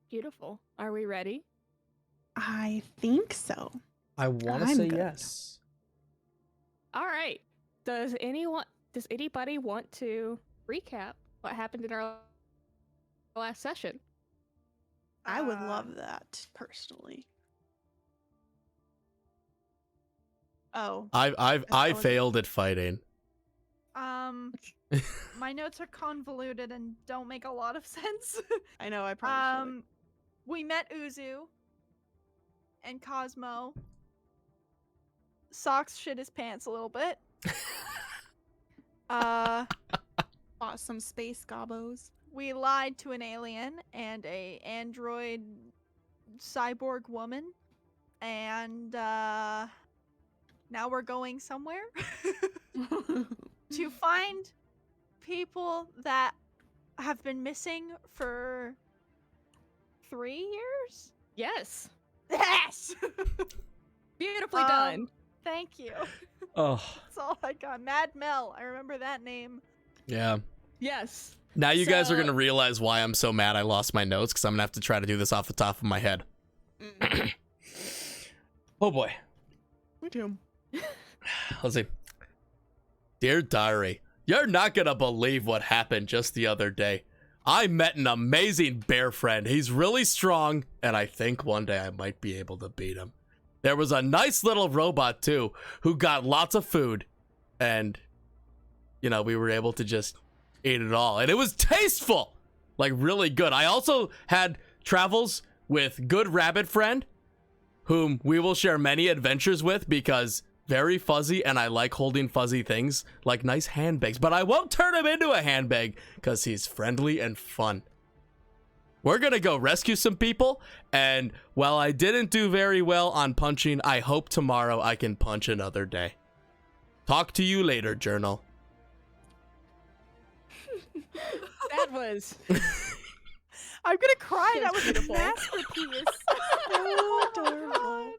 Beautiful. Are we ready? I think so. I want to I'm say good. yes. All right. Does anybody want to recap what happened in our last session? I would love that personally. Oh, I failed at fighting. My notes are convoluted and don't make a lot of sense. I know. I probably should. We met Uzu and Cosmo. Socks shit his pants a little bit. Bought some space gobos. We lied to an alien and a android cyborg woman, and now we're going somewhere to find people that have been missing for 3 years. Yes. Yes. Beautifully done. Thank you. Oh, That's all I got. Mad Mel. I remember that name. Yeah. Yes. Now you guys are So- gonna realize why I'm so mad I lost my notes, because I'm gonna have to try to do this off the top of my head. oh boy. Me too. Let's see. Dear Diary, you're not gonna believe what happened just the other day. I met an amazing bear friend. He's really strong, and I think one day I might be able to beat him. There was a nice little robot, too, who got lots of food, and, you know, we were able to just eat it all, and it was tasteful! Like, really good. I also had travels with Good Rabbit Friend, whom we will share many adventures with, because very fuzzy, and I like holding fuzzy things, like nice handbags, but I won't turn him into a handbag, because he's friendly and fun. We're gonna go rescue some people, and while I didn't do very well on punching, I hope tomorrow I can punch another day. Talk to you later, journal. That was I'm gonna cry. Feels That was a beautiful. masterpiece. So adorable.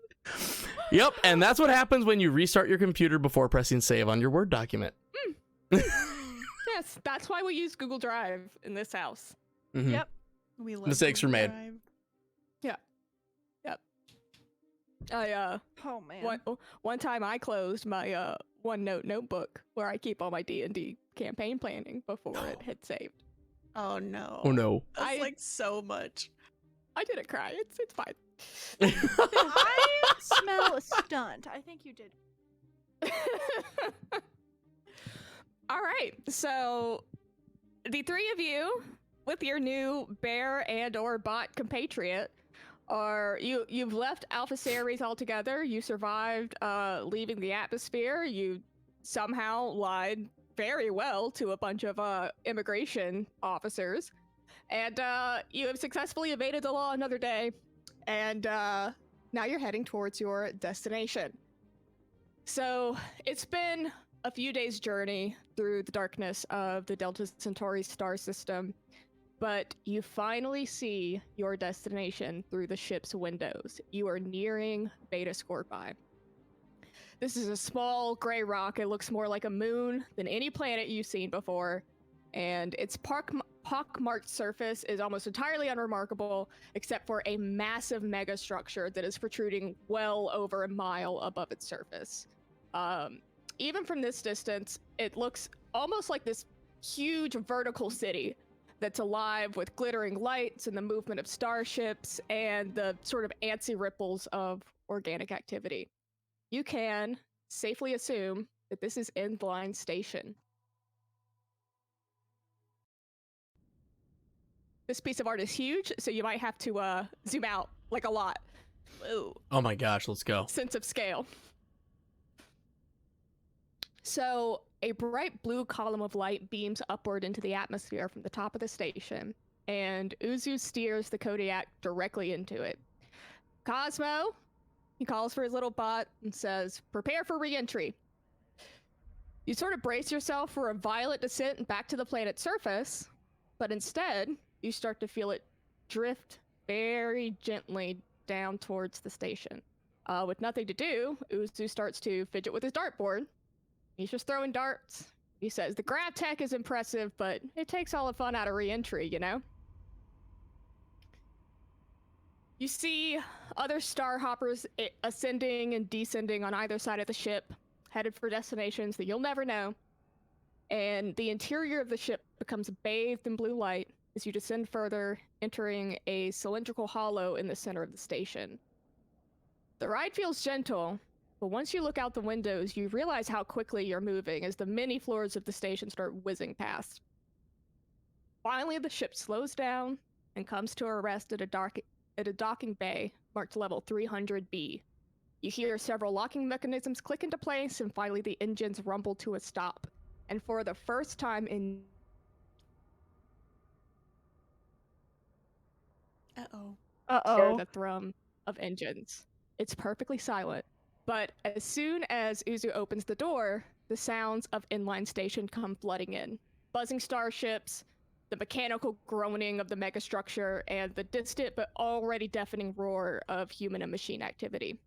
Yep, and that's what happens when you restart your computer before pressing save on your Word document. yes. That's why we use Google Drive in this house. Mhm. Yep. We love Mistakes were Google made. Drive. Oh man. One time I closed my OneNote notebook where I keep all my D&D campaign planning before it had saved. Oh no. Oh no. That's I- like so much. I didn't cry. It's fine. I smell a stunt. I think you did. All right. So the three of you with your new bear and or bot compatriot are you've left Alpha Ceres altogether. You survived leaving the atmosphere. You somehow lied very well to a bunch of immigration officers. And you have successfully evaded the law another day. And now you're heading towards your destination. So it's been a few days' journey through the darkness of the Delta Centauri star system, but you finally see your destination through the ship's windows. You are nearing Beta Scorpi. This is a small gray rock. It looks more like a moon than any planet you've seen before, and its pockmarked surface is almost entirely unremarkable, except for a massive megastructure that is protruding well over a mile above its surface. Even from this distance, it looks almost like this huge vertical city that's alive with glittering lights and the movement of starships and the sort of antsy ripples of organic activity. You can safely assume that this is Endline Station. This piece of art is huge, so you might have to zoom out like a lot. Whoa. Oh my gosh, let's go. Sense of scale. So, a bright blue column of light beams upward into the atmosphere from the top of the station, and Uzu steers the Kodiak directly into it. Cosmo, he calls for his little bot and says, "Prepare for re-entry." You sort of brace yourself for a violent descent back to the planet's surface, but instead, you start to feel it drift very gently down towards the station. With nothing to do, Uzu starts to fidget with his dartboard. He's just throwing darts. He says, "The grav tech is impressive, but it takes all the fun out of re-entry, you know?" You see other star hoppers ascending and descending on either side of the ship, headed for destinations that you'll never know. And the interior of the ship becomes bathed in blue light as you descend further, entering a cylindrical hollow in the center of the station. The ride feels gentle, but once you look out the windows, you realize how quickly you're moving as the many floors of the station start whizzing past. Finally, the ship slows down and comes to a rest at a docking bay marked level 300B. You hear several locking mechanisms click into place, and finally the engines rumble to a stop. And for the first time in... hear the thrum of engines. It's perfectly silent, but as soon as Uzu opens the door, the sounds of Endline Station come flooding in. Buzzing starships, the mechanical groaning of the megastructure, and the distant but already deafening roar of human and machine activity.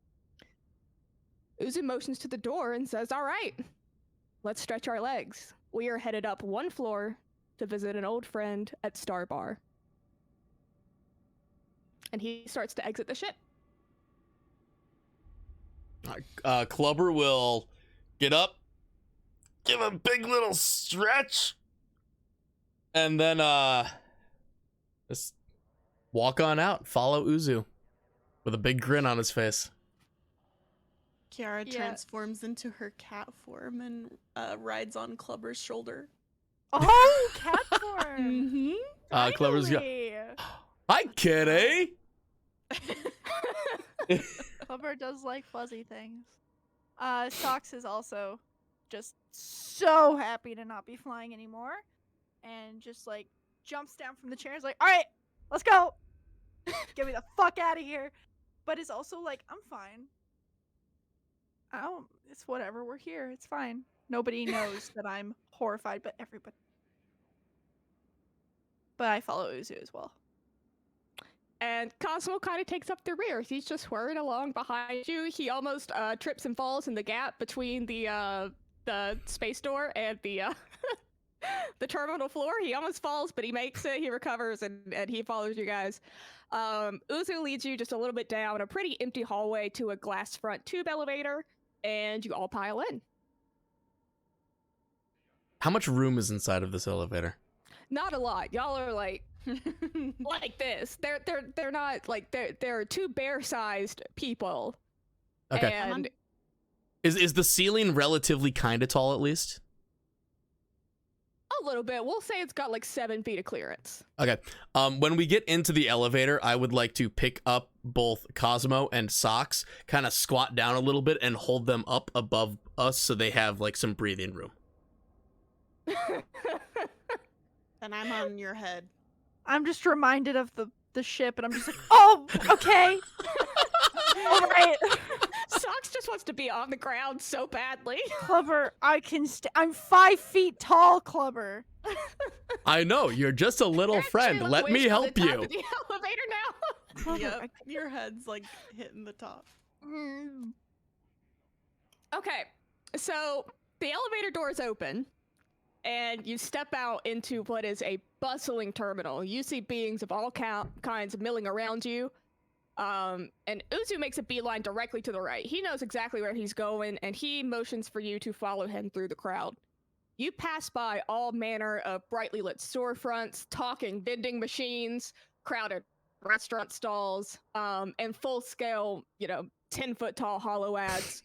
Uzu motions to the door and says, "All right, let's stretch our legs. We are headed up one floor to visit an old friend at Star Bar." And he starts to exit the ship. Klubbr will get up, give a big little stretch, and then just walk on out, follow Uzu with a big grin on his face. Kiara Yeah. transforms into her cat form and rides on Klubbr's shoulder. Oh, cat form. Mm-hmm. Klubbr's got, Finally. "Hi, kitty." Klubbr does like fuzzy things. Socks is also just so happy to not be flying anymore, and just like jumps down from the chair. Is like, "All right, let's go. Get me the fuck out of here." But is also like, "I'm fine. It's whatever. We're here. It's fine. Nobody knows that I'm horrified, but everybody." But I follow Uzu as well. And Cosmo kind of takes up the rear. He's just whirring along behind you. He almost trips and falls in the gap between the space door and the the terminal floor. He almost falls, but he makes it. He recovers, and he follows you guys. Uzu leads you just a little bit down a pretty empty hallway to a glass front tube elevator, and you all pile in. How much room is inside of this elevator? Not a lot. Y'all are like this. They're not like they're two bear-sized people. Okay. And Is the ceiling relatively kind of tall at least? a little bit. We'll say it's got like 7 feet of clearance. Okay. When we get into the elevator, I would like to pick up both Cosmo and Socks, kind of squat down a little bit and hold them up above us so they have like some breathing room. And I'm on your head. I'm just reminded of the ship, and I'm just like, "Oh, okay, all right." Socks just wants to be on the ground so badly. Klubbr, I can I'm 5 feet tall, Klubbr. I know, you're just a little You're friend. actually, Let like, me way on help the top you. of the elevator now. Klubbr, Yep. Your head's like hitting the top. Okay, so the elevator doors open, and you step out into what is a bustling terminal. You see beings of all kinds milling around you. And Uzu makes a beeline directly to the right. He knows exactly where he's going, and he motions for you to follow him through the crowd. You pass by all manner of brightly lit storefronts, talking vending machines, crowded restaurant stalls, and full-scale, 10-foot tall hollow ads.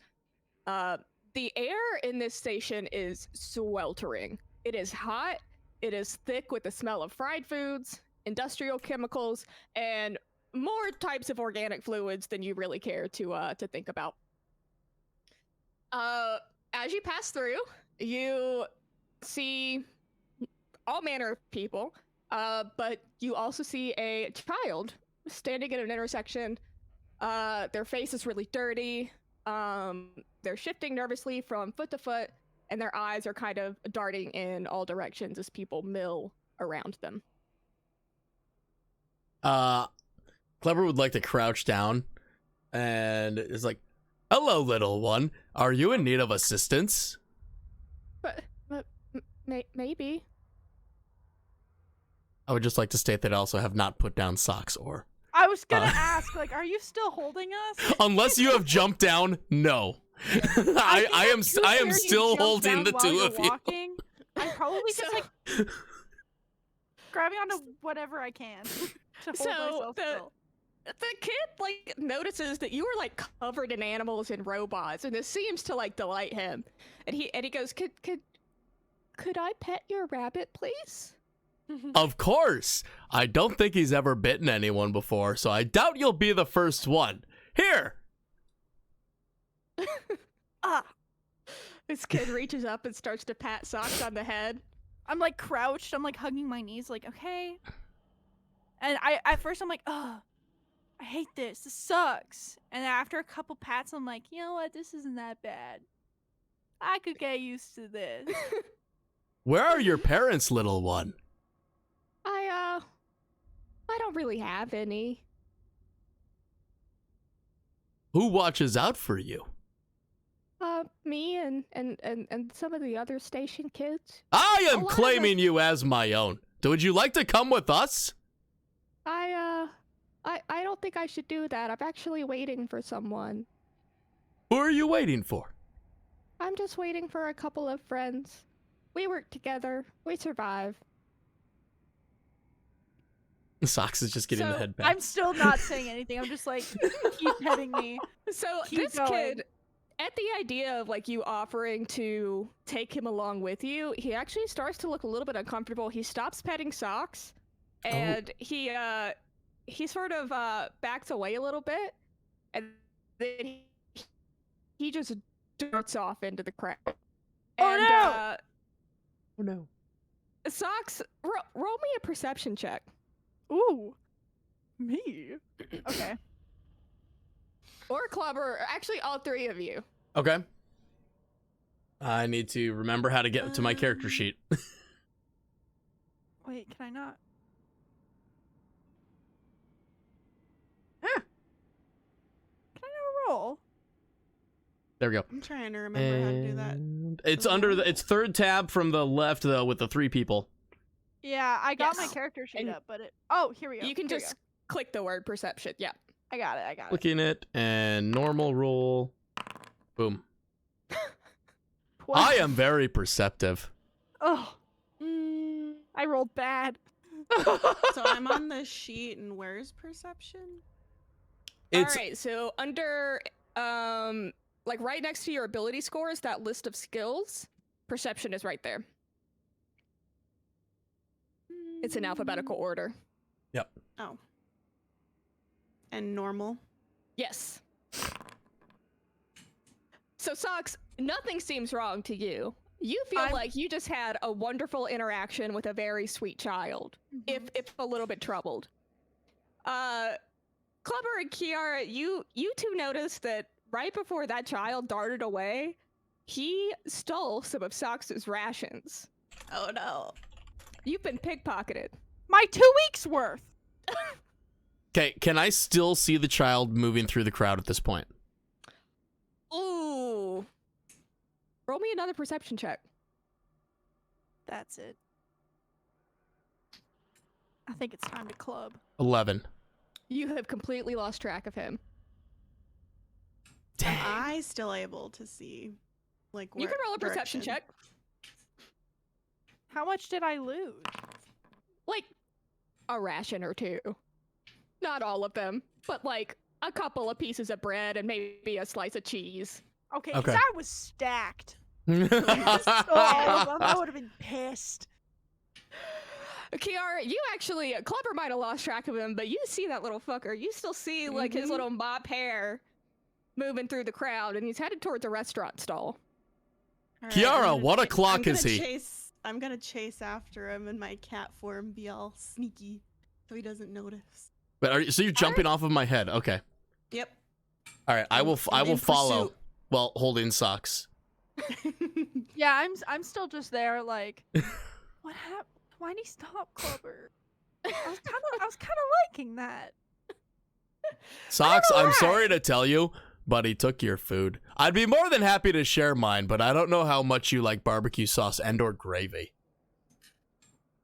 The air in this station is sweltering. It is hot, it is thick with the smell of fried foods, industrial chemicals, and more types of organic fluids than you really care to think about. As you pass through, you see all manner of people, but you also see a child standing at an intersection. Their face is really dirty. They're shifting nervously from foot to foot, and their eyes are kind of darting in all directions as people mill around them. Klubbr would like to crouch down and is like, "Hello, little one. Are you in need of assistance?" But maybe. I would just like to state that I also have not put down Socks or I was gonna ask, like, are you still holding us? Unless you have jumped down, no. I am still holding the two of you. Walking. I'm probably just like grabbing onto whatever I can to hold myself still. The kid like notices that you are like covered in animals and robots, and this seems to like delight him. And he goes, Could I pet your rabbit, please? Of course. I don't think he's ever bitten anyone before, so I doubt you'll be the first one. Here. This kid reaches up and starts to pat Socks on the head. I'm like crouched. I'm like hugging my knees, like, okay. And at first I'm like, oh, I hate this. This sucks. And after a couple pats, I'm like, you know what? This isn't that bad. I could get used to this. Where are your parents, little one? I don't really have any. Who watches out for you? Me and some of the other station kids. I am claiming you as my own. Would you like to come with us? I don't think I should do that. I'm actually waiting for someone. Who are you waiting for? I'm just waiting for a couple of friends. We work together. We survive. Socks is just getting the head back. I'm still not saying anything. I'm just like, keep petting me. So Keep this going. kid, at the idea of like you offering to take him along with you, he actually starts to look a little bit uncomfortable. He stops petting Socks, and he sort of backs away a little bit, and then he just darts off into the crowd. Oh no! Socks, roll me a perception check. Ooh, me. Okay. Or Klubbr, actually all three of you. Okay. I need to remember how to get to my character sheet. Wait, can I not? Can I not roll? There we go. I'm trying to remember how to do that. It's under it's third tab from the left though with the 3 people. Yeah, I got my Yes. character sheet And up, but it. Oh, here we go. You can Here we just click the word perception. Yeah. go. I got it. Clicking it and normal roll. Boom. 12. I am very perceptive. Oh, I rolled bad. So I'm on the sheet, and where's perception? It's All right. So under like right next to your ability scores, that list of skills, perception is right there. It's in alphabetical order. Yep. Oh. And normal. Yes. So Socks, nothing seems wrong to you. You feel like you just had a wonderful interaction with a very sweet child, if a little bit troubled. Klubbr and Kirara, you two noticed that right before that child darted away, he stole some of Socks' rations. Oh no. You've been pickpocketed. My 2 weeks worth. okay. Can I still see the child moving through the crowd at this point? Ooh. Roll me another perception check. That's it. I think it's time to club. 11. You have completely lost track of him. Am I still able to see, like, You where can roll a perception direction? check. How much did I lose? Like a ration or two. Not all of them, but like a couple of pieces of bread and maybe a slice of cheese. Okay, Okay. because I was stacked. I would have been pissed. Kirara, you actually, Klubbr might have lost track of him, but you see that little fucker. You still see like his little mop hair moving through the crowd, and he's headed towards a restaurant stall. All Kiara, I'm what gonna o'clock I'm gonna is he? I'm gonna chase after him in my cat form, be all sneaky, so he doesn't notice. But so you're jumping off of my head? Okay. Yep. All right. I will. I I'm will in follow. pursuit. While holding Socks. Yeah, I'm still just there, like, what happened? Why'd he stop, Klubbr? I was kind of liking that. Socks, I'm why. sorry to tell you, but he took your food. I'd be more than happy to share mine, but I don't know how much you like barbecue sauce and or gravy.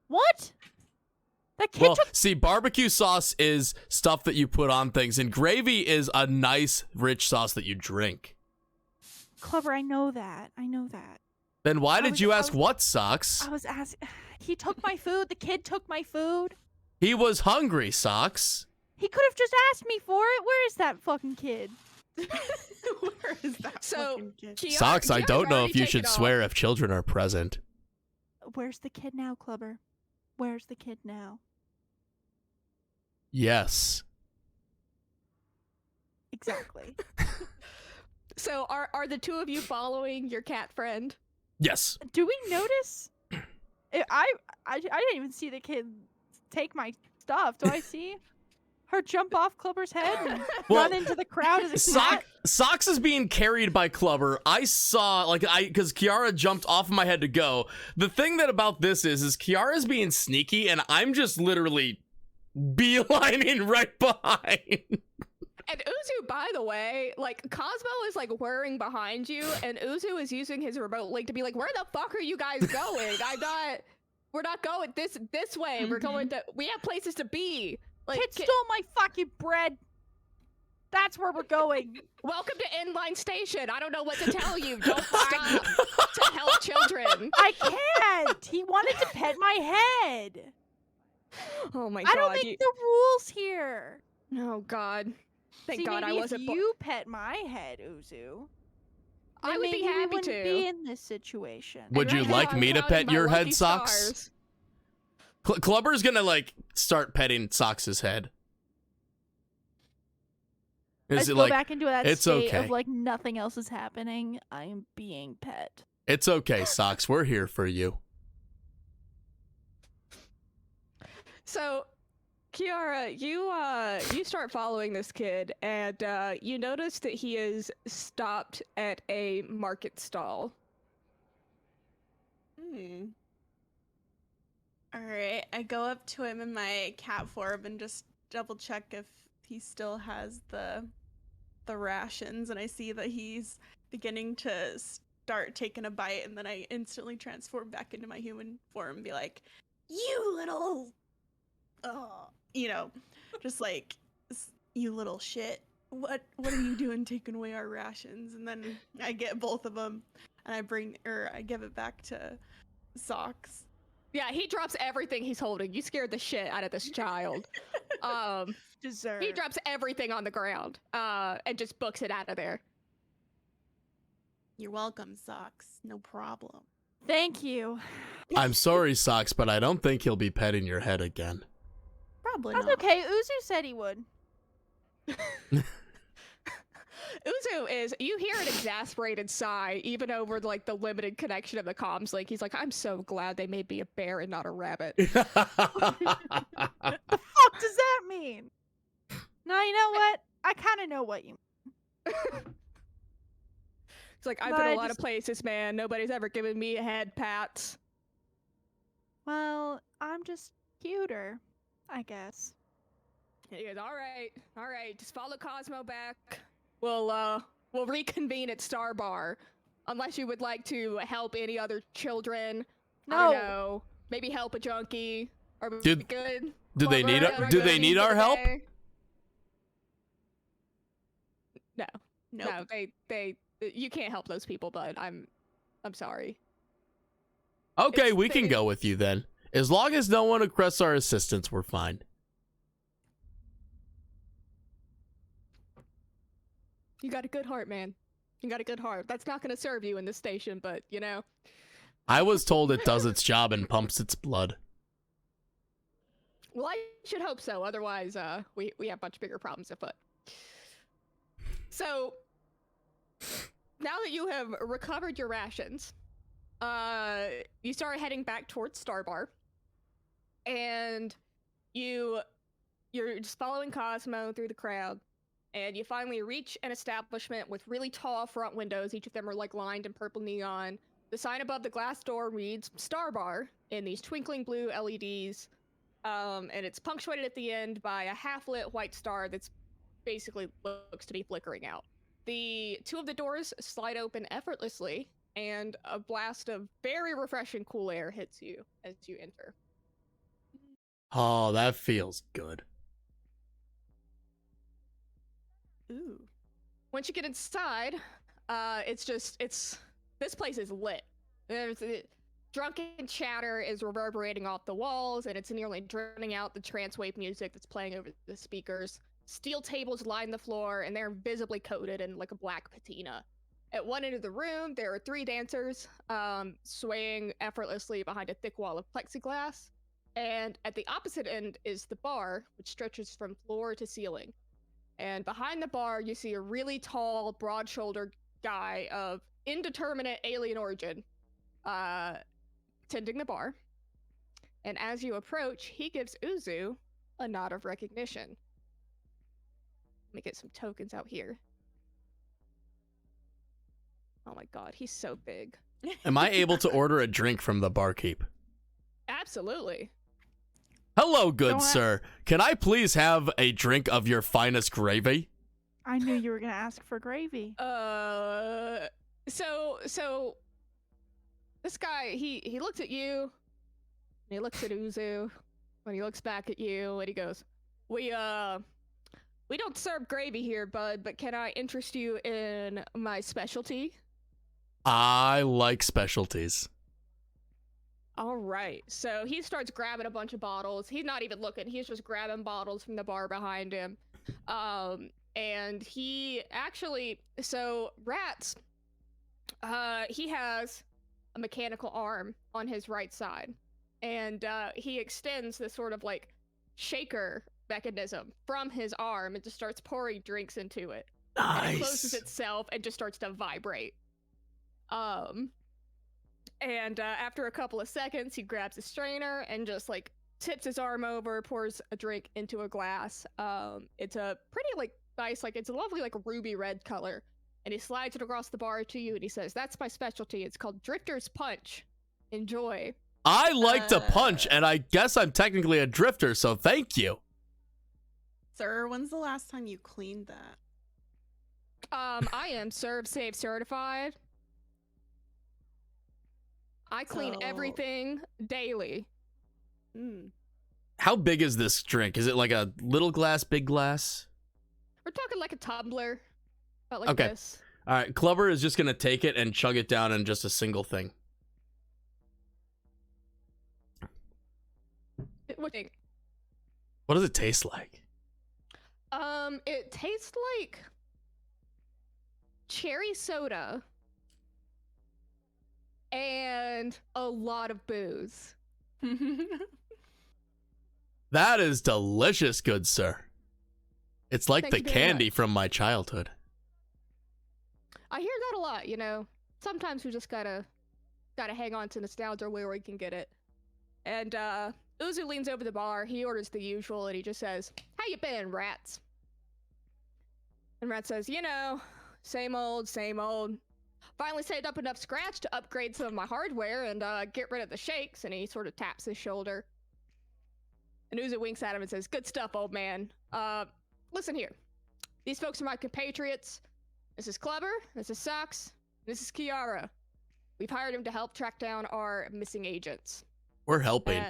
What? That kid Well, took. see, barbecue sauce is stuff that you put on things, and gravy is a nice, rich sauce that you drink. Klubbr, I know that. I know that. Then why did you ask was- what Socks? I was asking. He took my food. The kid took my food. He was hungry, Socks. He could have just asked me for it. Where is that fucking kid? Where is that So, fucking kid? Socks, I Kiara's don't know already if you taken should off. swear if children are present. Where's the kid now, Klubbr? Where's the kid now? Yes. Exactly. So are the two of you following your cat friend? Yes. Do we notice? I didn't even see the kid take my stuff. Do I see her jump off Klubber's head and Well, run into the crowd as a cat? Socks is being carried by Klubbr. I saw, because Kiara jumped off of my head to go. The thing that about this is Kiara's being sneaky, and I'm just literally beelining right behind. And Uzu, by the way, like Cosmo is like whirring behind you, and Uzu is using his remote link to be like, "Where the fuck are you guys going? We're not going this way. We're going to. We have places to be." Like, Kid stole my fucking bread. That's where we're going. welcome to Endline Station. I don't know what to tell you. Don't stop to help children. I can't. He wanted to pet my head. Oh my god. I don't make the rules here. Oh god. Thank See, God I maybe wasn't. if you pet my head, Uzu, I then would be maybe we happy wouldn't to. be in this situation. Would you Right now, like I'm me to counting pet my your lucky head, Socks? stars. Klubber's gonna start petting Socks' head. I Is just it go like back into that it's state okay. of like nothing else is happening. I am being pet. it's okay, Socks? We're here for you. So, Kiara, you start following this kid, and you notice that he is stopped at a market stall. All right, I go up to him in my cat form and just double check if he still has the rations, and I see that he's beginning to start taking a bite, and then I instantly transform back into my human form and be like, "You little, just like, you little shit. What are you doing taking away our rations?" And then I get both of them, and I give it back to Socks. Yeah, he drops everything he's holding. You scared the shit out of this child. Dessert. He drops everything on the ground, and just books it out of there. You're welcome, Socks. No problem. Thank you. I'm sorry, Socks, but I don't think he'll be petting your head again. Probably That's not. okay. Uzu said he would. Uzu you hear an exasperated sigh, even over like the limited connection of the comms link. He's like, "I'm so glad they made me a bear and not a rabbit." The fuck does that mean? No, you know what? I kind of know what you mean. It's like, I've But been I a lot of just- places, man. Nobody's ever given me head pats. Well, I'm just cuter, I guess. And he goes, all right, just follow Cosmo back. We'll reconvene at Star Bar. Unless you would like to help any other children. I No. don't know. Maybe help a junkie. Or Did- good. Do they need Clever, do they good need for our the help? day. No, Nope. no, they you can't help those people, bud. I'm sorry. Okay, It's we can the- go with you then. As long as no one requests our assistance, we're fine. You got a good heart, man. You got a good heart. That's not gonna serve you in this station, but you know. I was told it does its job and pumps its blood. Well, I should hope so. Otherwise, we have much bigger problems afoot. So, now that you have recovered your rations, you start heading back towards Star Bar, and you're just following Cosmo through the crowd, and you finally reach an establishment with really tall front windows. Each of them are like lined in purple neon. The sign above the glass door reads Star Bar in these twinkling blue LEDs. And it's punctuated at the end by a half-lit white star that's basically looks to be flickering out. The two of the doors slide open effortlessly, and a blast of very refreshing cool air hits you as you enter. Oh, that feels good. Ooh. Once you get inside, this place is lit. Drunken chatter is reverberating off the walls, and it's nearly drowning out the trance wave music that's playing over the speakers. Steel tables line the floor, and they're visibly coated in like a black patina. At one end of the room, there are 3 dancers, swaying effortlessly behind a thick wall of plexiglass. And at the opposite end is the bar, which stretches from floor to ceiling. And behind the bar, you see a really tall, broad-shouldered guy of indeterminate alien origin, tending the bar. And as you approach, he gives Uzu a nod of recognition. Let me get some tokens out here. Oh my god, he's so big. Am I able to order a drink from the barkeep? Absolutely. Hello, good Don't sir. Can I please have a drink of your finest gravy? I knew you were gonna ask for gravy. So this guy, he looks at you, and he looks at Uzu, and he looks back at you, and he goes, We don't serve gravy here, bud, but can I interest you in my specialty? I like specialties. All right. So he starts grabbing a bunch of bottles. He's not even looking. He's just grabbing bottles from the bar behind him. And he actually, so Rats, he has a mechanical arm on his right side. And he extends this sort of like shaker mechanism from his arm and just starts pouring drinks into it. And it closes Nice. itself and just starts to vibrate. And after a couple of seconds, he grabs a strainer and just like tips his arm over, pours a drink into a glass. It's a pretty like nice, like it's a lovely like ruby red color. And he slides it across the bar to you and he says, "That's my specialty. It's called Drifter's Punch. Enjoy." I like to punch, and I guess I'm technically a drifter, so thank you. Sir, when's the last time you cleaned that? I am Serve Save certified. I clean So- everything daily. Mm. How big is this drink? Is it like a little glass, big glass? We're talking like a tumbler. About like Okay. this. All right, Klubbr is just going to take it and chug it down in just a single thing. What do you think? What does it taste like? It tastes like cherry soda and a lot of booze. That is delicious, good sir. It's like Thank the you very candy much. from my childhood. I hear that a lot, you know. Sometimes we just gotta hang on to nostalgia where we can get it. And Uzu leans over the bar. He orders the usual, and he just says, "How you been, Rats?" And Rat says, "You know, same old, same old. Finally saved up enough scratch to upgrade some of my hardware and get rid of the shakes." And he sort of taps his shoulder. And Uzu winks at him and says, "Good stuff, old man. Listen here. These folks are my compatriots. This is Klubbr, this is Socks, this is Kirara. We've hired him to help track down our missing agents." We're helping.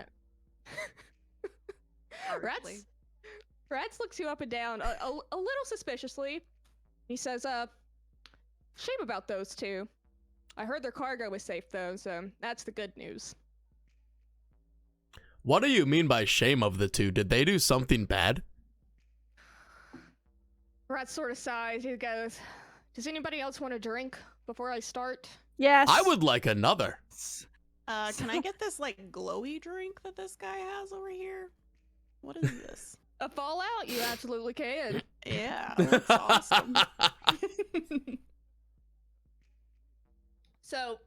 Hardly. Rats looks you up and down a little suspiciously. He says, "Shame about those two. I heard their cargo was safe though, so that's the good news." What do you mean by shame of the two? Did they do something bad? Rats sort of sighs. He goes, "Does anybody else want a drink before I start?" Yes. I would like another. Can I get this like glowy drink that this guy has over here? What is this? A Fallout? You absolutely can. Yeah, that's awesome. So,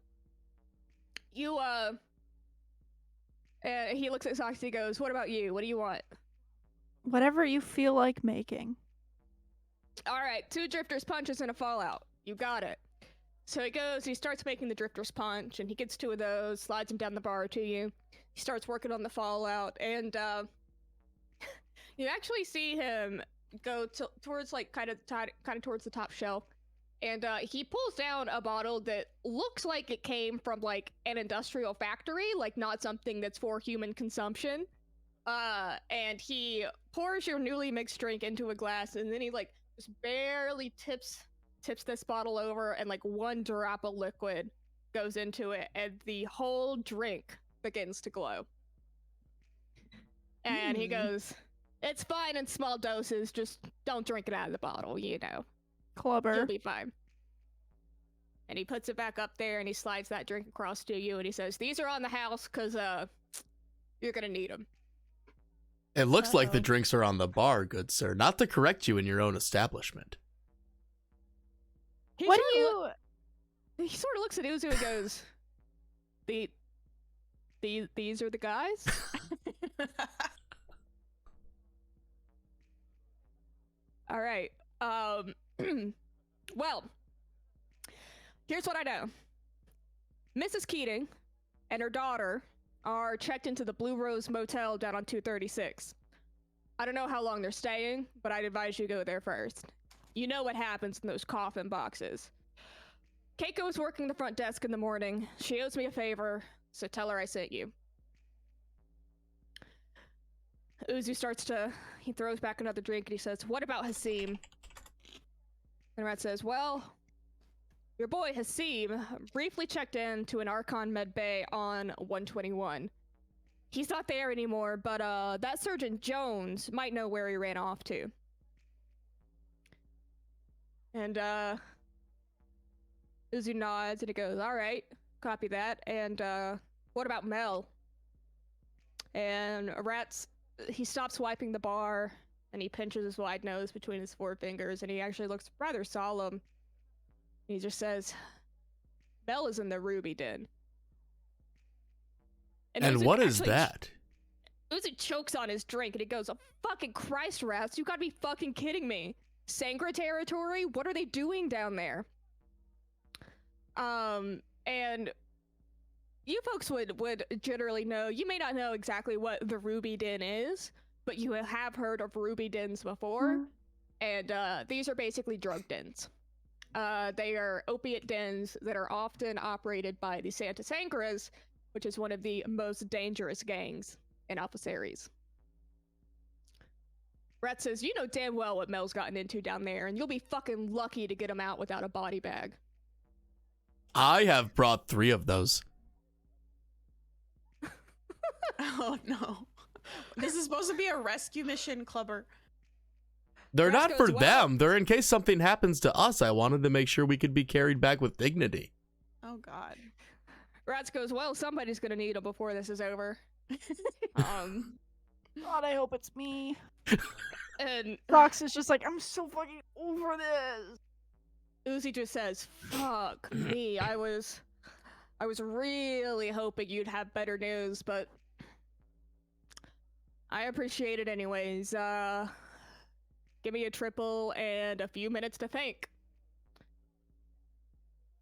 you, he looks at Socks, he goes, "What about you? What do you want?" Whatever you feel like making. All right, 2 Drifter's Punches and a Fallout. You got it. So he starts making the Drifter's Punch, and he gets 2 of those, slides them down the bar to you. He starts working on the Fallout, and, you actually see him go towards, like, kind of towards the top shelf. And he pulls down a bottle that looks like it came from like an industrial factory, like not something that's for human consumption. And he pours your newly mixed drink into a glass, and then he like just barely tips this bottle over, and like one drop of liquid goes into it, and the whole drink begins to glow. And he goes, "It's fine in small doses, just don't drink it out of the bottle, you know. Klubbr. You'll be fine." And he puts it back up there, and he slides that drink across to you, and he says, "These are on the house, because you're gonna need them." It looks like the Uh-oh. drinks are on the bar, good sir. Not to correct you in your own establishment. He What sorta do loo- He sort of looks at Uzu and goes, these are the guys?" All right. Well, here's what I know. Mrs. Keating and her daughter are checked into the Blue Rose Motel down on 236. I don't know how long they're staying, but I'd advise you go there first. You know what happens in those coffin boxes. Keiko is working the front desk in the morning. She owes me a favor, so tell her I sent you. Uzu he throws back another drink and he says, "What about Hasim?" And Rat says, "Well, your boy Hasim briefly checked in to an Archon med bay on 121. He's not there anymore, but that Sergeant Jones might know where he ran off to." And Uzu nods and he goes, "All right, copy that. And what about Mel?" And he stops wiping the bar and he pinches his wide nose between his forefingers and he actually looks rather solemn. He just says, "Mel is in the Ruby Den." And Uzu what is actually that? Uzu chokes on his drink and he goes, "Oh, fucking Christ, Rats, you gotta be fucking kidding me. Sangra territory? What are they doing down there?" And you folks would generally know. You may not know exactly what the Ruby Den is, but you have heard of Ruby Dens before. And these are basically drug dens. They are opiate dens that are often operated by the Santa Sangras, which is one of the most dangerous gangs in Alpha Series. Rat says, "You know damn well what Mel's gotten into down there, and you'll be fucking lucky to get him out without a body bag." I have brought 3 of those. Oh no. This is supposed to be a rescue mission, Klubbr. They're Rats not for goes, "Well." them. They're in case something happens to us. I wanted to make sure we could be carried back with dignity. Oh god. Rats goes, "Well, somebody's gonna need him before this is over." God, I hope it's me. And Sox is just like, I'm so fucking over this. Uzi just says, "Fuck me. I was really hoping you'd have better news, but I appreciate it anyways. Give me a triple and a few minutes to think."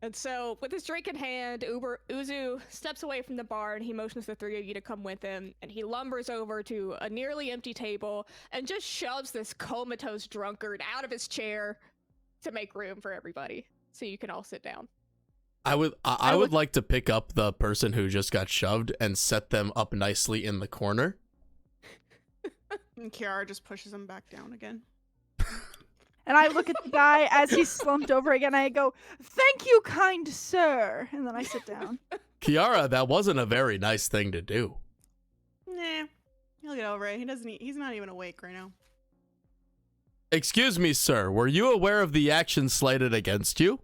And so, with his drink in hand, Uzu steps away from the bar and he motions the 3 of you to come with him. And he lumbers over to a nearly empty table and just shoves this comatose drunkard out of his chair to make room for everybody, so you can all sit down. I would like to pick up the person who just got shoved and set them up nicely in the corner. And Kirara just pushes him back down again. And I look at the guy as he's slumped over again. I go, "Thank you, kind sir." And then I sit down. Kiara, that wasn't a very nice thing to do. Nah. He'll get over it. He's not even awake right now. Excuse me, sir. Were you aware of the action slated against you?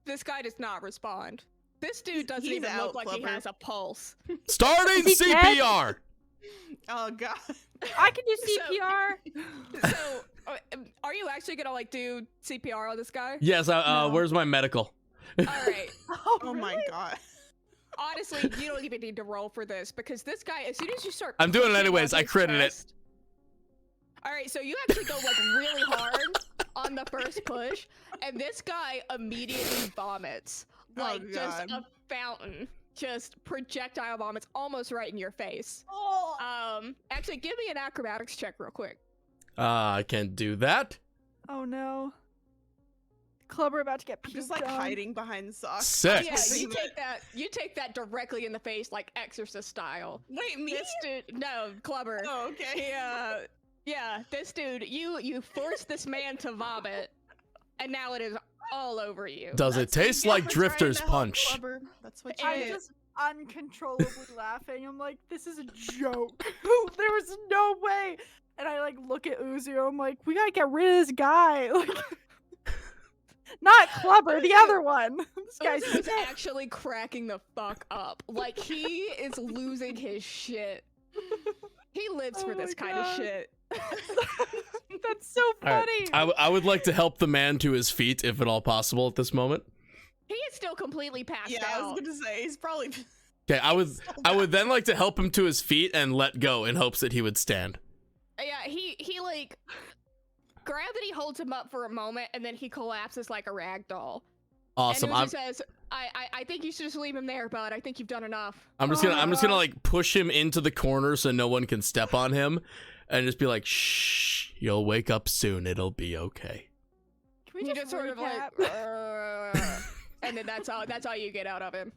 This guy does not respond. This dude doesn't He's even out, look like he Klubbr. has a pulse. Starting Is he dead? CPR! Oh god. I can do CPR. So, are you actually gonna like do CPR on this guy? Yes, No. where's my medical? All right. Oh my god. Honestly, you don't even need to roll for this because this guy, as soon as you start, I'm doing it pushing anyways, on I his critted it. chest- All right, so you actually go like really hard on the first push, and this guy immediately vomits like just God. a fountain, just projectile vomits almost right in your face. Actually, give me an acrobatics check real quick. I can't do that. Oh no. Klubbr about to get I'm puked just like on. hiding behind Socks. Sick. Yeah, Thinking you that- take that. You take that directly in the face, like Exorcist style. Wait, me? This dude, no, Klubbr. Oh, okay. Yeah, this dude, you forced this man to vomit, and now it is all over you. Does it That's what you taste get like for trying Drifter's to help, Punch? Klubbr. That's what you I'm get. just uncontrollably laughing. I'm like, this is a joke. There was no way. And I like look at Uzu. I'm like, we gotta get rid of this guy. Like, not Klubbr, the other one. This guy's Uzu is sick. actually cracking the fuck up. Like he is losing his shit. He lives Oh for this my kind of God. shit. That's so All right. funny. I would like to help the man to his feet, if at all possible, at this moment. He is still completely passed Yeah, I out. was gonna say he's probably. Okay, I would then like to help him to his feet and let go in hopes that he would stand. Yeah, he like gravity holds him up for a moment, and then he collapses like a rag doll. Awesome. And Uzu says, I think you should just leave him there, bud. I think you've done enough. I'm just gonna like push him into the corner so no one can step on him, and just be like, "Shh, you'll wake up soon. It'll be okay." Can we You just just sort of recap? like, and then that's all you get out of him.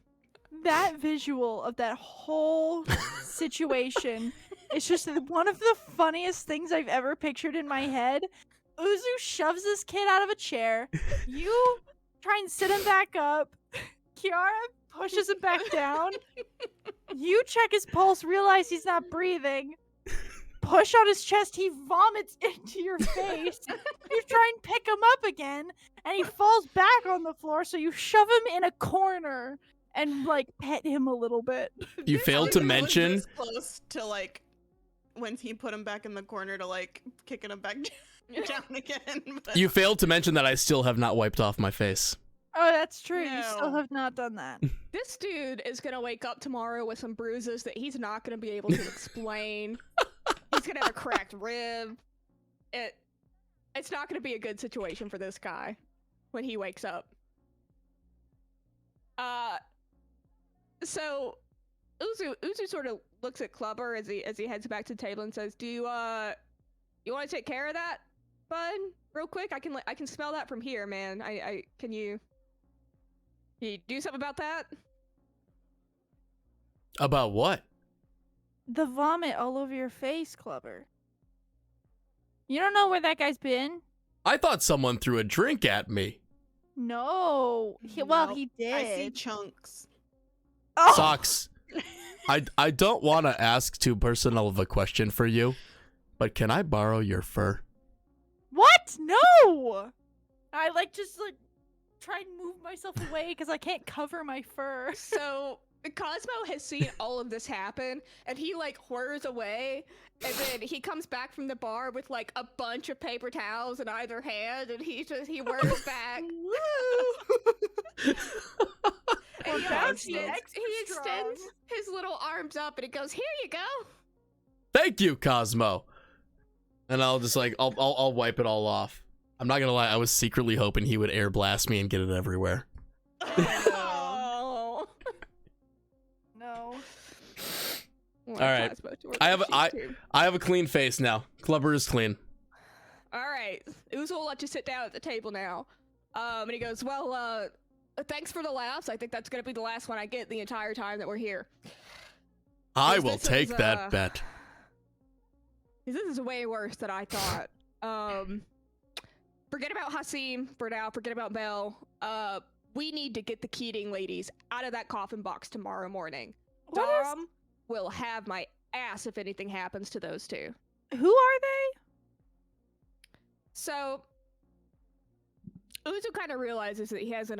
That visual of that whole situation is just one of the funniest things I've ever pictured in my head. Uzu shoves this kid out of a chair. You try and sit him back up. Kiara pushes him back down. You check his pulse, realize he's not breathing. Push on his chest, he vomits into your face. You try and pick him up again, and he falls back on the floor, so you shove him in a corner and like pet him a little bit. You failed to mention. This close to like when he put him back in the corner to like kicking him back down again. But You failed to mention that I still have not wiped off my face. Oh, that's true. You still No. have not done that. This dude is gonna wake up tomorrow with some bruises that he's not gonna be able to explain. He's gonna have a cracked rib. It's not gonna be a good situation for this guy when he wakes up. So Uzu sort of looks at Klubbr as he heads back to the table and says, "Do you want to take care of that, bud? Real quick, I can smell that from here, man. Can you do something about that?" About what? The vomit all over your face, Klubbr. You don't know where that guy's been? I thought someone threw a drink at me. No. Well, Nope. he did. I see chunks. Oh! Socks. I don't want to ask too personal of a question for you, but can I borrow your fur? What? No! I just try and move myself away because I can't cover my fur. So Cosmo has seen all of this happen, and he like whirs away, and then he comes back from the bar with like a bunch of paper towels in either hand, and he whirs back. Well, And that's he extra extends strong. his little arms up, and he goes, "Here you go." Thank you, Cosmo. And I'll just like I'll wipe it all off. I'm not gonna lie, I was secretly hoping he would air blast me and get it everywhere. Oh. No. All right. I have a clean face now. Klubbr is clean. All right, Uzo will let you sit down at the table now. And he goes, "Well, thanks for the laughs. I think that's gonna be the last one I get the entire time that we're here. I Yes, will this take is, that bet. This is way worse than I thought. Forget about Hasim for now. Forget about Belle. We need to get the Keating ladies out of that coffin box tomorrow morning. What is- Dom will have my ass if anything happens to those two." Who are they? So, Uzu kind of realizes that he hasn't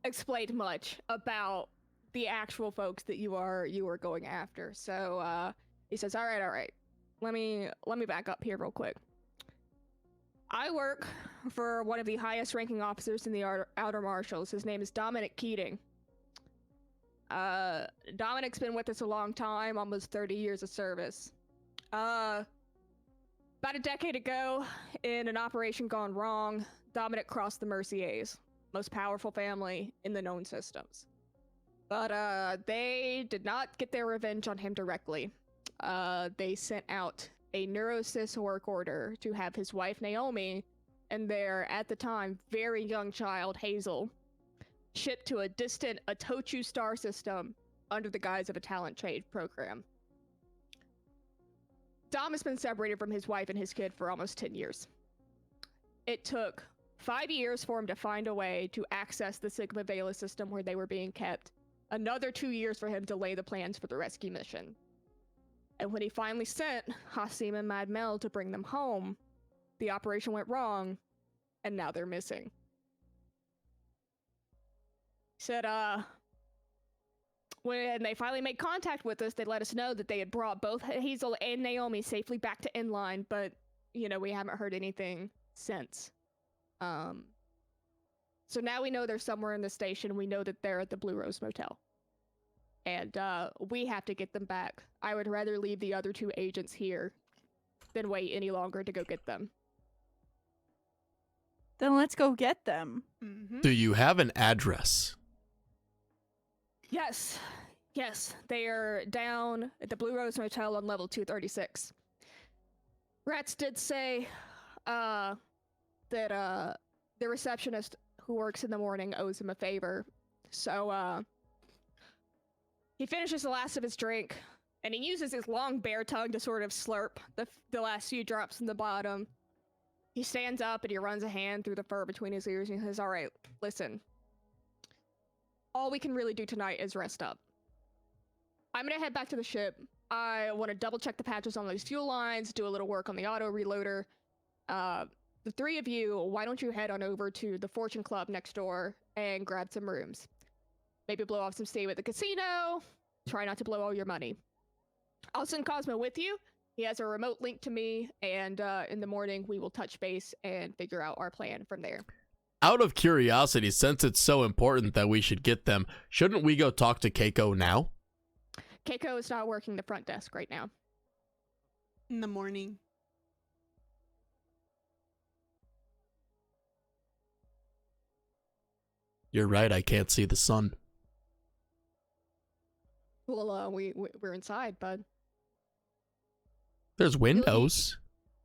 explained much about the actual folks that you are going after. So he says, "All right, let me back up here real quick. I work for one of the highest ranking officers in the Outer Marshals. His name is Dominic Keating. Dominic's been with us a long time, almost 30 years of service. About a decade ago, in an operation gone wrong, Dominic crossed the Merciers, most powerful family in the known systems. But they did not get their revenge on him directly. They sent out a neurosys work order to have his wife Naomi and their, at the time, very young child, Hazel, shipped to a distant Atochu star system under the guise of a talent trade program. Dom has been separated from his wife and his kid for almost 10 years. It took 5 years for him to find a way to access the Sigma Vela system where they were being kept. Another 2 years for him to lay the plans for the rescue mission. And when he finally sent Hasim and Mad Mel to bring them home, the operation went wrong, and now they're missing. He said, when they finally made contact with us, they let us know that they had brought both Hazel and Naomi safely back to Endline, but, you know, we haven't heard anything since. So now we know they're somewhere in the station. We know that they're at the Blue Rose Motel. And, we have to get them back. I would rather leave the other 2 agents here than wait any longer to go get them. Then let's go get them. Mm-hmm. Do you have an address? Yes. Yes. They are down at the Blue Rose Motel on level 236. Rats did say, that, the receptionist who works in the morning owes him a favor. So, he finishes the last of his drink, and he uses his long bear tongue to sort of slurp the last few drops from the bottom. He stands up and he runs a hand through the fur between his ears and he says, all right, listen. All we can really do tonight is rest up. I'm gonna head back to the ship. I want to double check the patches on those fuel lines, do a little work on the auto reloader. The 3 of you, why don't you head on over to the Fortune Club next door and grab some rooms? Maybe blow off some steam at the casino. Try not to blow all your money. I'll send Cosmo with you. He has a remote link to me, and in the morning we will touch base and figure out our plan from there. Out of curiosity, since it's so important that we should get them, shouldn't we go talk to Keiko now? Keiko is not working the front desk right now. In the morning. You're right, I can't see the sun. Well, we're inside, bud. There's windows.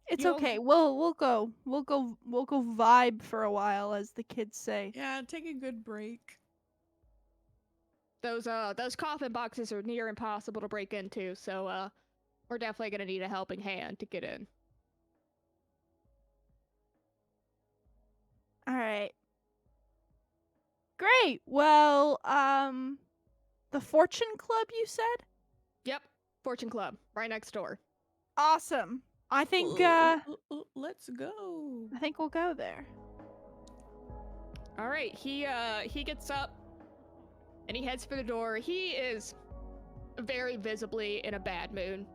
It's You'll- okay. We'll go vibe for a while, as the kids say. Yeah, take a good break. Those coffin boxes are near impossible to break into, so we're definitely gonna need a helping hand to get in. All right. Great. Well, the Fortune Club, you said? Yep, Fortune Club, right next door. Awesome. I think Let's go. I think we'll go there. All right, he gets up and he heads for the door. He is very visibly in a bad mood.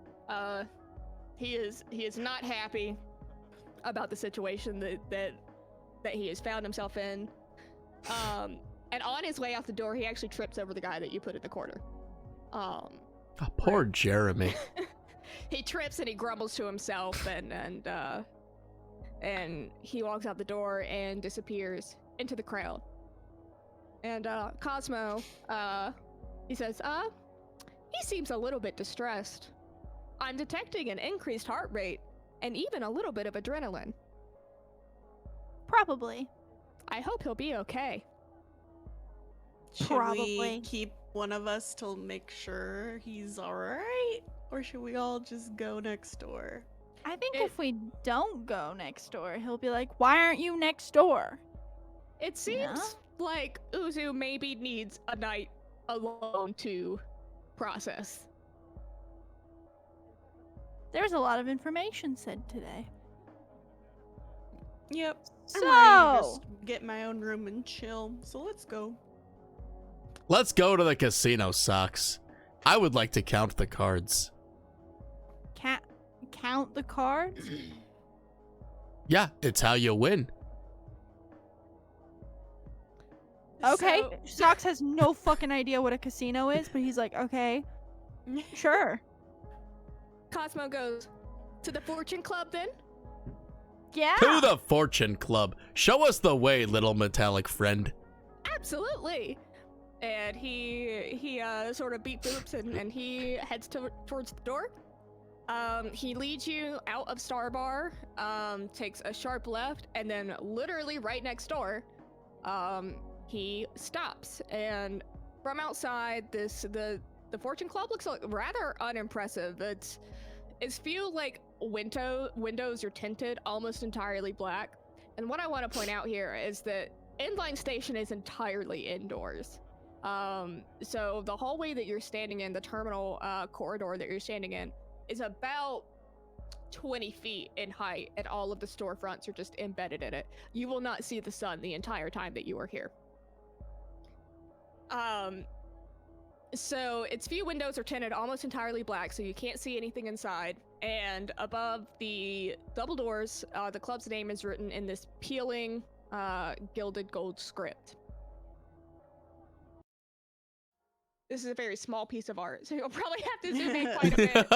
He is not happy about the situation that he has found himself in. And on his way out the door, he actually trips over the guy that you put in the corner. Oh, poor Jeremy. He trips and he grumbles to himself, and he walks out the door and disappears into the crowd. And Cosmo, he says, he seems a little bit distressed. I'm detecting an increased heart rate and even a little bit of adrenaline. Probably. I hope he'll be okay. Should Probably. we keep one of us to make sure he's alright? Or should we all just go next door? I think if we don't go next door, he'll be like, "Why aren't you next door?" It seems like Uzu maybe needs a night alone to process. There's a lot of information said today. Yep. So, I'm ready to just get my own room and chill. So let's go. Let's go to the casino, Socks. I would like to count the cards. count the cards? Yeah, it's how you win. Okay. So- Socks has no fucking idea what a casino is, but he's like, okay, sure. Cosmo goes, to the Fortune Club then? Yeah. To the Fortune Club. Show us the way, little metallic friend. Absolutely. And he sort of beat boops and he heads towards the door. He leads you out of Star Bar, takes a sharp left, and then literally right next door, he stops. And from outside, the Fortune Club looks rather unimpressive. It's few like windows are tinted almost entirely black. And what I want to point out here is that Endline Station is entirely indoors. So the hallway that you're standing in, the terminal corridor that you're standing in, is about 20 feet in height, and all of the storefronts are just embedded in it. You will not see the sun the entire time that you are here. So its few windows are tinted almost entirely black, so you can't see anything inside. And above the double doors, the club's name is written in this peeling, gilded gold script. This is a very small piece of art, so you'll probably have to zoom in quite a bit.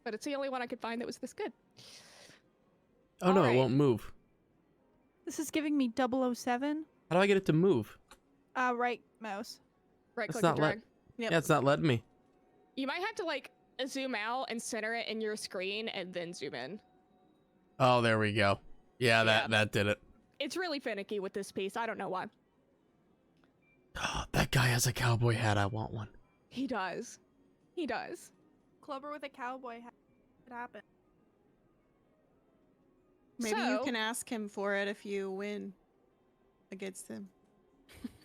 But it's the only one I could find that was this good. Oh no, Alright. it won't move. This is giving me 007. How do I get it to move? Right mouse. Right It's click not and drag. Yep. Yeah, it's not letting me. You might have to like zoom out and center it in your screen and then zoom in. Oh, there we go. Yeah, Yeah. that did it. It's really finicky with this piece. I don't know why. Oh, that guy has a cowboy hat. I want one. He does. He does. Klubbr with a cowboy hat. What happened? Maybe you So- can ask him for it if you win against him.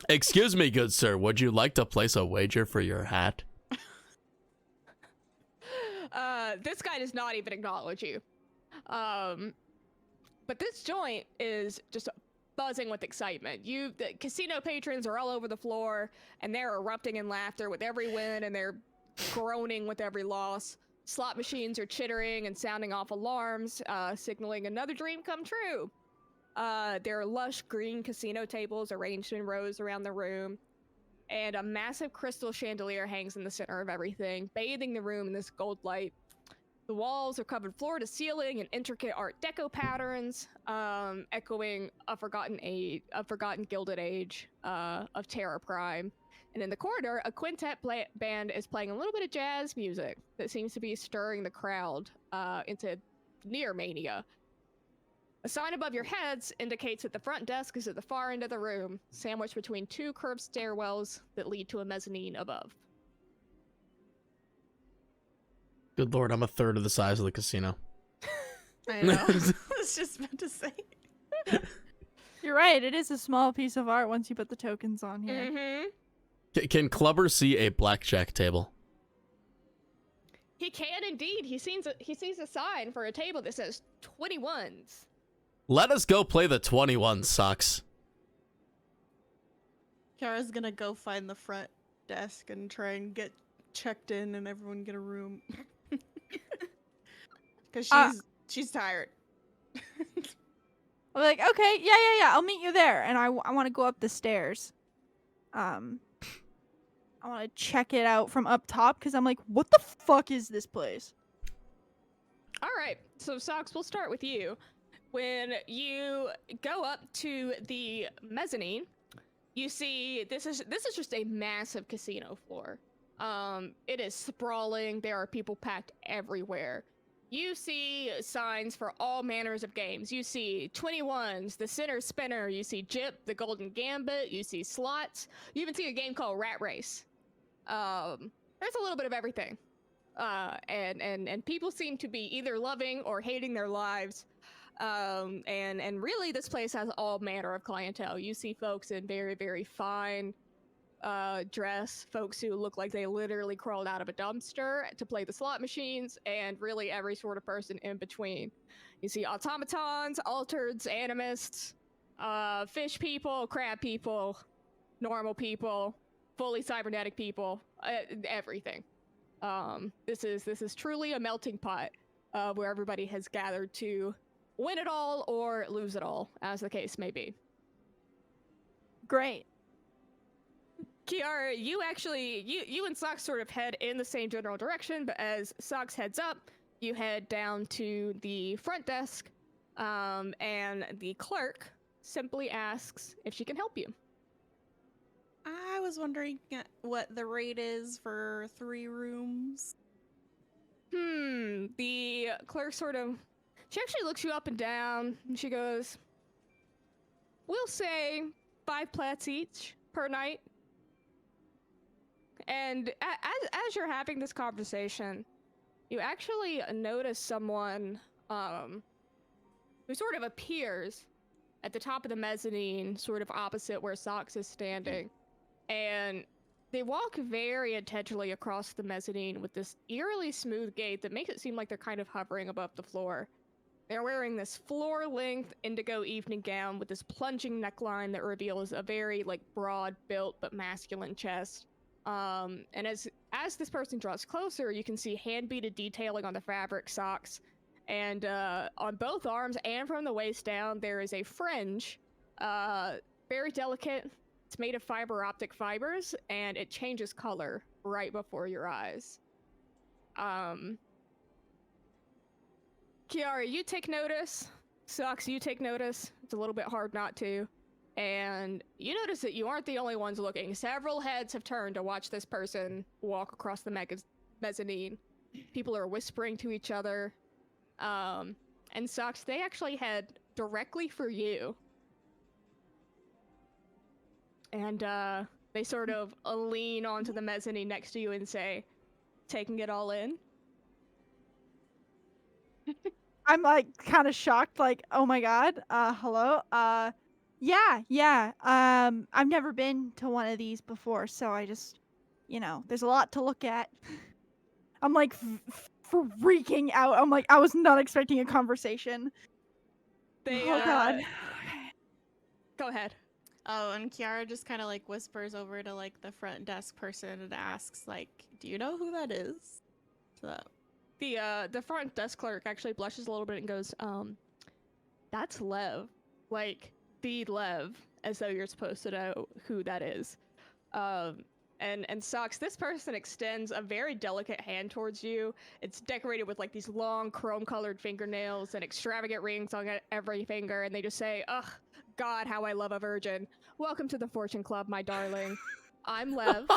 Excuse me, good sir. Would you like to place a wager for your hat? This guy does not even acknowledge you. But this joint is just buzzing with excitement. The casino patrons are all over the floor, and they're erupting in laughter with every win, and they're groaning with every loss. Slot machines are chittering and sounding off alarms, signaling another dream come true. There are lush green casino tables arranged in rows around the room, and a massive crystal chandelier hangs in the center of everything, bathing the room in this gold light. The walls are covered floor to ceiling in intricate Art Deco patterns, echoing a forgotten gilded age of Terra Prime. And in the corridor, a quintet band is playing a little bit of jazz music that seems to be stirring the crowd into near mania. A sign above your heads indicates that the front desk is at the far end of the room, sandwiched between two curved stairwells that lead to a mezzanine above. Good lord, I'm a third of the size of the casino. I know. I was just about to say. You're right. It is a small piece of art once you put the tokens on here. Mm-hmm. Can Klubbr see a blackjack table? He can indeed. He sees a sign for a table that says 21s. Let us go play the 21 sucks. Kara's gonna go find the front desk and try and get checked in and everyone get a room. Because she's tired. I'm like, okay, yeah. I'll meet you there. And I want to go up the stairs. I want to check it out from up top because I'm like, what the fuck is this place? All right, so Socks, we'll start with you. When you go up to the mezzanine, you see this is just a massive casino floor. It is sprawling. There are people packed everywhere. You see signs for all manners of games. You see 21s, the center spinner. You see Jip, the golden gambit. You see slots. You even see a game called Rat Race. There's a little bit of everything. And people seem to be either loving or hating their lives. And really this place has all manner of clientele. You see folks in very, very fine dress, folks who look like they literally crawled out of a dumpster to play the slot machines, and really every sort of person in between. You see automatons, altereds, animists, fish people, crab people, normal people, fully cybernetic people, everything. This is truly a melting pot where everybody has gathered to win it all or lose it all, as the case may be. Great. Kiara, you and Socks sort of head in the same general direction, but as Socks heads up, you head down to the front desk, and the clerk simply asks if she can help you. I was wondering what the rate is for 3 rooms. The clerk sort of. She actually looks you up and down, and she goes, "We'll say 5 plats each per night." And as you're having this conversation, you actually notice someone who sort of appears at the top of the mezzanine, sort of opposite where Socks is standing. And they walk very intentionally across the mezzanine with this eerily smooth gait that makes it seem like they're kind of hovering above the floor. They're wearing this floor-length indigo evening gown with this plunging neckline that reveals a very, like, broad-built but masculine chest. And as this person draws closer, you can see hand-beaded detailing on the fabric socks. And on both arms and from the waist down, there is a fringe, very delicate. It's made of fiber optic fibers, and it changes color right before your eyes. Kiara, you take notice. Socks, you take notice. It's a little bit hard not to. And you notice that you aren't the only ones looking. Several heads have turned to watch this person walk across the mezzanine. People are whispering to each other. And Socks, they actually head directly for you. And they sort of lean onto the mezzanine next to you and say, "Taking it all in?" I'm like kind of shocked, like, oh my god, hello, yeah, I've never been to one of these before, so I just, there's a lot to look at. I'm like freaking out. I'm like, I was not expecting a conversation. They, oh god. Go ahead. Oh, and Kiara just kind of like whispers over to like the front desk person and asks, like, "Do you know who that is?" So The front desk clerk actually blushes a little bit and goes, "That's Lev. Like, the Lev, as though you're supposed to know who that is." And Socks, this person extends a very delicate hand towards you. It's decorated with like these long chrome-colored fingernails and extravagant rings on every finger, and they just say, "Ugh, God, how I love a virgin. Welcome to the Fortune Club, my darling. I'm Lev,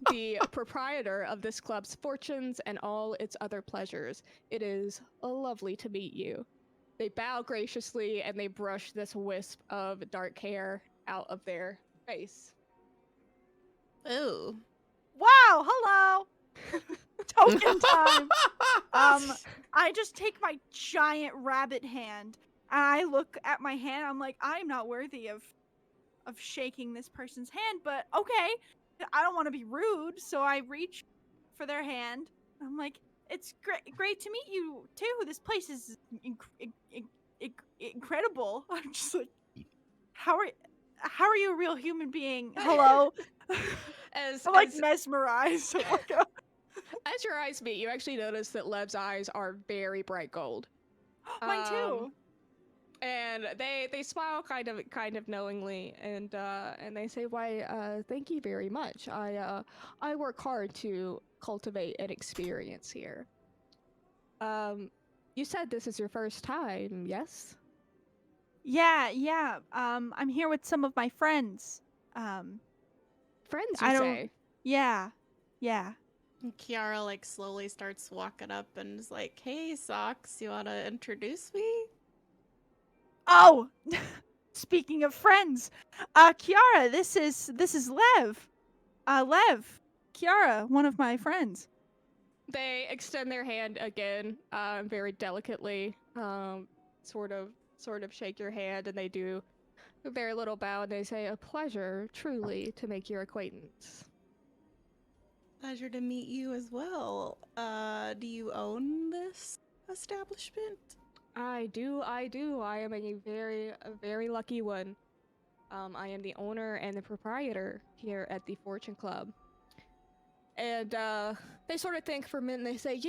the proprietor of this club's fortunes and all its other pleasures. It is lovely to meet you." They bow graciously and they brush this wisp of dark hair out of their face. ooh. Wow, hello. Token time. I just take my giant rabbit hand and I look at my hand. I'm like, I'm not worthy of shaking this person's hand, but okay. I don't want to be rude, so I reach for their hand. I'm like, "It's great to meet you too. This place is incredible." I'm just like, how are you a real human being? Hello. I'm like mesmerized. Oh my god. As your eyes meet, you actually notice that Lev's eyes are very bright gold. Mine too. And they smile kind of knowingly, and they say, "Why, thank you very much. I work hard to cultivate an experience here." You said this is your first time, yes? Yeah. I'm here with some of my friends. Friends, I you don't- say? Yeah. And Kiara like slowly starts walking up and is like, "Hey, Socks, you wanna introduce me?" Oh, speaking of friends, Kiara, this is Lev. Lev, Kiara, one of my friends. They extend their hand again, very delicately, sort of shake your hand, and they do a very little bow, and they say, "A pleasure, truly, to make your acquaintance." Pleasure to meet you as well. Do you own this establishment? I do. I am a very lucky one. I am the owner and the proprietor here at the Fortune Club. And they sort of think for a minute and they say,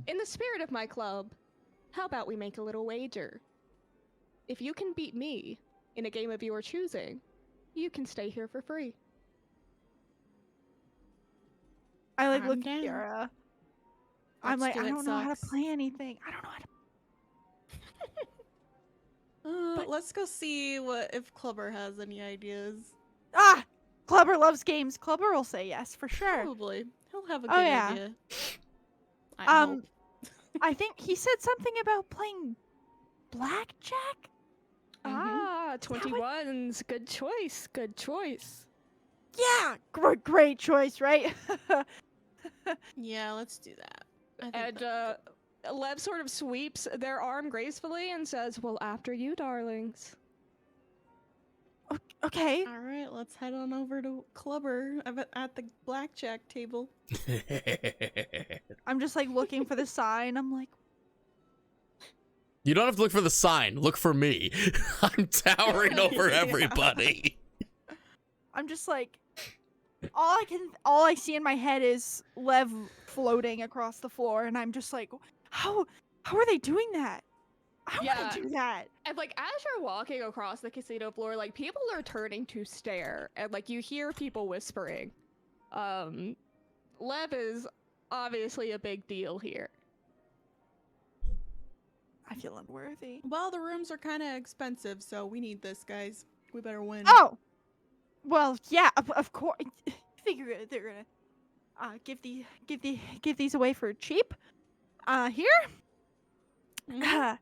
in the spirit of my club, how about we make a little wager? If you can beat me in a game of your choosing, you can stay here for free. I I'm look at down. Kiara. I'm Let's like, do I it, don't know how to Socks. play anything. I don't know how to. Let's go see if Klubbr has any ideas. Ah, Klubbr loves games. Klubbr will say yes for sure. Probably. He'll have a Oh, good yeah. idea. I hope. I think he said something about playing blackjack. Ah, 21's good choice. Good choice. Yeah, great choice, right? Yeah, let's do that. I think And that's Lev sort of sweeps their arm gracefully and says, "Well, after you, darlings." Okay. all right, let's head on over to Klubbr at the blackjack table. I'm just like looking for the sign. I'm like, You don't have to look for the sign. Look for me. I'm towering over Yeah. everybody. I'm just like, all I see in my head is Lev floating across the floor, and I'm just like, how are they doing that? I want Yeah. to do that. And like as you're walking across the casino floor, like people are turning to stare, and like you hear people whispering. Lev is obviously a big deal here. I feel unworthy. Well, the rooms are kind of expensive, so we need this, guys. We better win. Oh, well, yeah, of course. Figure they're gonna give these away for cheap. Here. Mhm.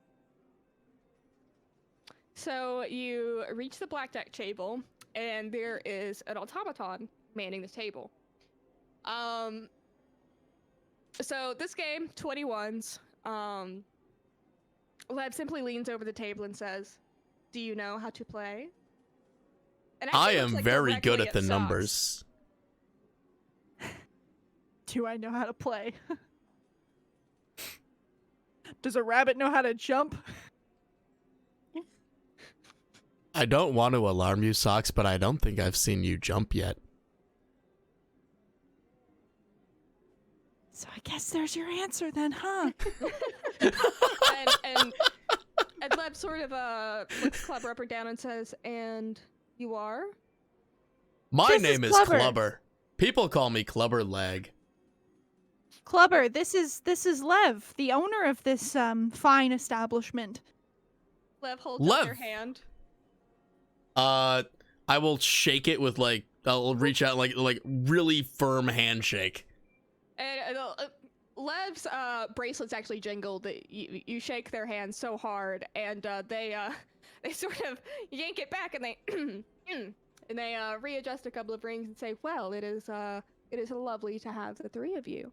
So you reach the blackjack table, and there is an automaton manning the table. So this game, 21s. Lev simply leans over the table and says, "Do you know how to play?" And I actually am looks, like, very good directly at the Socks. numbers. Do I know how to play? Does a rabbit know how to jump? I don't want to alarm you, Socks, but I don't think I've seen you jump yet. So I guess there's your answer then, huh? and Lev sort of looks Klubbr up or down and says, "And you are?" My This is name is Klubbr. Klubbr. People call me Klubbr Leg. Klubbr, this is Lev, the owner of this fine establishment. Lev holds up their Lev. hand. I will shake it with like I'll reach out like really firm handshake. And Lev's bracelets actually jingled. You shake their hand so hard, and they sort of yank it back, and they and they readjust a couple of rings and say, "Well, it is lovely to have the three of you."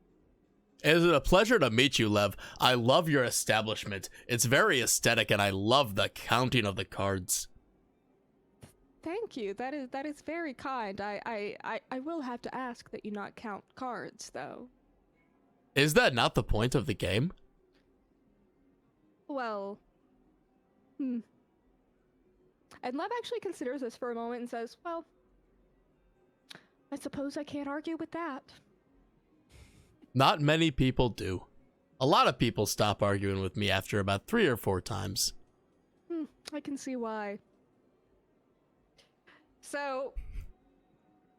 It is a pleasure to meet you, Lev. I love your establishment. It's very aesthetic, and I love the counting of the cards. Thank you. That is very kind. I will have to ask that you not count cards, though. Is that not the point of the game? Well, And Lev actually considers this for a moment and says, "Well, I suppose I can't argue with that." Not many people do. A lot of people stop arguing with me after about 3 or 4 times. I can see why. So,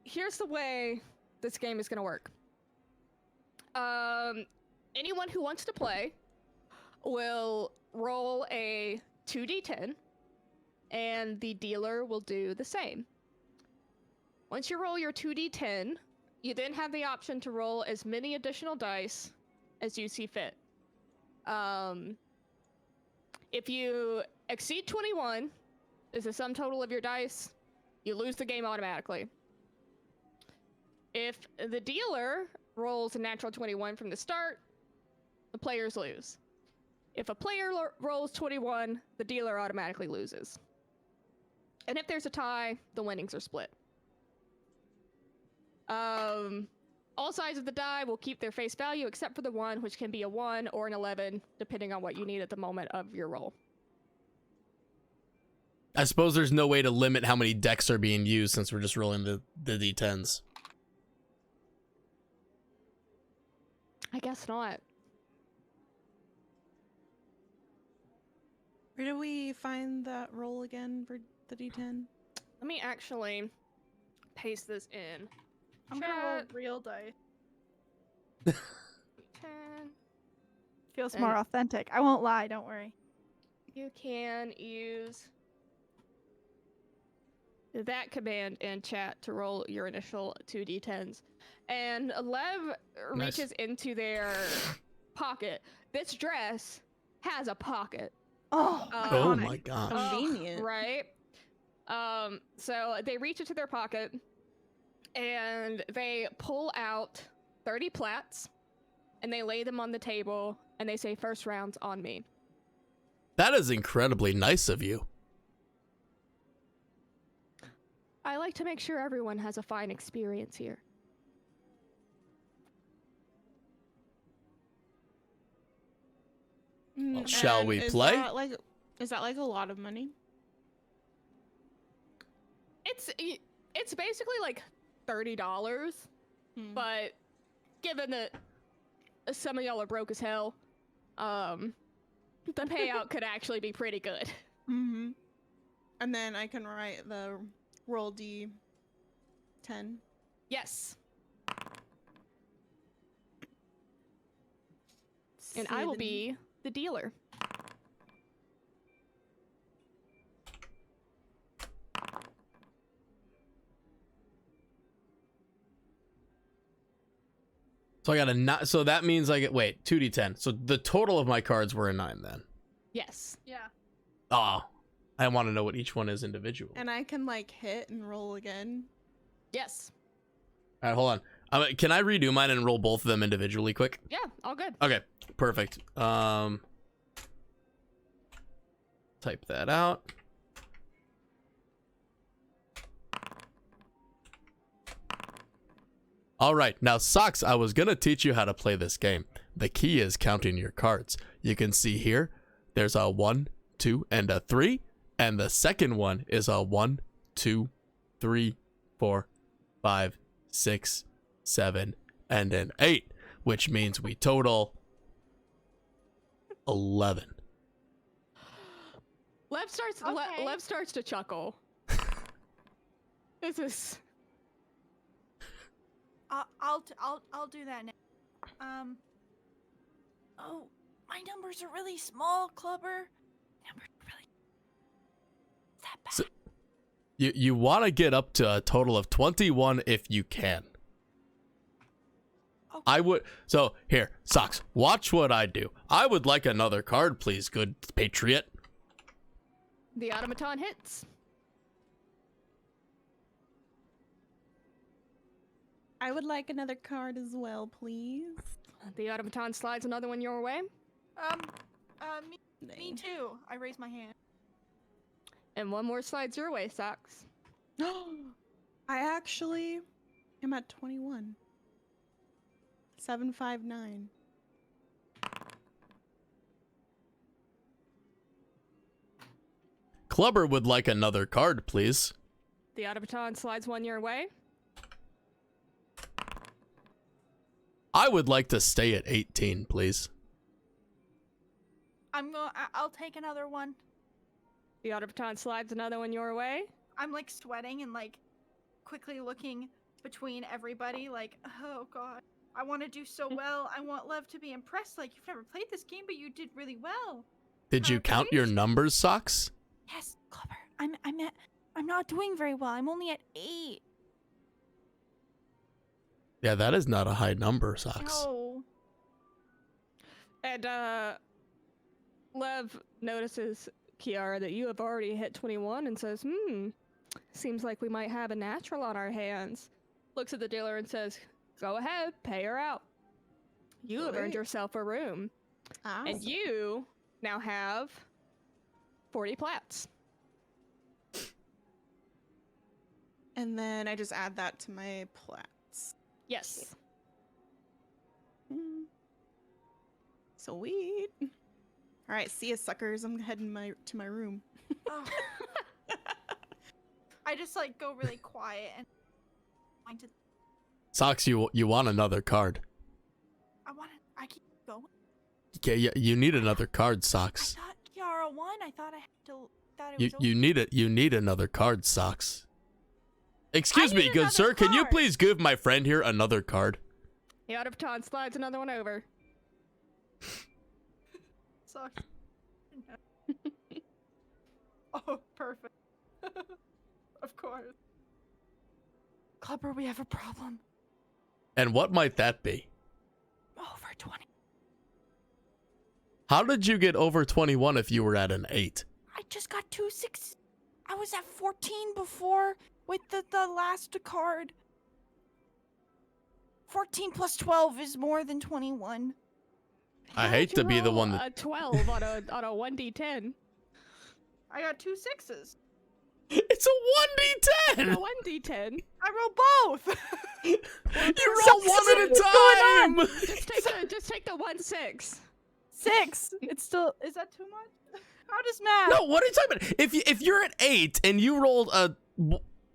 here's the way this game is going to work. Anyone who wants to play will roll a 2d10, and the dealer will do the same. Once you roll your 2d10, you then have the option to roll as many additional dice as you see fit. If you exceed 21, is the sum total of your dice, you lose the game automatically. If the dealer rolls a natural 21 from the start, the players lose. If a player rolls 21, the dealer automatically loses. And if there's a tie, the winnings are split. All sides of the die will keep their face value except for the one, which can be a 1 or an 11, depending on what you need at the moment of your roll. I suppose there's no way to limit how many decks are being used since we're just rolling the d10s. I guess not. Where do we find that roll again for the D10? Let me actually paste this in. I'm gonna roll Chat. real dice. 10. Feels And- more authentic. I won't lie, don't worry. you can use that command in chat to roll your initial 2d10s. And Lev Nice. reaches into their pocket. This dress has a pocket. Oh, Oh iconic. my gosh. Convenient. Right? So they reach into their pocket and they pull out 30 plats and they lay them on the table and they say, "First round's on me." That is incredibly nice of you. I like to make sure everyone has a fine experience here. Well, shall we play? Is that like a lot of money? It's basically like $30, but given that some of y'all are broke as hell, the payout could actually be pretty good. Mm-hmm. And then I can write the roll D10. Yes. And I will be the dealer. So I got a 9. So that means I get, wait, 2d10. So the total of my cards were a 9 then. Yes. Yeah. Oh, I want to know what each one is individual. And I can like hit and roll again. Yes. All right, hold on. Can I redo mine and roll both of them individually quick? Yeah, all good. Okay, perfect. Type that out. All right, now Socks, I was gonna teach you how to play this game. The key is counting your cards. You can see here, there's a 1, 2, and a 3, and the second one is a 1, 2, 3, 4, 5, 6, 7, and an 8, which means we total 11. Lev starts. Okay. Lev starts to chuckle. This is. I'll do that now. Oh, my numbers are really small, Klubbr. Numbers are really. Is that bad? So- You want to get up to a total of 21 if you can. Okay. I would. So here, Socks, watch what I do. I would like another card, please, good patriot. The automaton hits. I would like another card as well, please. The automaton slides another one your way. Me too. I raise my hand. And one more slides your way, Socks. I actually am at 21. 759. Klubbr would like another card, please. The automaton slides one your way. I would like to stay at 18, please. I'll take another one. The automaton slides another one your way. I'm like sweating and like quickly looking between everybody like, oh god, I want to do so well. I want Lev to be impressed. Like, you've never played this game, but you did really well. Did you count your numbers, Socks? Yes, Klubbr. I'm not doing very well. I'm only at 8. Yeah, that is not a high number, Socks. No. And Lev notices, Kiara, that you have already hit 21 and says, seems like we might have a natural on our hands. Looks at the dealer and says, go ahead, pay her out. You have earned Sweet. yourself a room. Awesome. And you now have 40 plats. And then I just add that to my plats. Yes. Sweet. All right, see ya, suckers. I'm heading to my room. Oh. I just like go really quiet and going to. Socks, you want another card. I keep going. Okay, you need another card, I Socks. thought Kiara won. I thought I had to. Thought it was You need it. You need another card, Socks. Excuse I me, need good another sir. Can you card. please give my friend here another card? The automaton slides another one over. Sucks. Oh, perfect. Of course. Klubbr, we have a problem. And what might that be? Over 20. How did you get over 21 if you were at an 8? I just got 2 6. I was at 14 before with the last card. 14 plus 12 is more than 21. I How hate did to you be the roll one that... a 12 on a 1d10. I got 2 6s. It's a 1d10! A 1d10. I roll both. You roll one at a time! Just take the 1 6. 6. It's still. Is that too much? How does math? No, what are you talking about? If you're at 8 and you rolled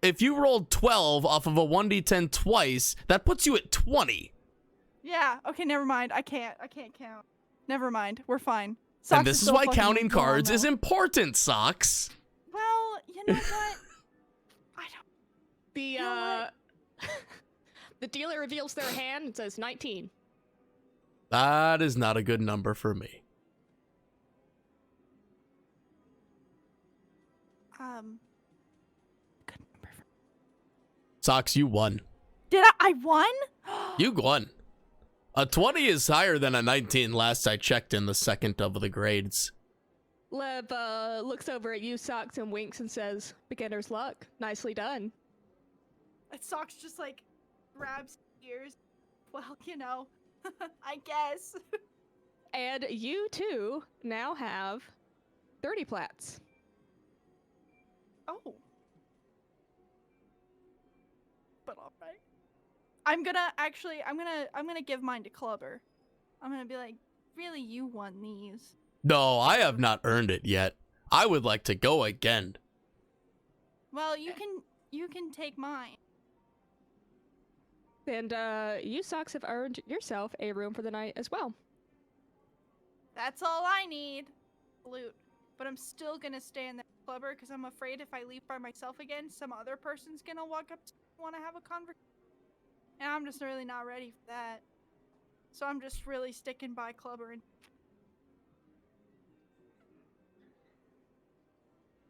if you rolled 12 off of a 1d10 twice, that puts you at 20. Yeah. Okay. Never mind. I can't count. Never mind. We're fine. And Socks this is still why fucking counting wrong, cards is though. important, Socks. Well, you know what? I don't. The You know the dealer reveals their hand and says 19. That is not a good number for me. Good number. Socks, you won. Did I won? You won. A 20 is higher than a 19 last I checked in the second of the grades. Lev looks over at you, Socks, and winks and says, "Beginner's luck. Nicely done." And Socks just like grabs his ears. Well, you know, I guess. And you too now have 30 plats. Oh. But all right. I'm gonna give mine to Klubbr. I'm gonna be like, really, you won these. No, I have not earned it yet. I would like to go again. Well, you can take mine. And you, Socks, have earned yourself a room for the night as well. That's all I need. Loot. But I'm still gonna stay in the Klubbr because I'm afraid if I leave by myself again, some other person's gonna walk up to me and want to have a conversation. And I'm just really not ready for that. So I'm just really sticking by Klubbr. And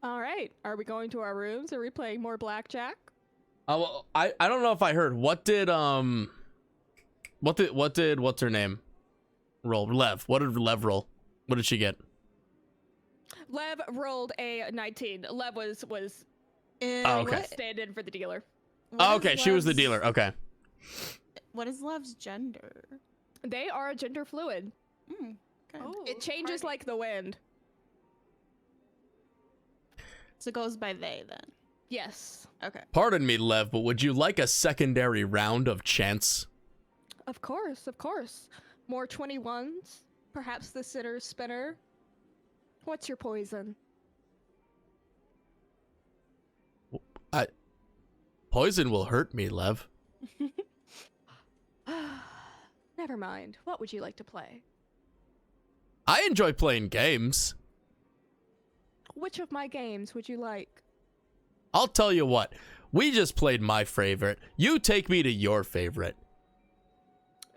All right. Are we going to our rooms? Are we playing more blackjack? Well, I don't know if I heard. What did what's her name roll? Lev. What did Lev roll? What did she get? Lev rolled a 19. Lev was Oh, okay. stand-in for the dealer. Oh, okay, she was the dealer. Okay. What is Love's gender? They are gender fluid. Okay. oh, It changes party. like the wind. So it goes by they then. Yes. Okay. Pardon me, Lev, but would you like a secondary round of chance? Of course, of course. More 21s. Perhaps the sitter spinner. What's your poison? Poison will hurt me, Lev. Never mind. What would you like to play? I enjoy playing games. Which of my games would you like? I'll tell you what. We just played my favorite. You take me to your favorite.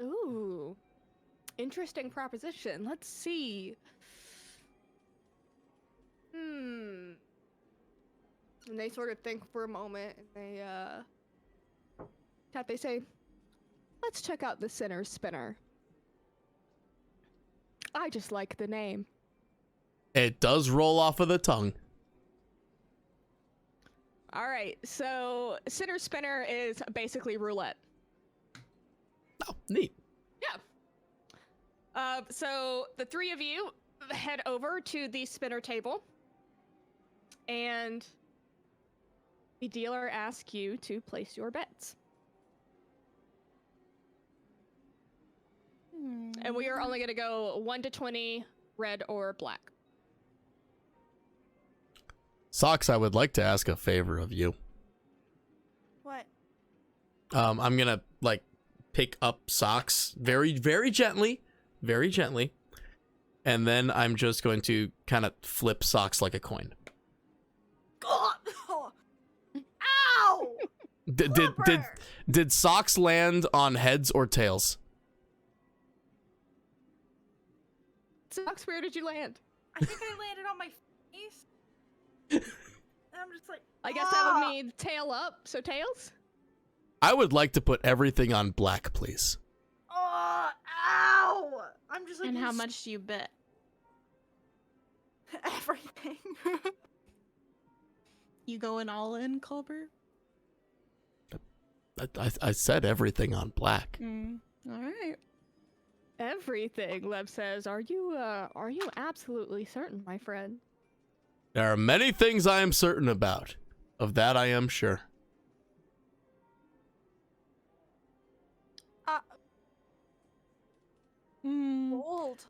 Ooh. Interesting proposition. Let's see. And they sort of think for a moment, and they say, let's check out the Sinner Spinner. I just like the name. It does roll off of the tongue. All right, so Sinner Spinner is basically roulette. Oh, neat. Yeah. So the three of you head over to the spinner table, and the dealer asks you to place your bets. And we are only going to go 1 to 20, red or black. Socks, I would like to ask a favor of you. What? I'm gonna pick up Socks very, very gently, and then I'm just going to kind of flip Socks like a coin. Ow! Did Socks land on heads or tails? Socks, where did you land? I think I landed on my face. And I'm just like, I guess that would mean tail up. So tails? I would like to put everything on black, please. oh, ow! I'm just like, And how much do you bet? everything. You going all in, Klubbr? I said everything on black. All right. Everything, Lev says. Are you absolutely certain, my friend? There are many things I am certain about. Of that I am sure. Gold.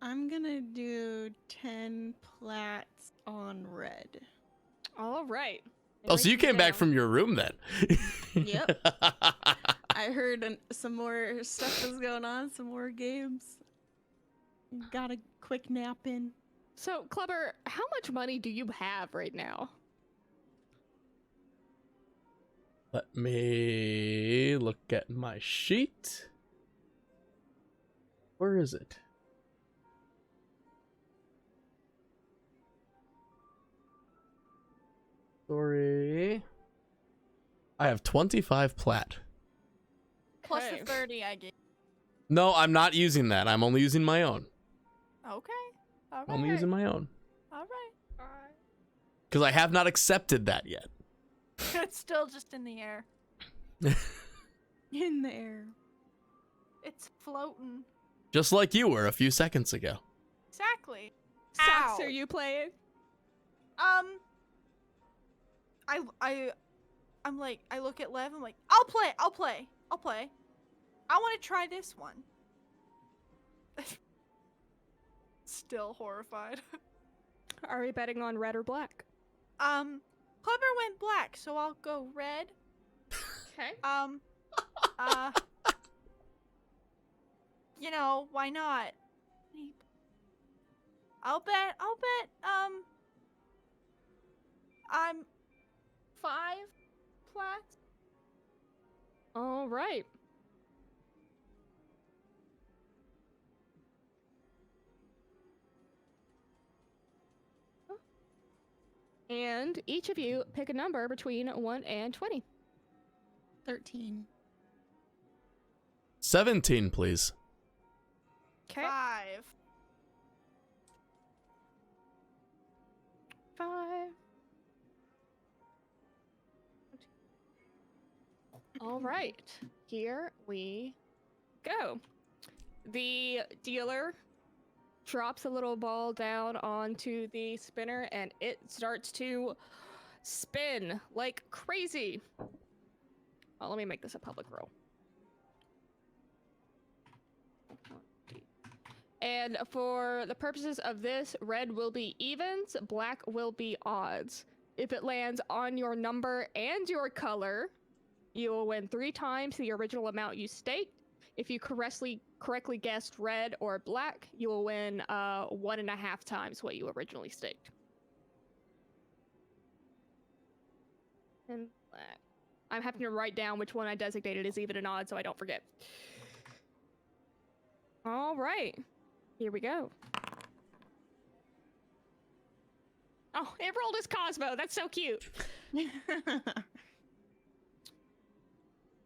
I'm gonna do 10 plats on red. All right. Oh, so you came back from your room then? Yep. I heard some more stuff was going on, some more games. Got a quick nap in. So, Klubbr, how much money do you have right now? Let me look at my sheet. Where is it? Sorry. I have 25 plat. Plus Okay. the 30 I gave. No, I'm not using that. I'm only using my own. Okay. All Only right. using my own. All right. All right. Because I have not accepted that yet. It's still just in the air. In there. It's floating. Just like you were a few seconds ago. Exactly. Socks, Ow. are you playing? I'm like, I look at Lev, I'm like, I'll play. I want to try this one. Still horrified. Are we betting on red or black? Klubbr went black, so I'll go red. Okay. You know, why not? I'll bet, I'm 5 plats. All right. And each of you pick a number between 1 and 20. 13. 17, please. Okay. 5. 5. All right. Here we go. The dealer drops a little ball down onto the spinner and it starts to spin like crazy. Oh, let me make this a public roll. And for the purposes of this, red will be evens, black will be odds. If it lands on your number and your color, you will win 3 times the original amount you staked. If you correctly guessed red or black, you will win 1.5 times what you originally staked. And black. I'm having to write down which one I designated as even and odd so I don't forget. All right. Here we go. Oh, it rolled as Cosmo. That's so cute.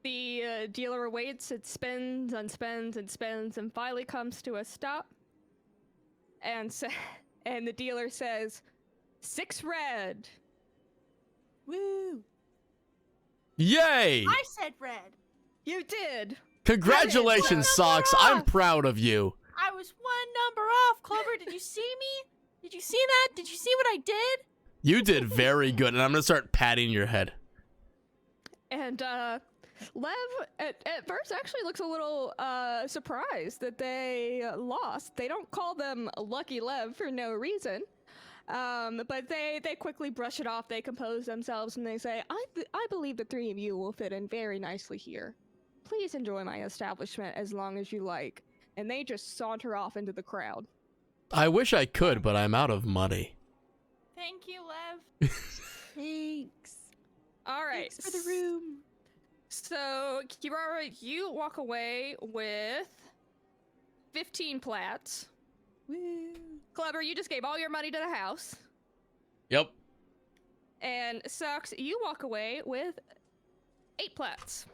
The dealer waits, it spins and spins and spins and finally comes to a stop. And the dealer says, 6 red. Woo! Yay! I said red. You did. Congratulations, Socks. I'm proud of you. I was 1 number off. Klubbr, did you see me? Did you see that? Did you see what I did? You did very good, and I'm going to start patting your head. And Lev at first actually looks a little surprised that they lost. They don't call them Lucky Lev for no reason. But they quickly brush it off. They compose themselves and they say, I believe the 3 of you will fit in very nicely here. Please enjoy my establishment as long as you like. And they just saunter off into the crowd. I wish I could, but I'm out of money. Thank you, Lev. Thanks. All right. Thanks for the room. So, Kirara, you walk away with 15 plats. Woo. Klubbr, you just gave all your money to the house. Yep. And Socks, you walk away with 8 plats.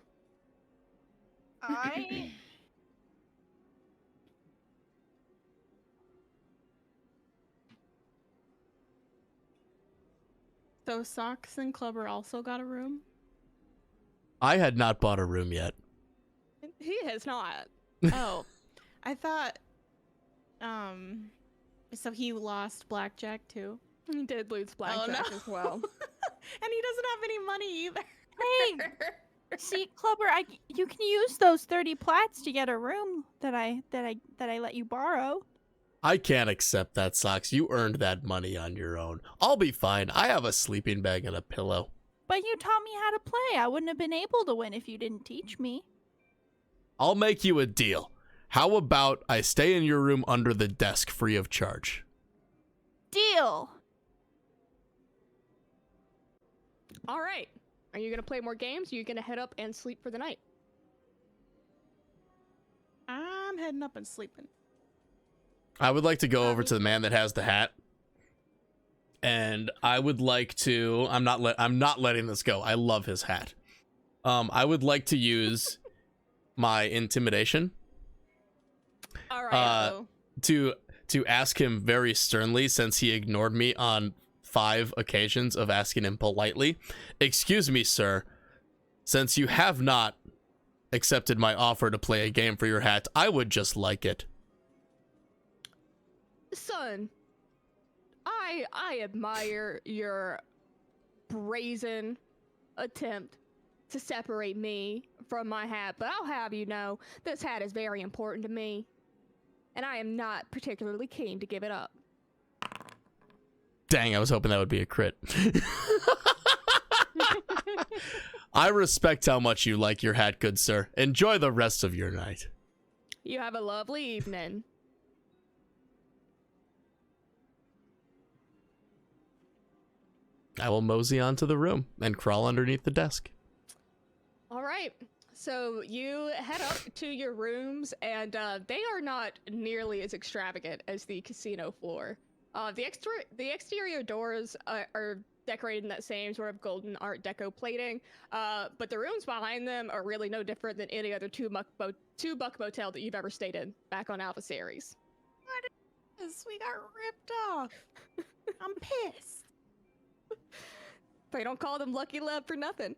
I So Socks and Klubbr also got a room? I had not bought a room yet. He has not. Oh. I thought so he lost blackjack too. He did lose blackjack as well. And he doesn't have any money either. Hey, see, Klubbr, you can use those 30 plats to get a room that I let you borrow. I can't accept that, Socks. You earned that money on your own. I'll be fine. I have a sleeping bag and a pillow. But you taught me how to play. I wouldn't have been able to win if you didn't teach me. I'll make you a deal. How about I stay in your room under the desk free of charge? Deal. All right. Are you going to play more games? Or are you going to head up and sleep for the night? I'm heading up and sleeping. I would like to go over to the man that has the hat. And I would like to I'm not letting this go. I love his hat. I would like to use my intimidation All right. to ask him very sternly, since he ignored me on 5 occasions of asking him politely. Excuse me, sir. Since you have not accepted my offer to play a game for your hat, I would just like it. Son, I admire your brazen attempt to separate me from my hat, but I'll have you know, this hat is very important to me, and I am not particularly keen to give it up. Dang, I was hoping that would be a crit. I respect how much you like your hat, good sir. Enjoy the rest of your night. You have a lovely evening. I will mosey onto the room and crawl underneath the desk. All right. So you head up to your rooms, and they are not nearly as extravagant as the casino floor. The exterior doors are decorated in that same sort of golden Art Deco plating, but the rooms behind them are really no different than any other two-buck motel that you've ever stayed in back on Alpha Series. Yes, we got ripped off. I'm pissed. They don't call them Lucky Love for nothing.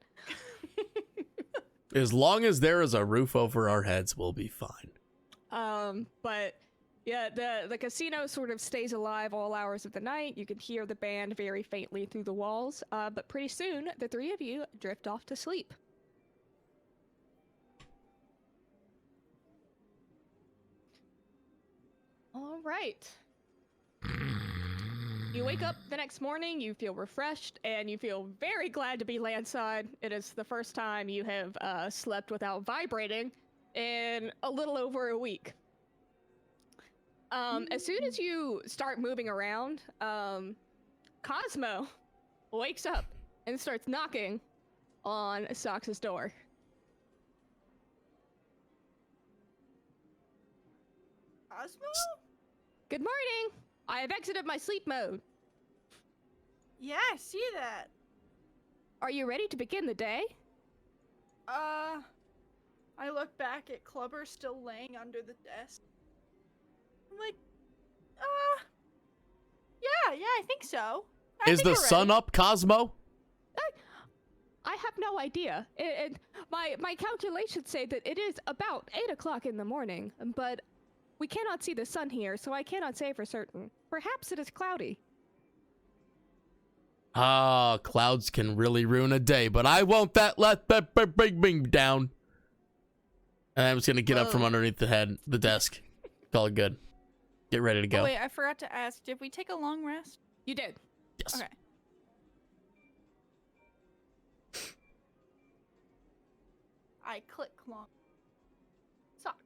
As long as there is a roof over our heads, we'll be fine. But yeah, the casino sort of stays alive all hours of the night. You can hear the band very faintly through the walls, but pretty soon the 3 of you drift off to sleep. All right. You wake up the next morning, you feel refreshed, and you feel very glad to be landside. It is the first time you have slept without vibrating in a little over a week. As soon as you start moving around, Cosmo wakes up and starts knocking on Sox's door. Cosmo? Good morning! I have exited my sleep mode. Yeah, I see that. Are you ready to begin the day? I look back at Klubbr still laying under the desk. I'm like, yeah, I think so. Is the sun up, Cosmo? I have no idea. And my calculations say that it is about 8 o'clock in the morning, but we cannot see the sun here, so I cannot say for certain. Perhaps it is cloudy. Ah, clouds can really ruin a day, but I won't let that bring me down. And I'm just gonna get up from underneath the desk. Call it good. Get ready to go. Oh, wait, I forgot to ask. Did we take a long rest? You did. Yes. Okay. I click long.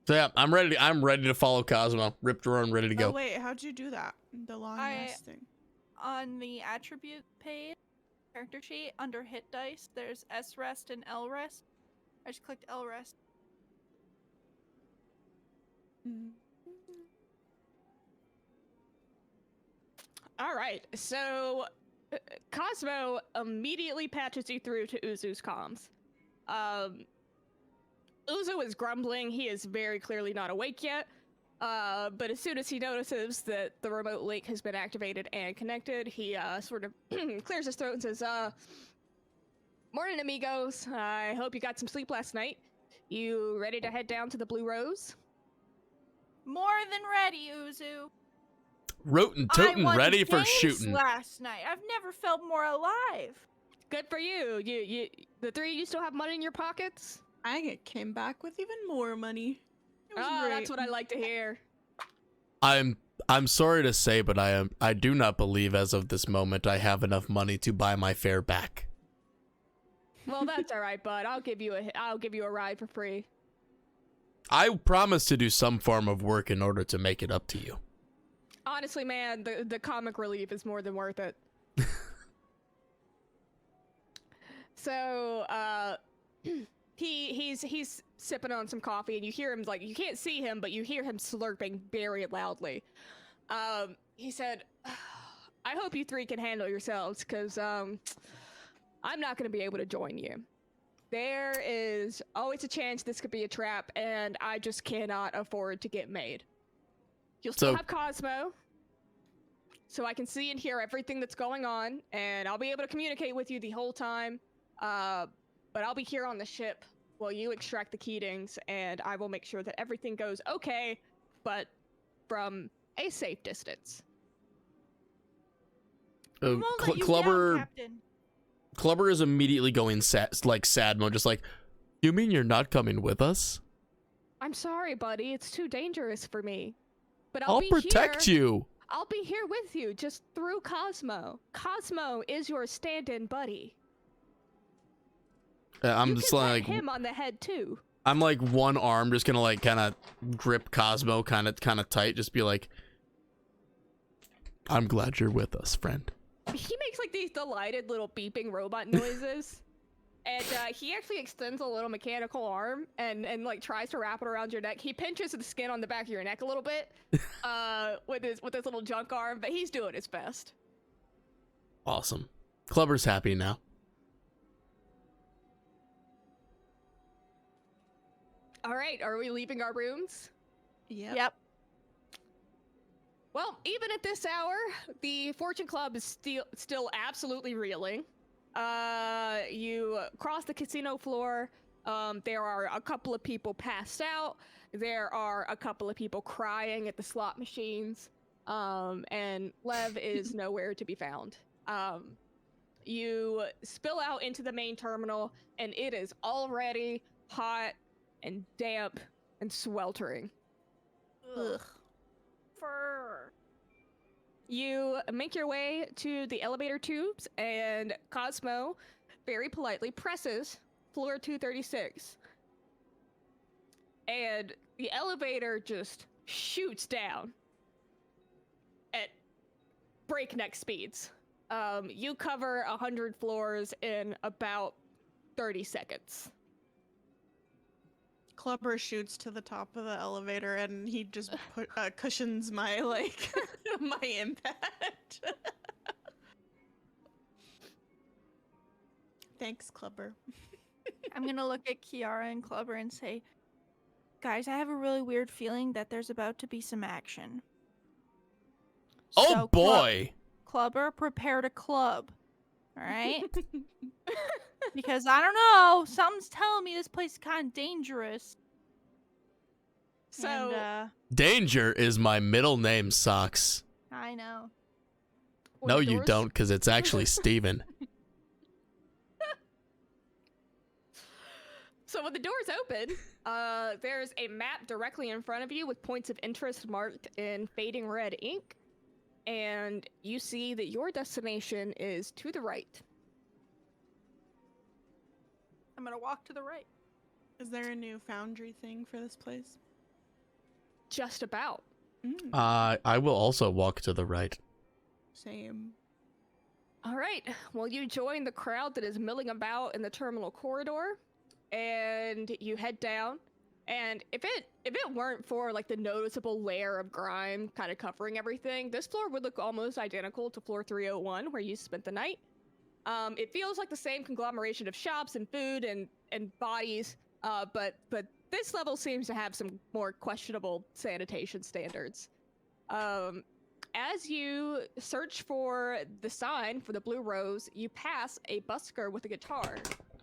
So yeah, I'm ready to follow Cosmo. Ripped roaring, ready to go. Oh wait, how'd you do that? The long rest thing. On the attribute page, character sheet, under hit dice, there's S rest and L rest. I just clicked L rest. All right. So Cosmo immediately patches you through to Uzu's comms. Uzu is grumbling. He is very clearly not awake yet. But as soon as he notices that the remote link has been activated and connected, he sort of clears his throat and says, "Morning, amigos. I hope you got some sleep last night. You ready to head down to the Blue Rose?" More than ready, Uzu. Rootin' I tootin' won ready for games shooting. last night. I've never felt more alive. Good for you. The three of you still have money in your pockets? Came back with even more money. It was Oh, great. that's what I like to hear. I'm sorry to say, but I do not believe as of this moment I have enough money to buy my fare back. Well, that's all right, bud. I'll give you a ride for free. I promise to do some form of work in order to make it up to you. Honestly, man, the comic relief is more than worth it. So, he's sipping on some coffee, and you hear him, like, you can't see him, but you hear him slurping very loudly. He said, "I hope you three can handle yourselves, because I'm not going to be able to join you. There is always a chance this could be a trap, and I just cannot afford to get made. You'll still have Cosmo, so I can see and hear everything that's going on, and I'll be able to communicate with you the whole time, but I'll be here on the ship while you extract the Keatings, and I will make sure that everything goes okay, but from a safe distance." We won't let you down, Klubbr Captain. Klubbr is immediately going sad mode, just like, "You mean you're not coming with us? "I'm sorry, buddy. It's too dangerous for me. But I'll protect you." I'll be here with you, just through Cosmo. Cosmo is your stand-in buddy. I'm You just can like pat him on the head too. I'm like one arm just gonna like kind of grip Cosmo kind of tight, just be like, "I'm glad you're with us, friend." He makes like these delighted little beeping robot noises. And he actually extends a little mechanical arm and like tries to wrap it around your neck. He pinches the skin on the back of your neck a little bit with his little junk arm, but he's doing his best. Awesome. Klubbr's happy now. All right, are we leaving our rooms? Yep. Well, even at this hour, the Fortune Club is still absolutely reeling. You cross the casino floor. There are a couple of people passed out. There are a couple of people crying at the slot machines. And Lev is nowhere to be found. You spill out into the main terminal, and it is already hot and damp and sweltering. Ugh. Fur. You make your way to the elevator tubes, and Cosmo very politely presses floor 236. And the elevator just shoots down at breakneck speeds. You cover 100 floors in about 30 seconds. Klubbr shoots to the top of the elevator, and he just cushions my my impact. Thanks, Klubbr. I'm gonna look at Kiara and Klubbr and say, "Guys, I have a really weird feeling that there's about to be some action." Oh So, boy. Klubbr, prepare to club. Alright? Because I don't know, something's telling me this place is kind of dangerous. So, And, Danger is my middle name, Socks. I know. when No, the you doors- don't, because it's actually Steven. So when the doors open, there's a map directly in front of you with points of interest marked in fading red ink. And you see that your destination is to the right. I'm gonna walk to the right. Is there a new foundry thing for this place? Just about. I will also walk to the right. Same. All right. Well, you join the crowd that is milling about in the terminal corridor, and you head down, And if it weren't for like the noticeable layer of grime kind of covering everything, this floor would look almost identical to floor 301 where you spent the night. It feels like the same conglomeration of shops and food and bodies, but this level seems to have some more questionable sanitation standards. As you search for the sign for the Blue Rose, you pass a busker with a guitar,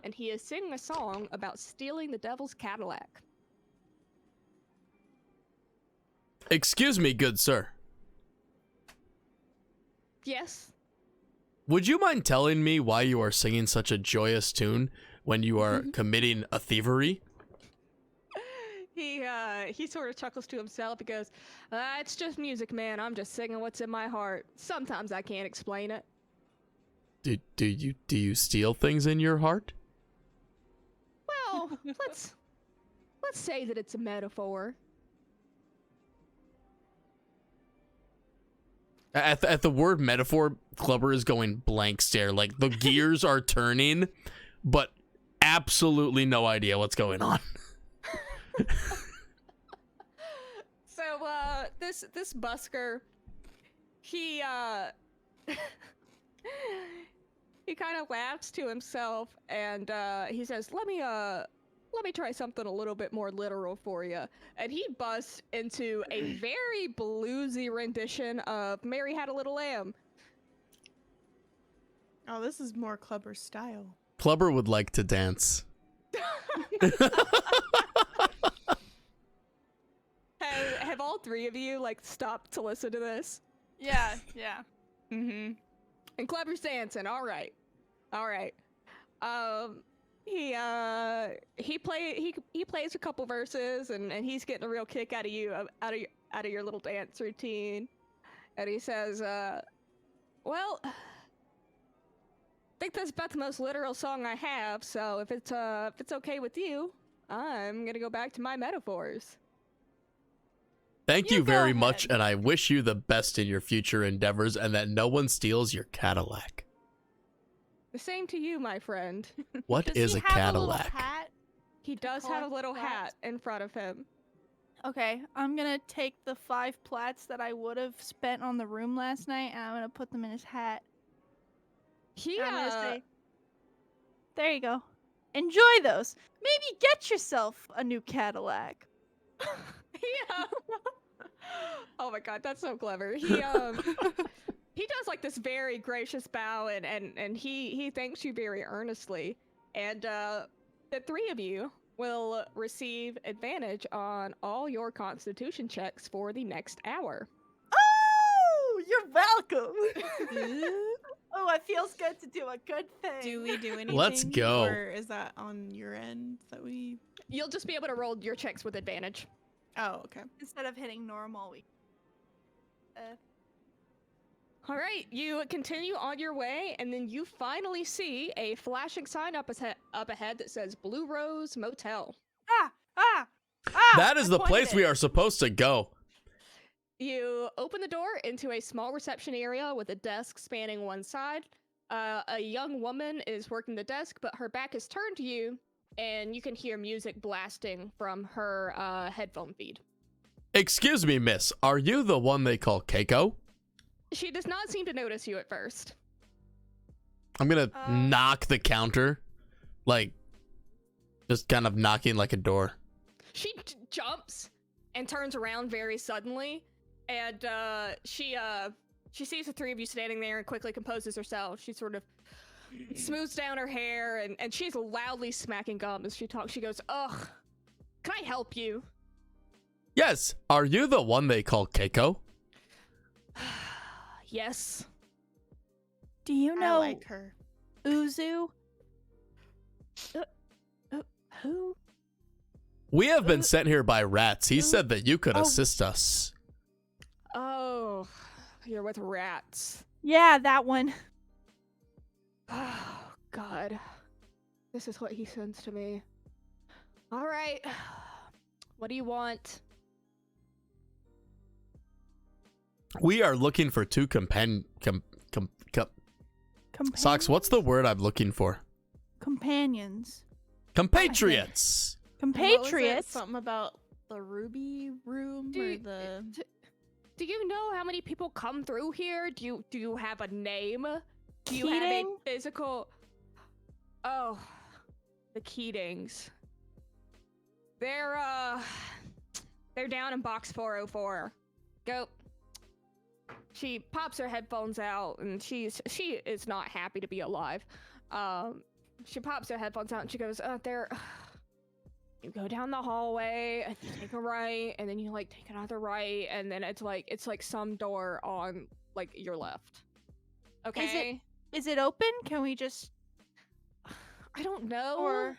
and he is singing a song about stealing the devil's Cadillac. Excuse me, good sir. Yes? Would you mind telling me why you are singing such a joyous tune when you are committing a thievery? He sort of chuckles to himself. He goes, it's just music, man. I'm just singing what's in my heart. Sometimes I can't explain it. Do you steal things in your heart? Well, let's say that it's a metaphor. At the word metaphor, Klubbr is going blank stare. Like the gears are turning, but absolutely no idea what's going on. So this busker, he he kind of laughs to himself and he says, let me try something a little bit more literal for you. And he busts into a very bluesy rendition of Mary Had a Little Lamb. Oh, this is more Klubbr style. Klubbr would like to dance. Have all three of you like stopped to listen to this? Yeah. Mm-hmm. And Klubbr's dancing. All right. He plays a couple verses and he's getting a real kick out of you out of your little dance routine. And he says, well, I think that's about the most literal song I have, so if it's okay with you, I'm gonna go back to my metaphors. Thank You you go very ahead. much, and I wish you the best in your future endeavors and that no one steals your Cadillac. The same to you, my friend. What Does is he a have a little Cadillac? hat? He does have a collect little plats? hat in front of him. Okay, I'm gonna take the 5 plats that I would have spent on the room last night, and I'm gonna put them in his hat. He, And I'm gonna say, there you go. Enjoy those. Maybe get yourself a new Cadillac. Yeah. Oh my god, that's so clever. He does like this very gracious bow and he thanks you very earnestly. And the three of you will receive advantage on all your constitution checks for the next hour. Oh, you're welcome. Oh, it feels good to do a good thing. Do we do anything? Let's go. Or is that on your end that we... You'll just be able to roll your checks with advantage. Oh, okay. Instead of hitting normal, we. All right, you continue on your way, and then you finally see a flashing sign up ahead that says Blue Rose Motel. That is the place we are supposed to go. You open the door into a small reception area with a desk spanning one side. A young woman is working the desk, but her back is turned to you, and you can hear music blasting from her headphone feed. Excuse me, miss. Are you the one they call Keiko? She does not seem to notice you at first. I'm gonna knock the counter. Like, just kind of knocking like a door. She jumps and turns around very suddenly, and she sees the three of you standing there and quickly composes herself. She sort of smooths down her hair, and she's loudly smacking gum as she talks. She goes, "Ugh, can I help you?" Yes. Are you the one they call Keiko? Yes. Do you I know like her. Uzu? Who? We have been sent here by Rats. He said that you could Oh. assist us. Oh, you're with rats. Yeah, that one. Oh, God. This is what he sends to me. All right. What do you want? We are looking for two Socks, what's the word I'm looking for? Companions. Compatriots. And what was it? compatriots. Something about the ruby room Do or you, the. do you know how many people come through here? Do you have a name? Do you have a Keating? physical? Oh, the Keatings. They're down in box 404. Go. She pops her headphones out, and she is not happy to be alive. She pops her headphones out, and she goes, "There." You go down the hallway, and you take a right, and then you like take another right, and then it's like some door on like your left. Okay. Is it open? Can we just I don't know. or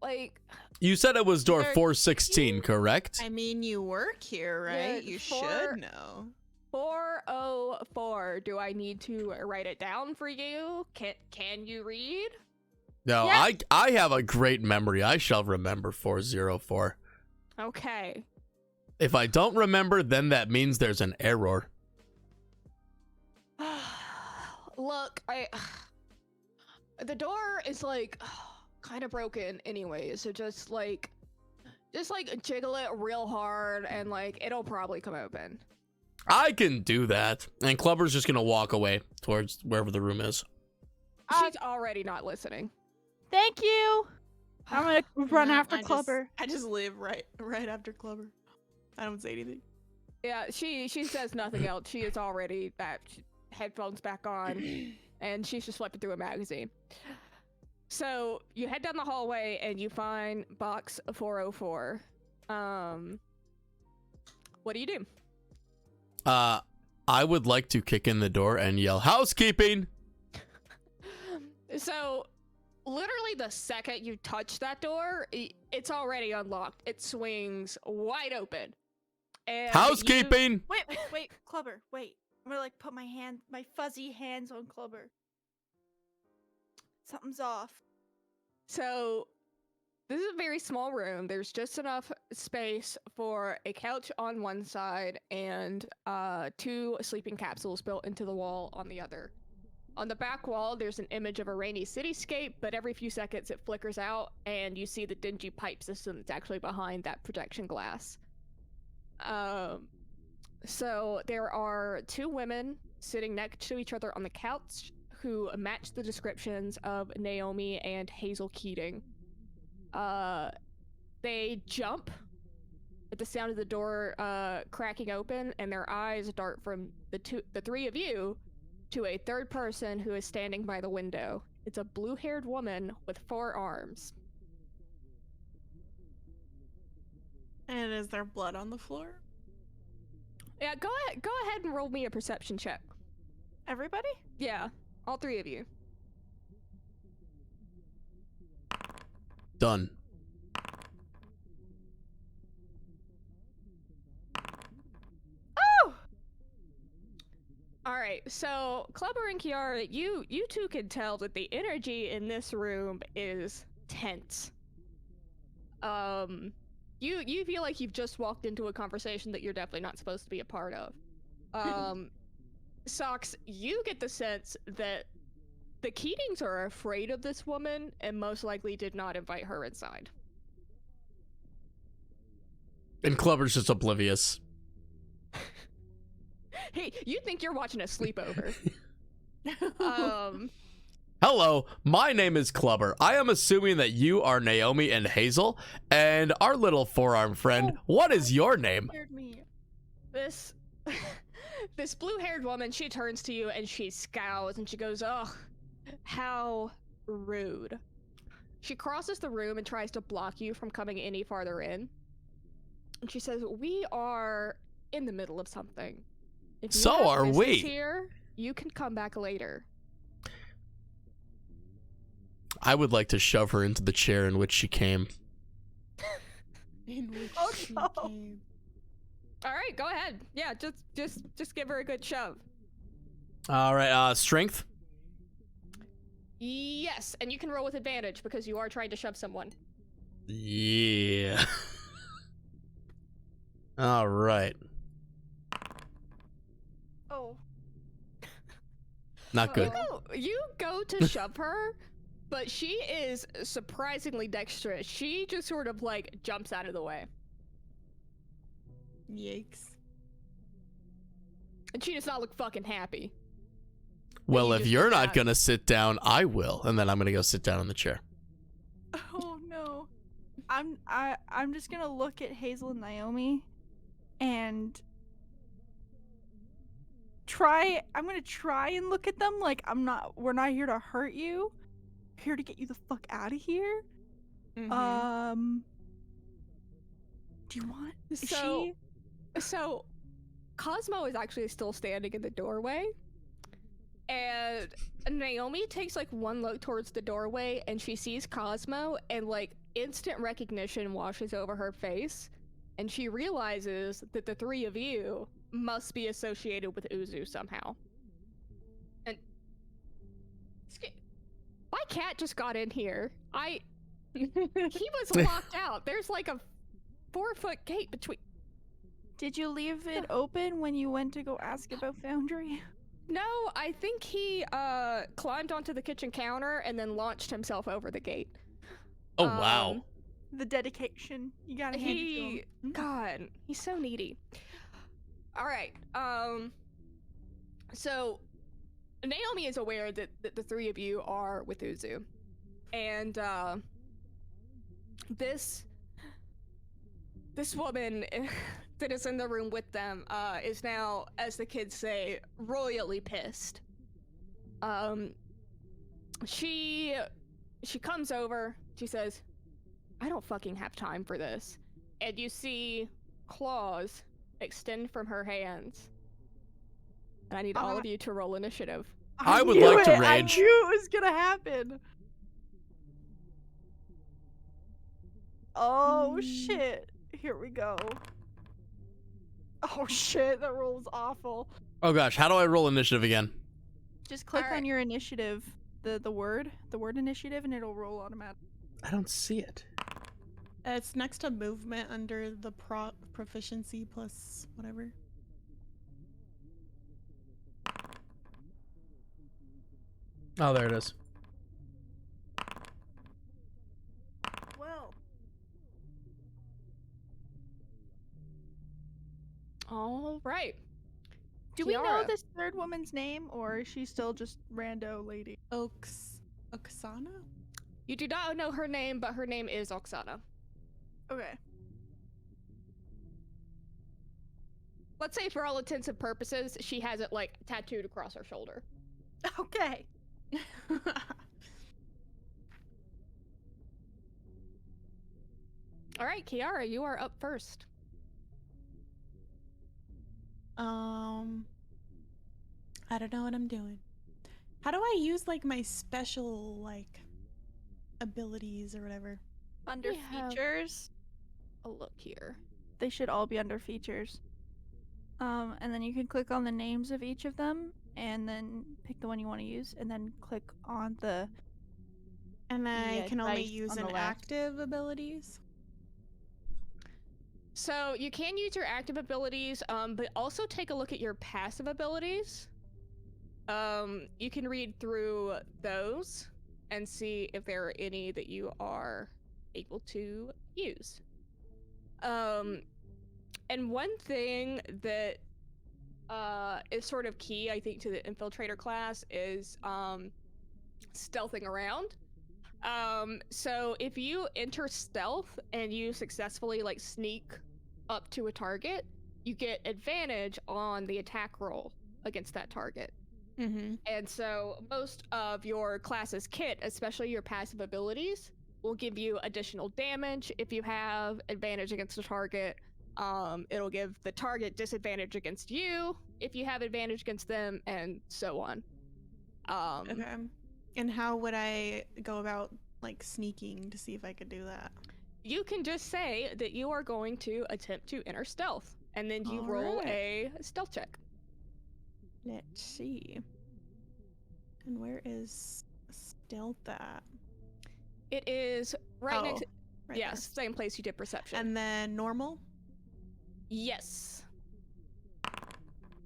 Like You said it was door There- 416, correct? I mean, you work here, right? Yeah, You for- should know. 404. Do I need to write it down for you? Can you read? No, Yeah. I have a great memory. I shall remember 404. Okay. If I don't remember, then that means there's an error. Look, the door is like kind of broken anyway, so just like jiggle it real hard and like it'll probably come open. I can do that. And Klubbr's just going to walk away towards wherever the room is. She's already not listening. thank you. I'm gonna run No, after I just- Klubbr. I just live right after Klubbr. I don't say anything. Yeah, she says nothing else. She is already headphones back on, and she's just flipping through a magazine. So you head down the hallway and you find box 404. What do you do? I would like to kick in the door and yell, "Housekeeping!" So literally the second you touch that door, it's already unlocked. It swings wide open. And Housekeeping! Wait, Klubbr, wait. I'm gonna like put my fuzzy hands on Klubbr. Something's off. So this is a very small room. There's just enough space for a couch on one side and 2 sleeping capsules built into the wall on the other. On the back wall, there's an image of a rainy cityscape, but every few seconds it flickers out and you see the dingy pipe system that's actually behind that projection glass. So there are 2 women sitting next to each other on the couch who match the descriptions of Naomi and Hazel Keating. They jump at the sound of the door cracking open, and their eyes dart from the 3 of you to a third person who is standing by the window. It's a blue-haired woman with 4 arms. And is there blood on the floor? Yeah, go ahead and roll me a perception check. Everybody? Yeah, all 3 of you. Done. Oh! All right, so Klubbr and Kirara, you 2 can tell that the energy in this room is tense. You feel like you've just walked into a conversation that you're definitely not supposed to be a part of. Socks, you get the sense that the Keatings are afraid of this woman and most likely did not invite her inside. And Klubber's just oblivious. Hey, you think you're watching a sleepover. Hello, my name is Klubbr. I am assuming that you are Naomi and Hazel, and our little forearm friend. What is your name? Scared me. This this blue-haired woman, she turns to you and she scowls and she goes, "Oh, how rude." She crosses the room and tries to block you from coming any farther in. And she says, "We are in the middle of something. If you So have are business we. Here, you can come back later." I would like to shove her into the chair in which she came. In which Oh, she no. came. All right, go ahead. Yeah, just give her a good shove. All right, strength. Yes, and you can roll with advantage because you are trying to shove someone. Yeah. All right. Oh. Not good. You go to shove her, but she is surprisingly dexterous. She just sort of like jumps out of the way. Yikes. And she does not look fucking happy. Well, you if just you're did not that. gonna sit down, I will, and then I'm gonna go sit down in the chair. Oh no. I'm just gonna look at Hazel and Naomi and I'm gonna try and look at them like we're not here to hurt you. We're here to get you the fuck out of here. Mhm. Do you want So Cosmo is actually still standing in the doorway. And Naomi takes like one look towards the doorway and she sees Cosmo and like instant recognition washes over her face. And she realizes that the three of you must be associated with Uzu somehow. And my cat just got in here. He was locked out. There's like a 4-foot gate between. Did you leave it open when you went to go ask about Foundry? No, I think he climbed onto the kitchen counter and then launched himself over the gate. Oh wow. The dedication. You gotta hand it to him. God, he's so needy. All right. So Naomi is aware that the three of you are with Uzu, and this woman that is in the room with them is now, as the kids say, royally pissed. She comes over. She says, "I don't fucking have time for this." And you see claws extend from her hands. And I need all of you to roll initiative. I would knew like to it! I rage. knew it was gonna happen. Oh shit. Here we go. Oh shit, that roll is awful. Oh gosh, how do I roll initiative again? Just click Alright. on your initiative, the word initiative, and it'll roll automatically. I don't see it. It's next to movement under the proficiency plus whatever. Oh, there it is. Well, All right. do we know Kiara. this third woman's name, or is she still just rando lady? Oksana? You do not know her name, but her name is Oksana. Okay. Let's say for all intents and purposes, she has it like tattooed across her shoulder. Okay. All right, Kiara, you are up first. I don't know what I'm doing. How do I use like my special like abilities or whatever? Under We have- features, A look here. they should all be under features. And then you can click on the names of each of them, and then pick the one you want to use, and then click on the. And I can only dice use on the an left. active abilities. So you can use your active abilities, but also take a look at your passive abilities. You can read through those and see if there are any that you are able to use. And one thing that is sort of key, I think, to the infiltrator class is stealthing around. So if you enter stealth and you successfully like sneak up to a target, you get advantage on the attack roll against that target. Mm-hmm. And so most of your class's kit, especially your passive abilities, will give you additional damage. If you have advantage against a target, it'll give the target disadvantage against you if you have advantage against them, and so on. Okay. And how would I go about like sneaking to see if I could do that? You can just say that you are going to attempt to enter stealth, and then you roll Alright. a stealth check. Let's see. And where is stealth at? It is right next. right Yes, same place you did perception. there. And then normal? yes.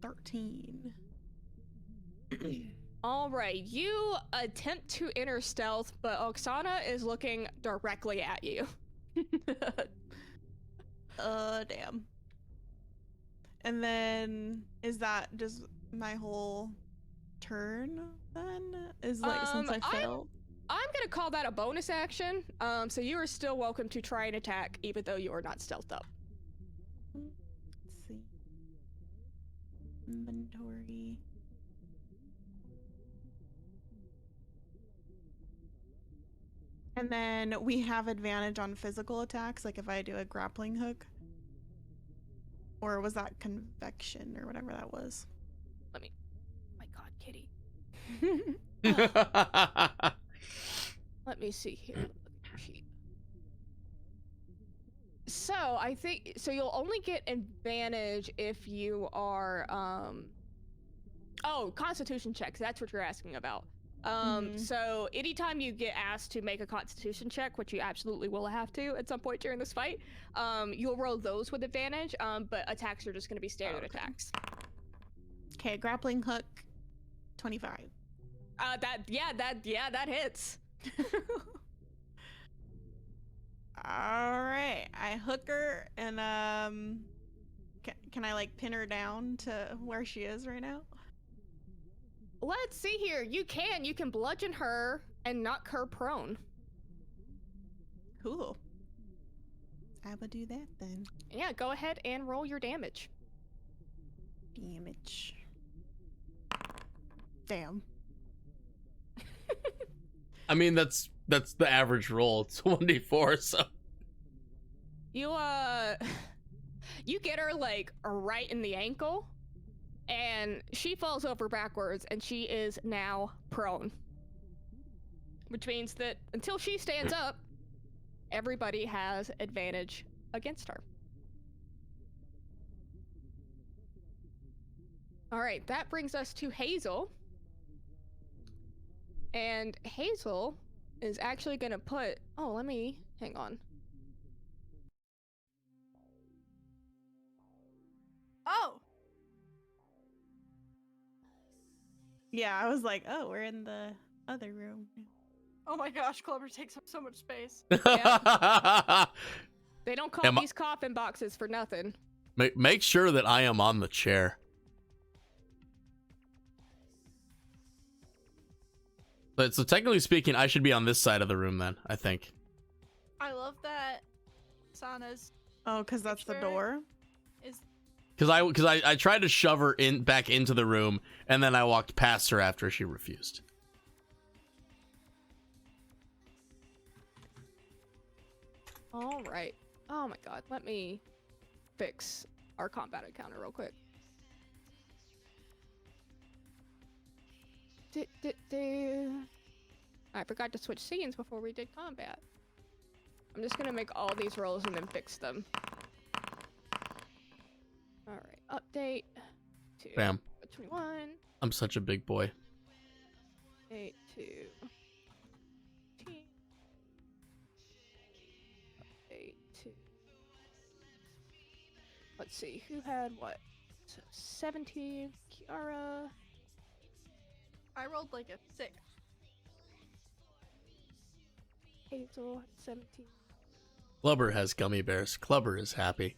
13. All right, you attempt to enter stealth, but Oksana is looking directly at you. Damn. And then is that just my whole turn then? Is like since I failed? I'm gonna call that a bonus action. So you are still welcome to try and attack, even though you are not stealthed up. Let's see. Inventory. And then we have advantage on physical attacks, like if I do a grappling hook. Or was that convection or whatever that was? Let me. My God, Kitty. Let me see here. Look at your sheet. So I think you'll only get advantage if you are oh, Constitution checks. That's what you're asking about. So anytime you get asked to make a Constitution check, which you absolutely will have to at some point during this fight, you'll roll those with advantage. But attacks are just going to be standard attacks. Okay, grappling hook, 25. That hits. All right, I hook her and can I like pin her down to where she is right now? Let's see here. You can bludgeon her and knock her prone. Cool. I will do that then. Yeah, go ahead and roll your damage. Damage. Damn. I mean, that's the average roll. It's 1d4, so. You get her like right in the ankle, and she falls over backwards, and she is now prone. Which means that until she stands up, everybody has advantage against her. All right, that brings us to Hazel. And Hazel is actually gonna put, hang on. Oh! Yeah, I was like, oh, we're in the other room. Oh my gosh, Klubbr takes up so much space. They don't call these coffin boxes for nothing. Make sure that I am on the chair. But so technically speaking, I should be on this side of the room then, I think. I love that Sana's Oh, because that's the door? is Because I tried to shove her back into the room, and then I walked past her after she refused. All right. Oh my God. Let me fix our combat encounter real quick. I forgot to switch scenes before we did combat. I'm just gonna make all these rolls and then fix them. All right. Update to Bam. 21. I'm such a big boy. 8 to 15. Update to. Let's see, who had what? So 17. Kiara. I rolled like a 6. Hazel had 17. Klubbr has gummy bears. Klubbr is happy.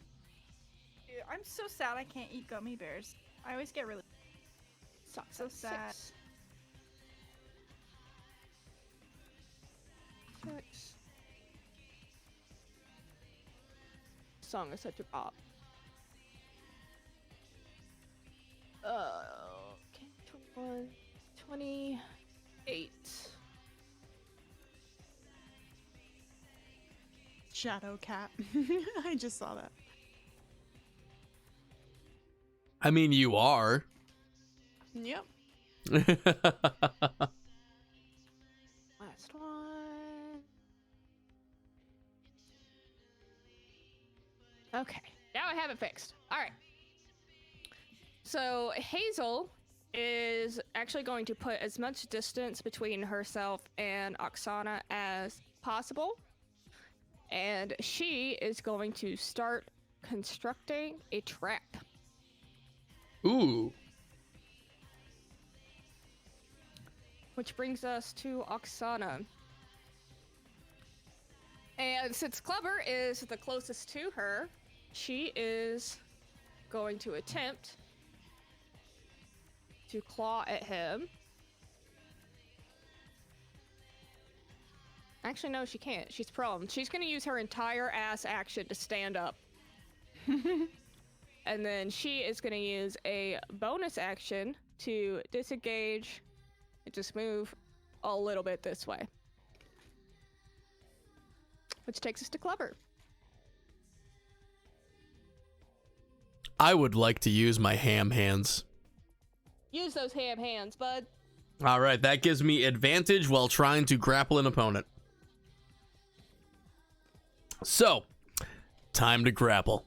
Dude, I'm so sad I can't eat gummy bears. I always get really Socks so had sad. 6. 6. Song is such a bop. Okay, 21, 28. Shadow cat. I just saw that. I mean, you are. Yep. Last one. Okay, now I have it fixed. All right. So Hazel is actually going to put as much distance between herself and Oksana as possible. And she is going to start constructing a trap. Ooh. which brings us to Oksana. And since Klubbr is the closest to her, she is going to attempt to claw at him. Actually, no, she can't. She's prone. She's going to use her entire ass action to stand up. And then she is going to use a bonus action to disengage and just move a little bit this way. Which takes us to Klubbr. I would like to use my ham hands. Use those ham hands, bud. All right, that gives me advantage while trying to grapple an opponent. So, time to grapple.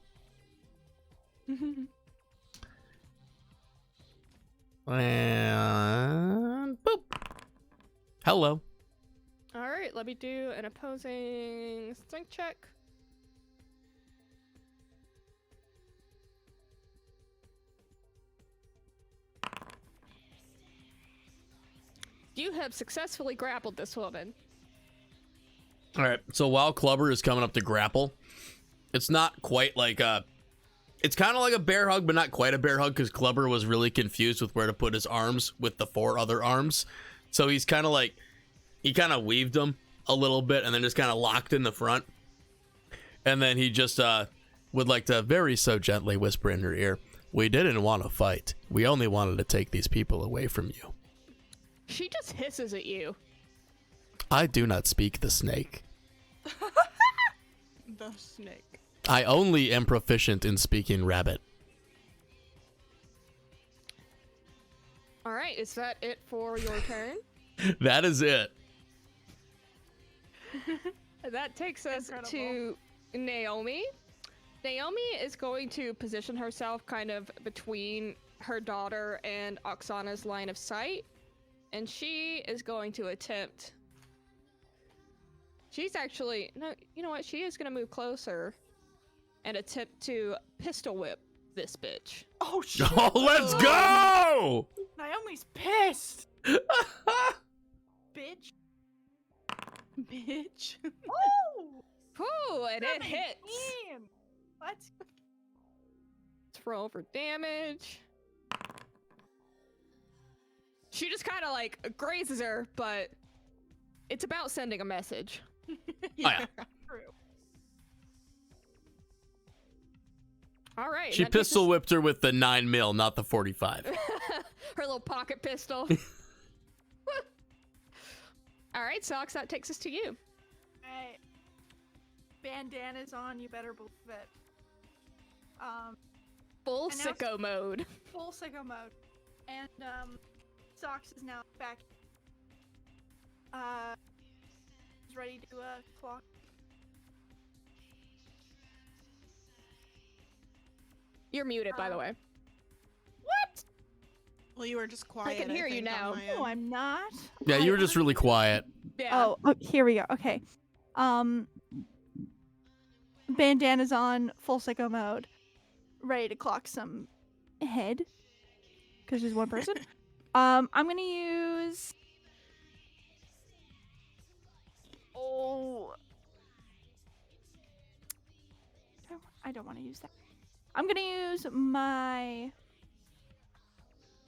And boop. Hello. All right, let me do an opposing strength check. You have successfully grappled this woman. All right, so while Klubbr is coming up to grapple, it's not quite like a... It's kind of like a bear hug, but not quite a bear hug, because Klubbr was really confused with where to put his arms with the 4 other arms. So he's kind of like... He kind of weaved them a little bit and then just kind of locked in the front. And then he just would like to very so gently whisper in her ear, "We didn't want to fight. We only wanted to take these people away from you." She just hisses at you. I do not speak the snake. The snake. I only am proficient in speaking rabbit. All right, is that it for your turn? That is it. That takes us Incredible. to Naomi. Naomi is going to position herself kind of between her daughter and Oksana's line of sight. And she is going to attempt... She's actually... No, you know what? She is going to move closer and attempt to pistol whip this bitch. Oh shit! Oh, let's go! Naomi's pissed. Bitch. Bitch. Oh! Ooh, and it hits. Let's Let's roll for damage. She just kind of like grazes her, but it's about sending a message. Yeah. True. All right. She that takes pistol us- whipped her with the 9mm, not the 45. her little pocket pistol. All right, Socks, that takes us to you. Alright. Bandana's on, you better believe it. Full And now- sicko mode. Full sicko mode. And, Socks is now back. Is ready to, clock. You're muted, by the way. What? Well, you were just quiet. can hear you think, on now. my No, end. I'm not. Yeah, you were just really quiet. Yeah. Oh, here we go. Okay. Bandana's on, full sicko mode. Ready to clock some head. Because there's one person. I'm gonna use... Oh... I don't want to use that. I'm gonna use my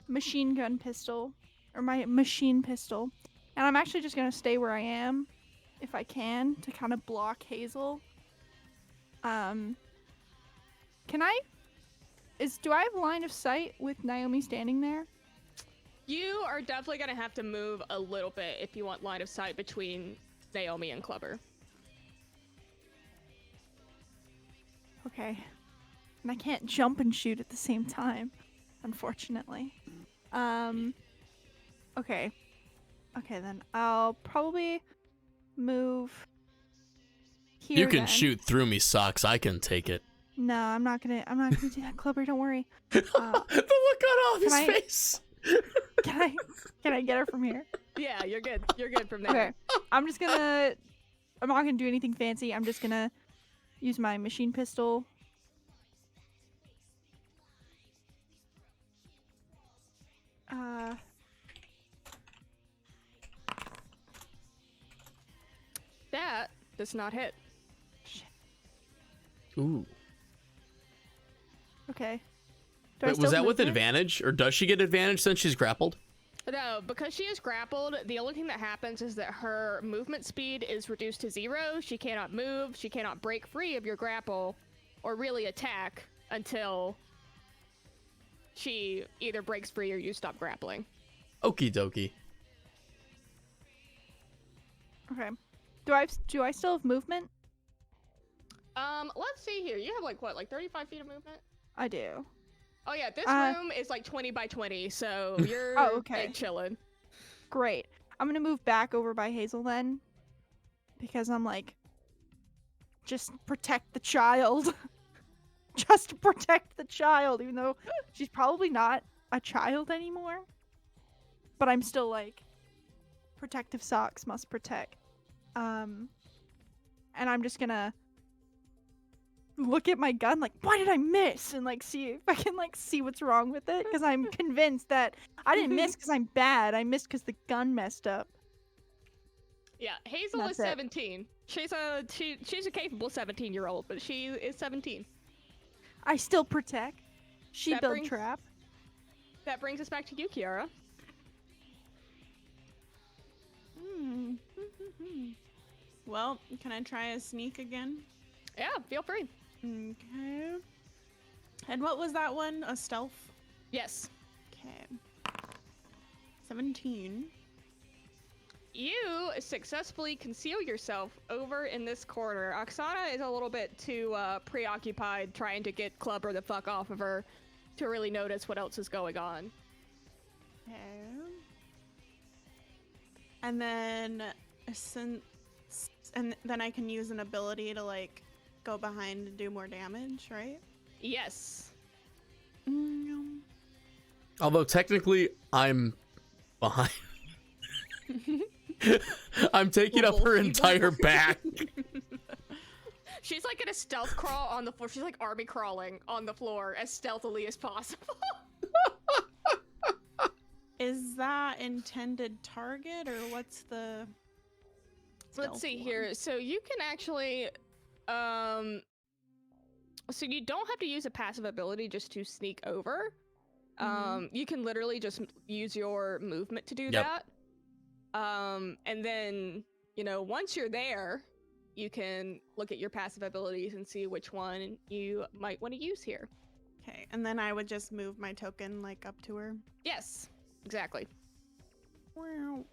machine gun pistol. Or my machine pistol. And I'm actually just gonna stay where I am. If I can. To kind of block Hazel. Can I... Do I have line of sight with Naomi standing there? You are definitely going to have to move a little bit if you want line of sight between Naomi and Klubbr. Okay. And I can't jump and shoot at the same time, unfortunately. Okay. Okay, then I'll probably move here. You can then. shoot through me, Socks. I can take it. No, I'm not gonna do that, Klubbr, don't worry. The look on his can I- face. Can I get her from here? Yeah, you're good. You're good from there. Okay. I'm not gonna do anything fancy. I'm just gonna use my machine pistol. Does not hit. Ooh. Okay. Do I Wait, still was that have with movement? advantage, or does she get advantage since she's grappled? No, because she is grappled, the only thing that happens is that her movement speed is reduced to 0. She cannot move, she cannot break free of your grapple, or really attack until she either breaks free or you stop grappling. Okie dokie. Okay. Do I still have movement? Let's see here. You have like what, like 35 feet of movement? I do. Oh yeah, this room is like 20 by 20, so you're Oh, okay. like chilling. Great. I'm gonna move back over by Hazel then, because I'm like, just protect the child. Just to protect the child, even though she's probably not a child anymore. But I'm still like, protective socks must protect. And I'm just gonna look at my gun like, why did I miss? And like see if I can like see what's wrong with it, because I'm convinced that I didn't miss because I'm bad. I missed because the gun messed up. Yeah, Hazel is That's it. 17. She's a capable 17-year-old, but she is 17. I still protect. She That built brings- trap. That brings us back to you, Kirara. Well, can I try a sneak again? Yeah, feel free. Okay. And what was that one? A stealth? Yes. Okay. 17. You successfully conceal yourself over in this corner. Oksana is a little bit too preoccupied trying to get Klubbr the fuck off of her to really notice what else is going on. Okay. And then then I can use an ability to like go behind and do more damage, right? Yes. Although technically, I'm behind. I'm taking up her entire back. She's like in a stealth crawl on the floor. She's like army crawling on the floor as stealthily as possible. Is that intended target or what's the Let's see stealth here. So you can actually, so you don't have to use a passive ability just to sneak over. You can literally just use your movement to do Yep. that. And then, you know, once you're there, you can look at your passive abilities and see which one you might want to use here. Okay, and then I would just move my token like up to her. Yes, exactly. Wow.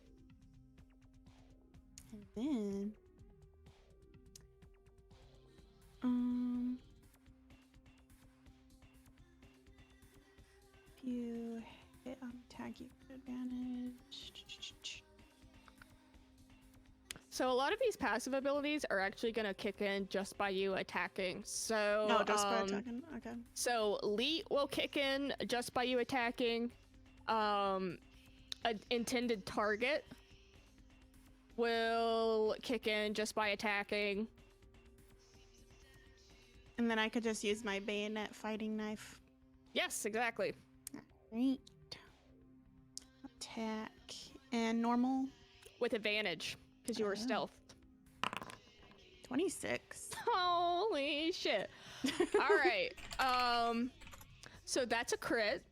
And then if you hit on tag, you get advantage. So a lot of these passive abilities are actually going to kick in just by you attacking. So No, just by attacking. Okay. So Leet will kick in just by you attacking. An intended target will kick in just by attacking. And then I could just use my bayonet fighting knife. Yes, exactly. Right. Attack and normal. With advantage, because you were Oh. stealthed. 26. Holy shit. All right. So that's a crit.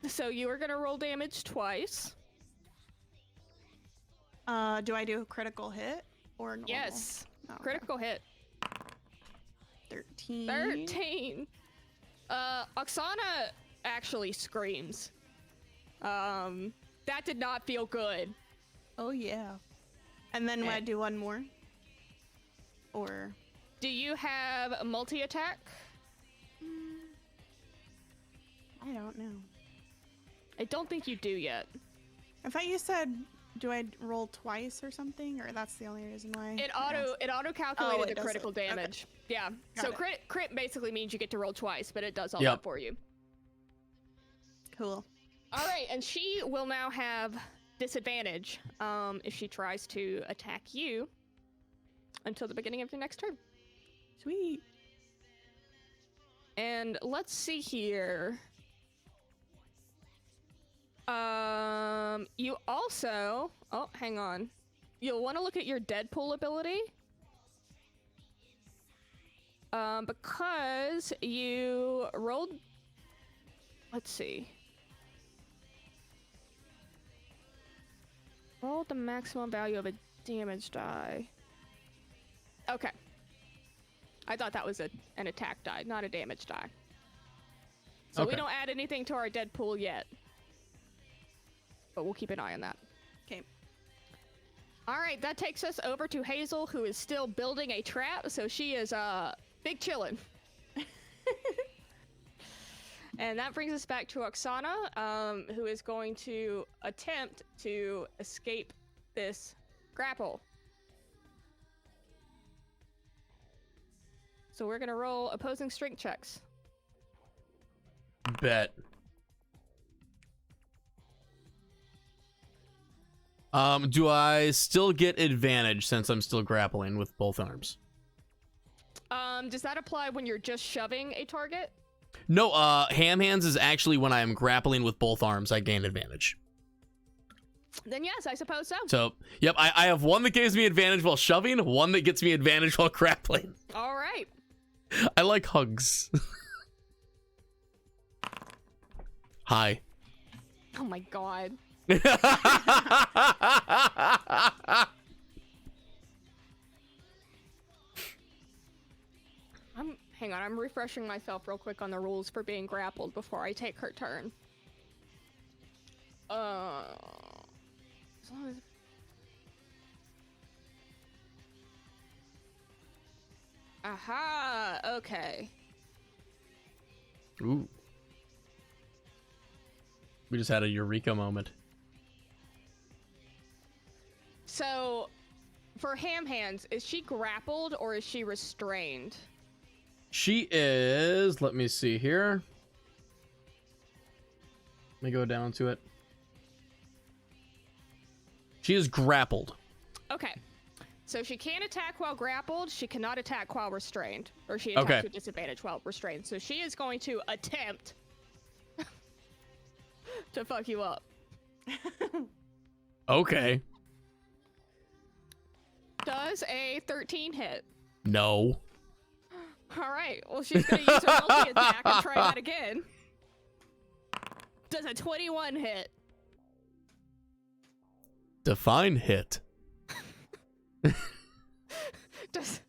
So you are gonna roll damage twice. Do I do a critical hit or normal? Yes. Oh, okay. Critical hit. 13. 13. Oksana actually screams. That did not feel good. Oh yeah. And then I do one more. Or Do you have a multi-attack? I don't know. I don't think you do yet. I thought you said, do I roll twice or something? Or that's the only reason why? It I asked. auto calculated Oh, it the does critical it. Okay. damage. Yeah. Got So it. crit basically means you get to roll twice, but it does all Yep. that for you. Cool. All right, and she will now have disadvantage if she tries to attack you until the beginning of your next turn. Sweet. And let's see here. You also, oh, hang on. You'll want to look at your Deadpool ability because you rolled. Let's see. Rolled the maximum value of a damage die. Okay. I thought that was an attack die, not a damage die. So we Okay. don't add anything to our dead pool yet. But we'll keep an eye on that. Okay. All right, that takes us over to Hazel, who is still building a trap, so she is big chillin'. And that brings us back to Oksana, who is going to attempt to escape this grapple. So we're gonna roll opposing strength checks. Bet. Do I still get advantage since I'm still grappling with both arms? Does that apply when you're just shoving a target? No, ham hands is actually when I am grappling with both arms, I gain advantage. Then yes, I suppose so. So, yep, I have one that gives me advantage while shoving, one that gets me advantage while grappling. All right. I like hugs. Hi. Oh my god. Hang on, I'm refreshing myself real quick on the rules for being grappled before I take her turn. As long as... Aha, okay. Ooh. We just had a eureka moment. So, for ham hands, is she grappled or is she restrained? She is. Let me see here. Let me go down to it. She is grappled. Okay. So she can attack while grappled, she cannot attack while restrained. Or she attacks with disadvantage while restrained. So she is going to attempt to fuck you up. Okay. Does a 13 hit? No. Alright, well she's gonna use a multi-attack and try that again. Does a 21 hit? Define hit. Does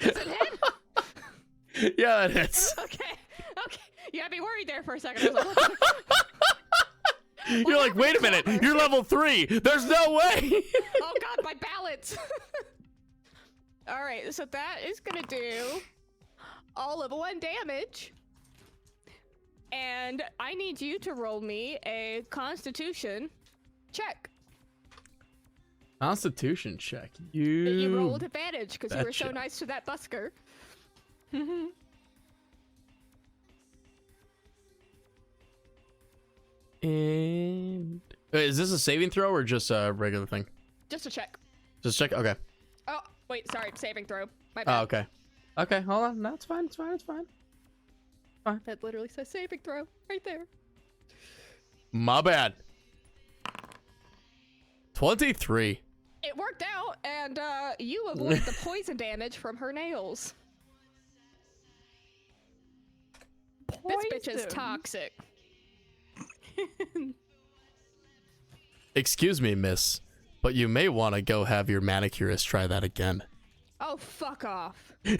it hit? Yeah, that hits. Okay. You had me worried there for a second. I was like, what? You're like, wait a minute, you're level 3. There's no way. Oh god, my balance. Alright, so that is gonna do all of 1 damage. And I need you to roll me a Constitution check. Constitution check. You rolled advantage because you were so betcha. nice to that busker. And wait, is this a saving throw or just a regular thing? Just a check. Just check. Okay. Oh, wait, sorry, saving throw. My Oh, bad. okay. Okay, hold on. No, it's fine. It's fine. It's fine. That literally says saving throw right there. My bad. 23. It worked out, and you avoid the poison damage from her nails. This bitch is Poison. toxic. Excuse me, miss, but you may want to go have your manicurist try that again. Oh, fuck off. She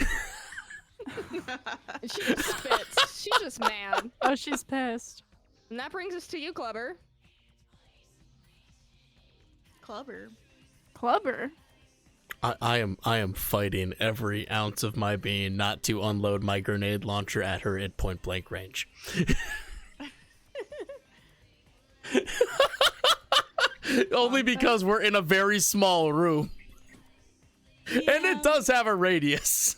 just spits. She's just mad. Oh, she's pissed. And that brings us to you, Klubbr. Klubbr. Klubbr. I am fighting every ounce of my being not to unload my grenade launcher at her at point blank range. Only because we're in a very small room. And it does have a radius.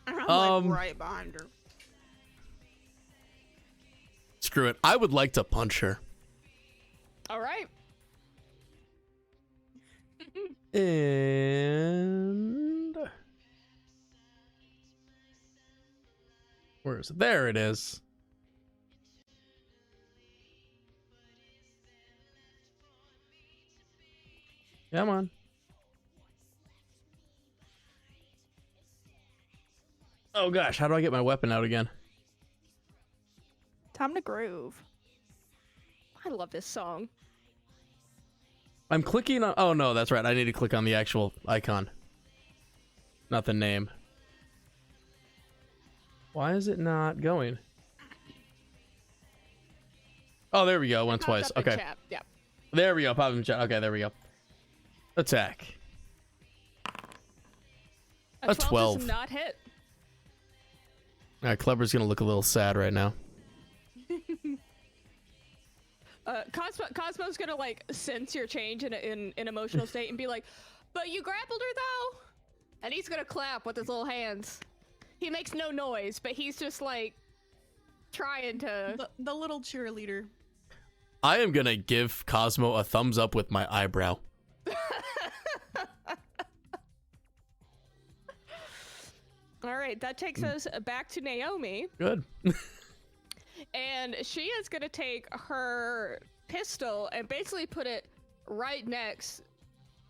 I'm like right behind her. Screw it. I would like to punch her. All right. And where is it? There it is. Come on. Oh gosh, how do I get my weapon out again? Time to groove. I love this song. I'm clicking on. Oh no, that's right. I need to click on the actual icon, not the name. Why is it not going? Oh, there we go. Went twice. Popped up in Okay. chat. Yeah. There we go. Pop in chat. Okay, there we go. Attack. A 12. Does not hit. All right, Klubbr's gonna look a little sad right now. Cosmo's gonna like sense your change in an emotional state and be like, "But you grappled her though," and he's gonna clap with his little hands. He makes no noise, but he's just like trying to. The little cheerleader. I am gonna give Cosmo a thumbs up with my eyebrow. All right, that takes us back to Naomi, Good. and she is gonna take her pistol and basically put it right next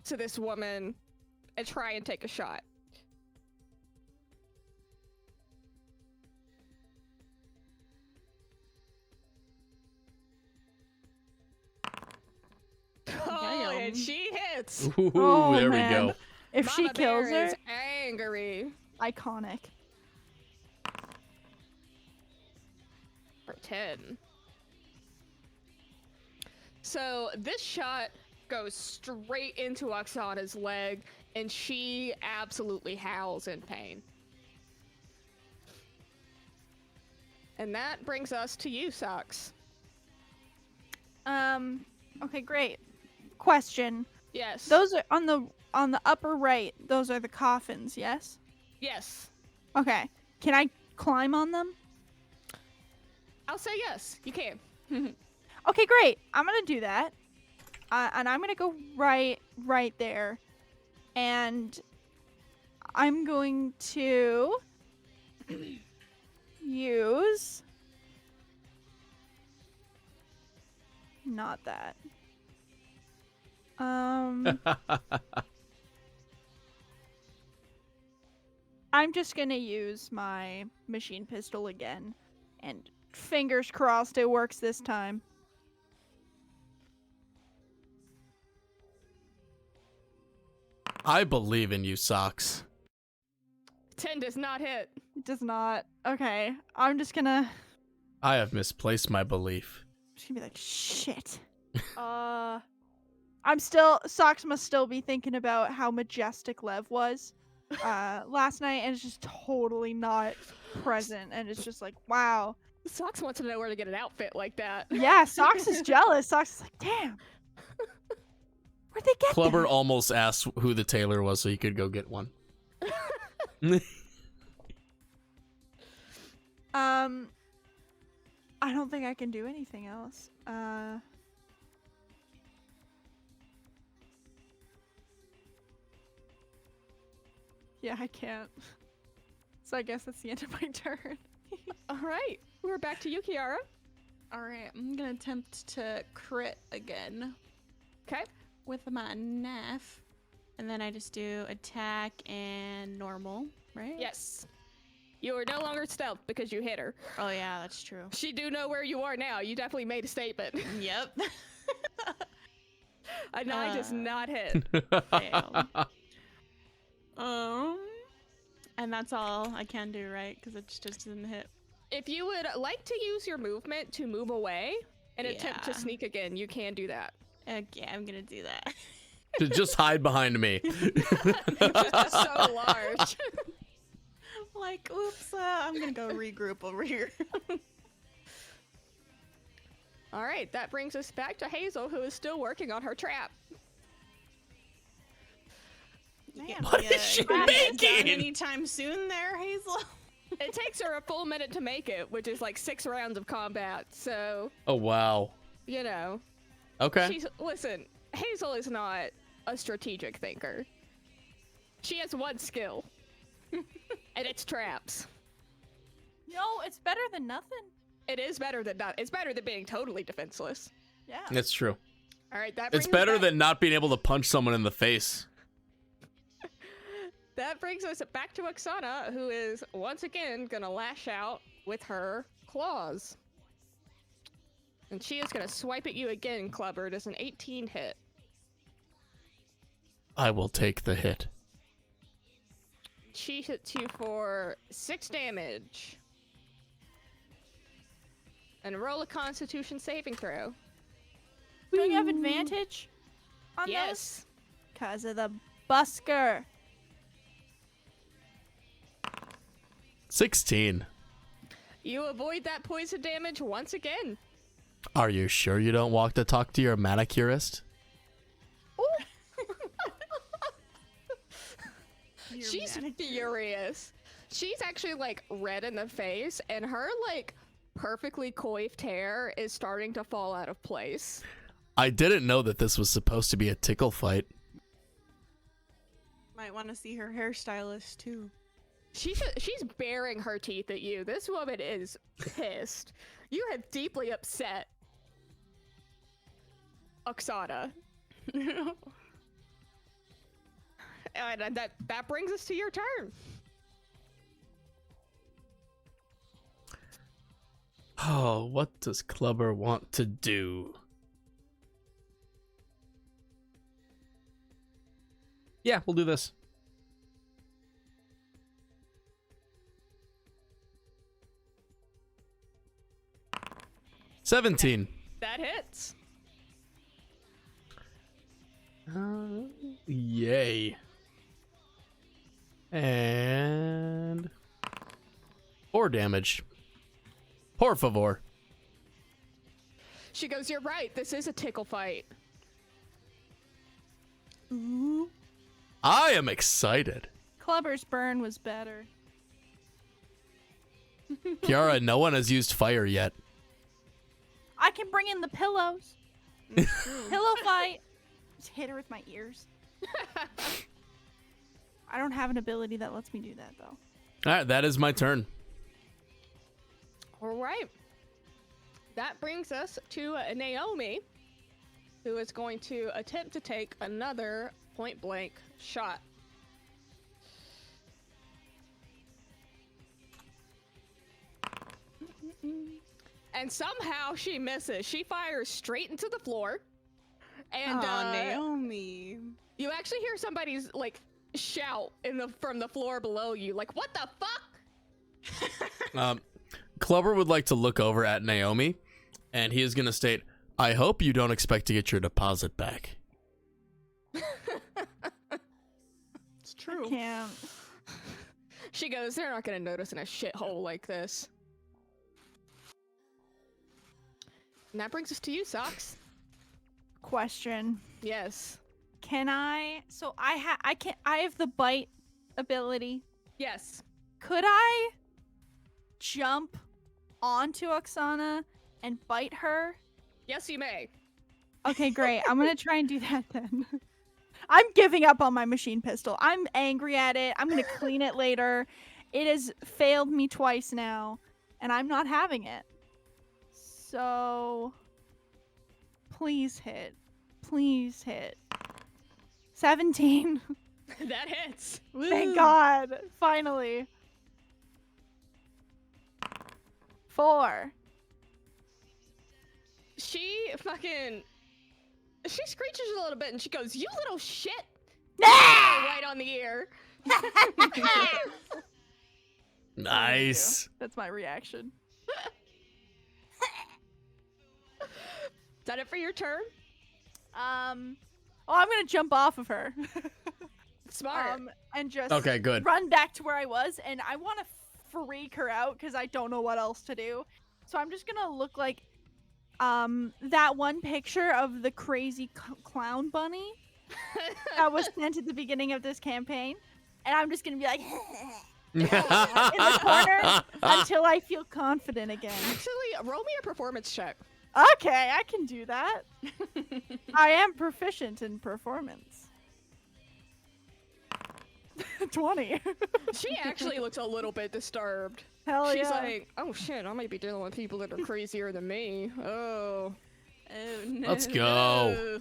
to this woman and try and take a shot. Oh, and she hits. Ooh, Oh, there man. we go. If she Mama kills Bear her, is angry. iconic. For 10. So this shot goes straight into Oksana's leg, and she absolutely howls in pain. And that brings us to you, Socks. Okay, great. Question. Yes. Those are on the upper right. Those are the coffins, yes? Yes. Okay. Can I climb on them? I'll say yes. You can. Okay, great. I'm gonna do that. And I'm gonna go right there. And I'm going to use not that. I'm just gonna use my machine pistol again, and fingers crossed it works this time. I believe in you, Socks. 10 does not hit. It does not. Okay, I'm just gonna I have misplaced my belief. be like, shit. Socks must still be thinking about how majestic Lev was last night, and it's just totally not present, and it's just like, wow. Socks wants to know where to get an outfit like that. Yeah, Socks is jealous. Socks is like, damn. Where'd they get Klubbr that? almost asked who the tailor was so he could go get one. I don't think I can do anything else. Yeah, I can't. So I guess that's the end of my turn. All right. We're back to you, Kirara. All right, I'm gonna attempt to crit again Okay. with my knife, and then I just do attack and normal, right? Yes. You are no longer stealth because you hit her. Oh yeah, that's true. She do know where you are now. You definitely made a statement. Yep. A 9 does not hit. Damn. And that's all I can do, right? Because it just didn't hit. If you would like to use your movement to move away and attempt to Yeah. sneak again, you can do that. Okay, I'm gonna do that. To just hide behind me. It's just so large. Like, oops, I'm gonna go regroup over here. All right, that brings us back to Hazel, who is still working on her trap. Man, What yeah, is she you gonna get done making? anytime soon there, Hazel? It takes her a full minute to make it, which is like 6 rounds of combat. So, Oh, wow. you know, Okay. listen, Hazel is not a strategic thinker. She has one skill, and it's traps. No, it's better than nothing. It is better than not. It's better than being totally defenseless. Yeah. That's true. All right, that It's brings us better back- than not being able to punch someone in the face. that brings us back to Oksana, who is once again gonna lash out with her claws. And she is gonna swipe at you again, Klubbr. Does an 18 hit? I will take the hit. She hits you for 6 damage. And roll a Constitution saving throw. Do you have advantage on those? Yes. Because of the busker. 16. You avoid that poison damage once again. Are you sure you don't walk to talk to your manicurist? She's furious. She's actually like red in the face, and her like perfectly coiffed hair is starting to fall out of place. I didn't know that this was supposed to be a tickle fight. Might want to see her hairstylist too. She's baring her teeth at you. This woman is pissed. You have deeply upset Oksana. And that brings us to your turn. Oh, what does Klubbr want to do? Yeah, we'll do this. $17. That hits. Yay. And 4 damage. Por favor. She goes, "You're right. This is a tickle fight." Ooh. I am excited. Klubbr's burn was better. Kiara, no one has used fire yet. I can bring in the pillows. Pillow fight. Just hit her with my ears. I don't have an ability that lets me do that, though. All right, that is my turn. All right. That brings us to Naomi, who is going to attempt to take another point-blank shot. And somehow she misses. She fires straight into the floor. And Naomi. you actually hear somebody's like shout from the floor below you, like, "What the fuck?" Klubbr would like to look over at Naomi, and he is going to state, "I hope you don't expect to get your deposit back." It's true. Can't. She goes, "They're not gonna notice in a shithole like this." And that brings us to you, Socks. Question. Yes. Can I? So I have the bite ability. Yes. Could I jump onto Oksana and bite her? Yes, you may. Okay, great. I'm gonna try and do that then. I'm giving up on my machine pistol. I'm angry at it. I'm gonna clean it later. It has failed me twice now, and I'm not having it. So, please hit. Please hit. 17. That hits. Thank God. Finally. 4. She screeches a little bit and she goes, "You little shit!" Right on the ear. Nice. That's my reaction. Is that it for your turn? I'm gonna jump off of her. Smart. And just Okay, good. run back to where I was, and I want to freak her out because I don't know what else to do. So I'm just gonna look like that one picture of the crazy clown bunny that was sent at the beginning of this campaign, and I'm just gonna be like in the corner until I feel confident again. Actually, roll me a performance check. Okay, I can do that. I am proficient in performance. 20. She actually looks a little bit disturbed. Hell She's yeah. like, "Oh shit, I might be dealing with people that are crazier than me. Oh." Oh no. Let's go.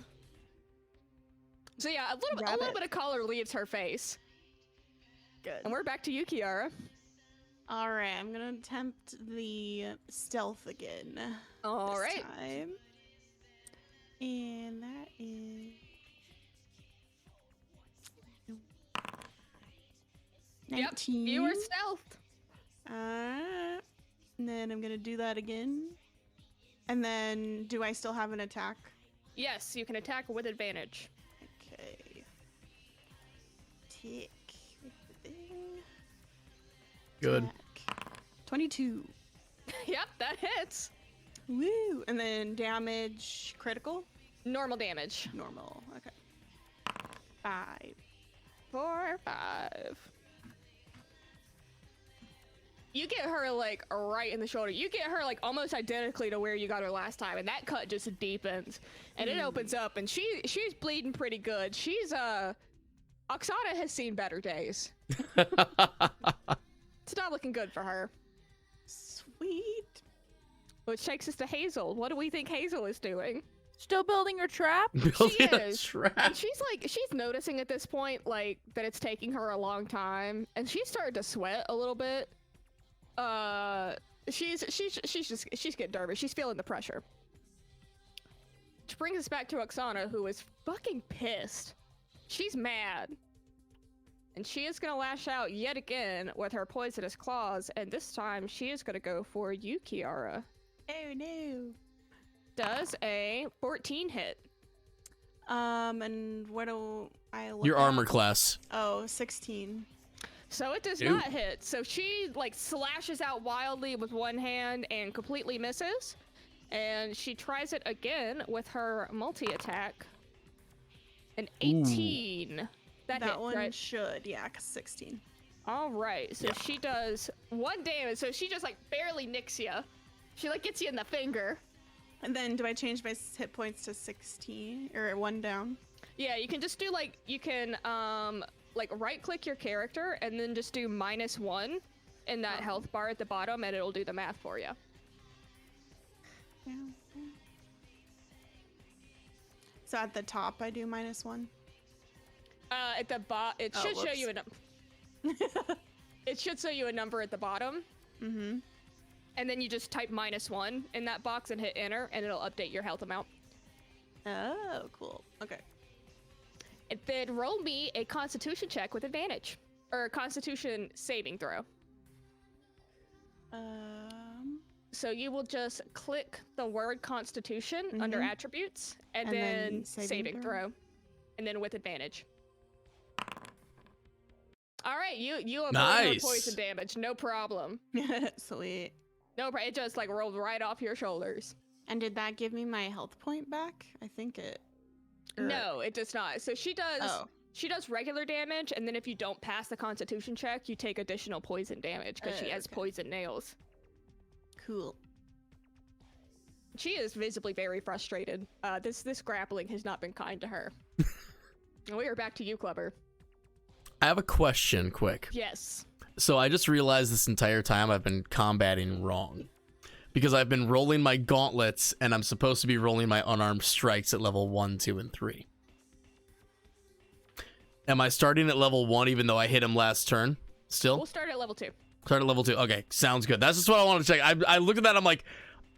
So yeah, a little bit of color leaves her face. Good. And we're back to you, Kiara. All right, I'm gonna attempt the stealth again. All this right. time. And that is 19. Yep, you were stealthed. And then I'm gonna do that again. And then, do I still have an attack? Yes, you can attack with advantage. Okay. Tick. With the thing. Good. Attack. 22. Yep, that hits. Woo! And then damage critical? Normal damage. Normal. Okay. 5. 4, 5. You get her like right in the shoulder. You get her like almost identically to where you got her last time, and that cut just deepens, and it opens up, and she's bleeding pretty good. She's Oksana has seen better days. It's not looking good for her. Sweet. Which takes us to Hazel. What do we think Hazel is doing? Still building her trap? Building a is. trap. And she's noticing at this point like that it's taking her a long time, and she's started to sweat a little bit. She's getting nervous. She's feeling the pressure. Which brings us back to Oksana, who is fucking pissed. She's mad. And she is gonna lash out yet again with her poisonous claws, and this time she is gonna go for you, Kiara. Oh no. Does a 14 hit. And what do I look Your at? armor class. Oh, 16. So it does Ew. not hit. So she like slashes out wildly with one hand and completely misses. And she tries it again with her multi-attack. An 18. That hit, one right? should, yeah, 'cause 16. All right. So she does 1 damage. So she just like barely nicks you. She like gets you in the finger. And then do I change my hit points to 16 or 1 down? Yeah, you can just do like like right click your character and then just do -1 in that health bar at the bottom, and it'll do the math for you. Yeah. So at the top I do -1. At the it Oh, should show whoops. you it should show you a number at the bottom, Mm-hmm. and then you just type -1 in that box and hit enter, and it'll update your health amount. Oh, cool. Okay. And then roll me a Constitution check with advantage, or a Constitution saving throw. So you will just click the word Constitution under attributes, and then saving throw, and then with advantage. All right, you avoid Nice. poison damage, no problem. Sweet. No problem. It just like rolled right off your shoulders. And did that give me my health point back? I think it. or- No, it does not. So she does. Oh. She does regular damage, and then if you don't pass the Constitution check, you take additional poison damage because she has Okay. poison nails. Cool. She is visibly very frustrated. This grappling has not been kind to her. And we are back to you, Klubbr. I have a question, quick. Yes. So I just realized this entire time I've been combating wrong. Because I've been rolling my gauntlets, and I'm supposed to be rolling my unarmed strikes at level 1, 2, and 3. Am I starting at level 1 even though I hit him last turn? Still? We'll start at level 2. Start at level 2. Okay, sounds good. That's just what I wanted to check. I look at that, I'm like,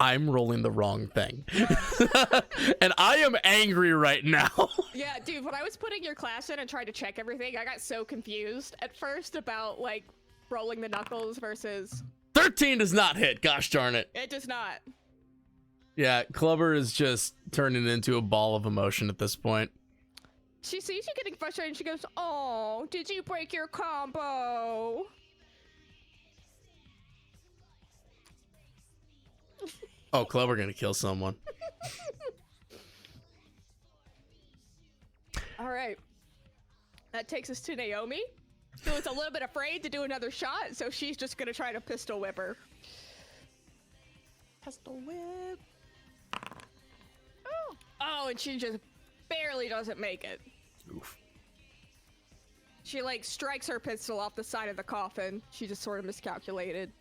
I'm rolling the wrong thing. And I am angry right now. Yeah, dude, when I was putting your class in and tried to check everything, I got so confused at first about, like, rolling the knuckles versus... 13 does not hit, gosh darn it. It does not. Yeah, Klubbr is just turning into a ball of emotion at this point. She sees you getting frustrated and she goes, "Oh, did you break your combo?" Oh, Klubbr gonna kill someone. All right. That takes us to Naomi, who is a little bit afraid to do another shot, so she's just gonna try to pistol whip her. Pistol whip. Oh, and she just barely doesn't make it. Oof. She like strikes her pistol off the side of the coffin. She just sort of miscalculated.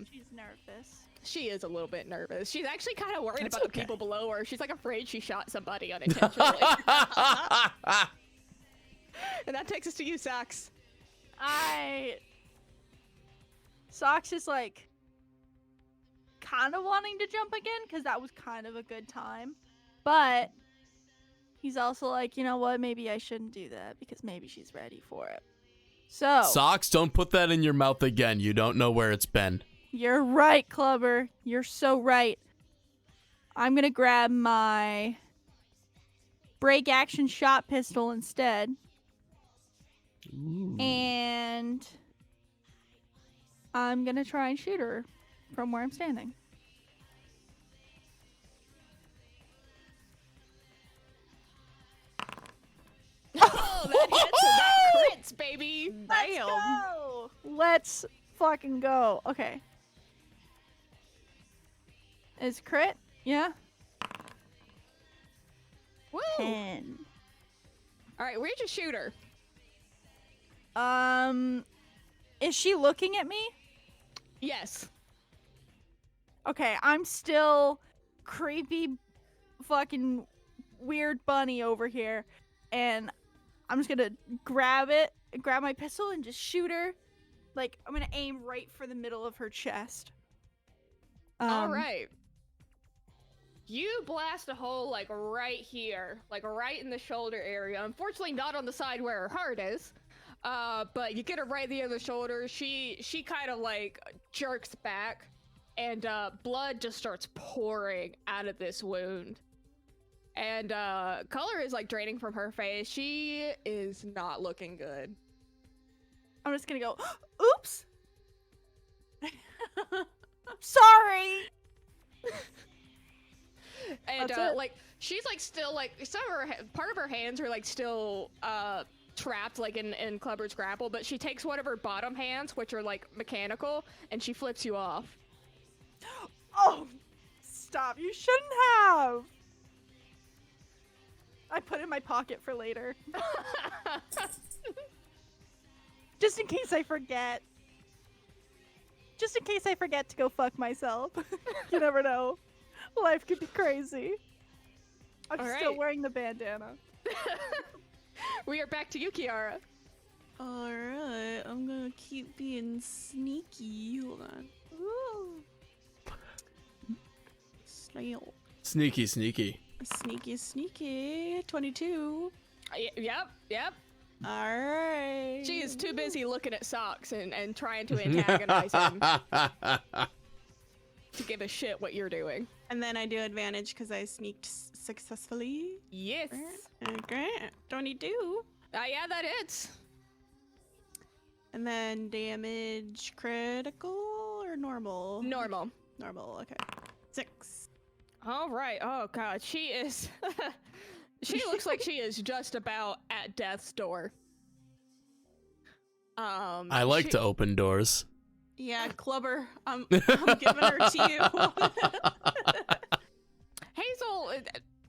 She's nervous. She is a little bit nervous. She's actually kind of worried That's about okay. the people below her. She's like afraid she shot somebody unintentionally. And that takes us to you, Sax. Socks is like kind of wanting to jump again because that was kind of a good time, but he's also like, you know what? Maybe I shouldn't do that because maybe she's ready for it. So Socks, don't put that in your mouth again. You don't know where it's been. you're right, Klubbr. You're so right. I'm gonna grab my break action shot pistol instead. Ooh. And I'm gonna try and shoot her from where I'm standing. Oh, that hits and that crits, baby. Let's go! Let's fucking go. Okay. Is crit? Yeah. Woo! 10. All right, where'd you shoot her? Is she looking at me? Yes. Okay, I'm still creepy fucking weird bunny over here, and I'm just gonna grab my pistol and just shoot her. Like, I'm gonna aim right for the middle of her chest. All right. You blast a hole like right here, like right in the shoulder area. Unfortunately, not on the side where her heart is. But you get her right near the shoulder. She kind of like jerks back, and blood just starts pouring out of this wound. And color is like draining from her face. She is not looking good. I'm just gonna go, oops! Sorry! And That's it. like she's like still like some of her part of her hands are like still trapped like in Klubbr's grapple, but she takes one of her bottom hands, which are like mechanical, and she flips you off. Oh, stop. You shouldn't have. I put it in my pocket for later. Just in case I forget. Just in case I forget to go fuck myself. You never know. Life could be crazy. I'm All still right. wearing the bandana. We are back to you, Kirara. Alright, I'm gonna keep being sneaky. Hold on. Snail. Sneaky, sneaky. Sneaky, sneaky. 22. Yep. Alright. She is too busy looking at Socks and trying to antagonize him to give a shit what you're doing. And then I do advantage because I sneaked successfully. Yes. Okay. 22. Yeah, that hits. And then damage critical or normal? Normal. Normal, okay. 6. All right. Oh god, she is. She looks like she is just about at death's door. I like to open doors. Yeah, Klubbr. I'm giving her to you. Hazel.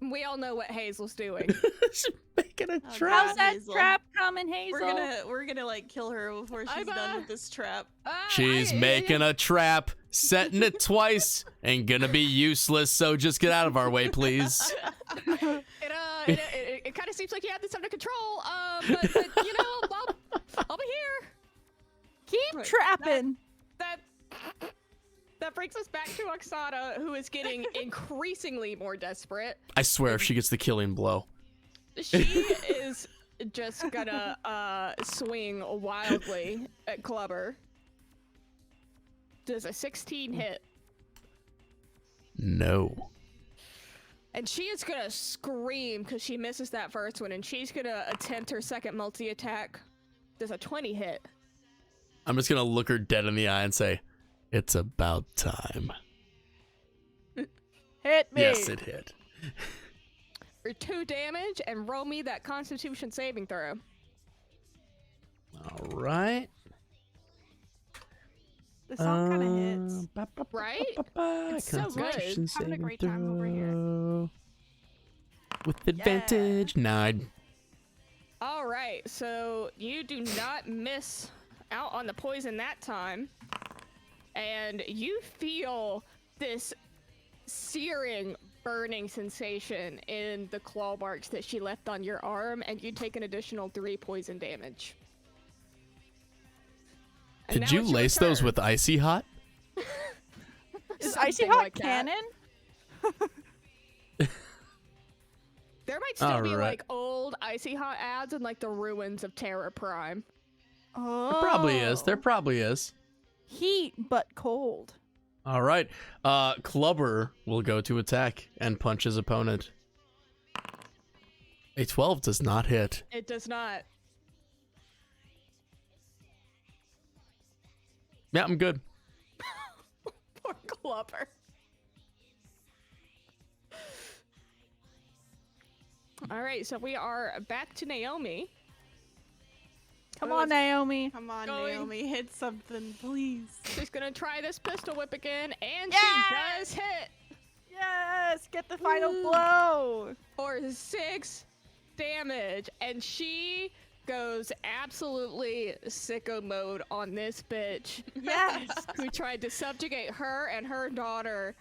We all know what Hazel's doing. She's making a Oh, trap. How's that Hazel. trap coming, Hazel? We're gonna like kill her before she's done with this trap. She's making a trap, setting it twice, and gonna be useless, so just get out of our way, please. It kind of seems like you have this under control. But you know, I'll be here. Keep Right. trapping. That brings us back to Oksana, who is getting increasingly more desperate. I swear, if she gets the killing blow. She is just gonna swing wildly at Klubbr. Does a 16 hit? No. And she is gonna scream because she misses that first one, and she's gonna attempt her second multi-attack. Does a 20 hit? I'm just gonna look her dead in the eye and say, "It's about time." Hit me. Yes, it hit. For 2 damage, and roll me that Constitution saving throw. All right. The song kind of hits. Right? It's so good. Constitution Having a saving great time over here. throw. With advantage, 9. All right, so you do not miss out on the poison that time, and you feel this searing, burning sensation in the claw marks that she left on your arm, and you take an additional 3 poison damage. And Did now you it's your lace those turn. with Icy Hot? Is Icy Something Hot like that. canon? There might still be Alright. like old Icy Hot ads in like the ruins of Terra Prime. Oh. There probably is. There probably is. Heat but cold. All right. Klubbr will go to attack and punch his opponent. A 12 does not hit. It does not. Yeah, I'm good. Poor Klubbr. All right, so we are back to Naomi. Come on, Naomi. Come on, Going. Naomi, hit something, please. She's gonna try this pistol whip again, and Yeah! she does hit Yes, get the final blow. for 6 damage, and she goes absolutely sicko mode on this bitch. Yes. Who tried to subjugate her and her daughter,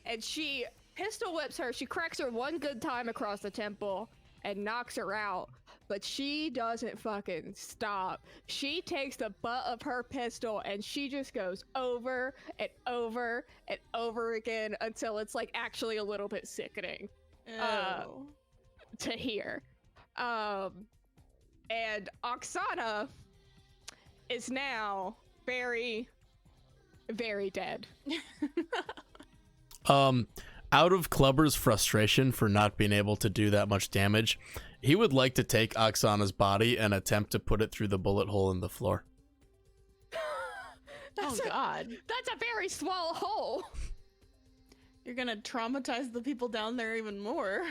and she pistol whips her. She cracks her one good time across the temple and knocks her out, but she doesn't fucking stop. She takes the butt of her pistol and she just goes over and over and over again until it's like actually a little bit sickening Ew. to hear. And Oksana is now very, very dead. Out of Klubbr's frustration for not being able to do that much damage, he would like to take Oksana's body and attempt to put it through the bullet hole in the floor. Oh God. That's a very small hole. You're gonna traumatize the people down there even more.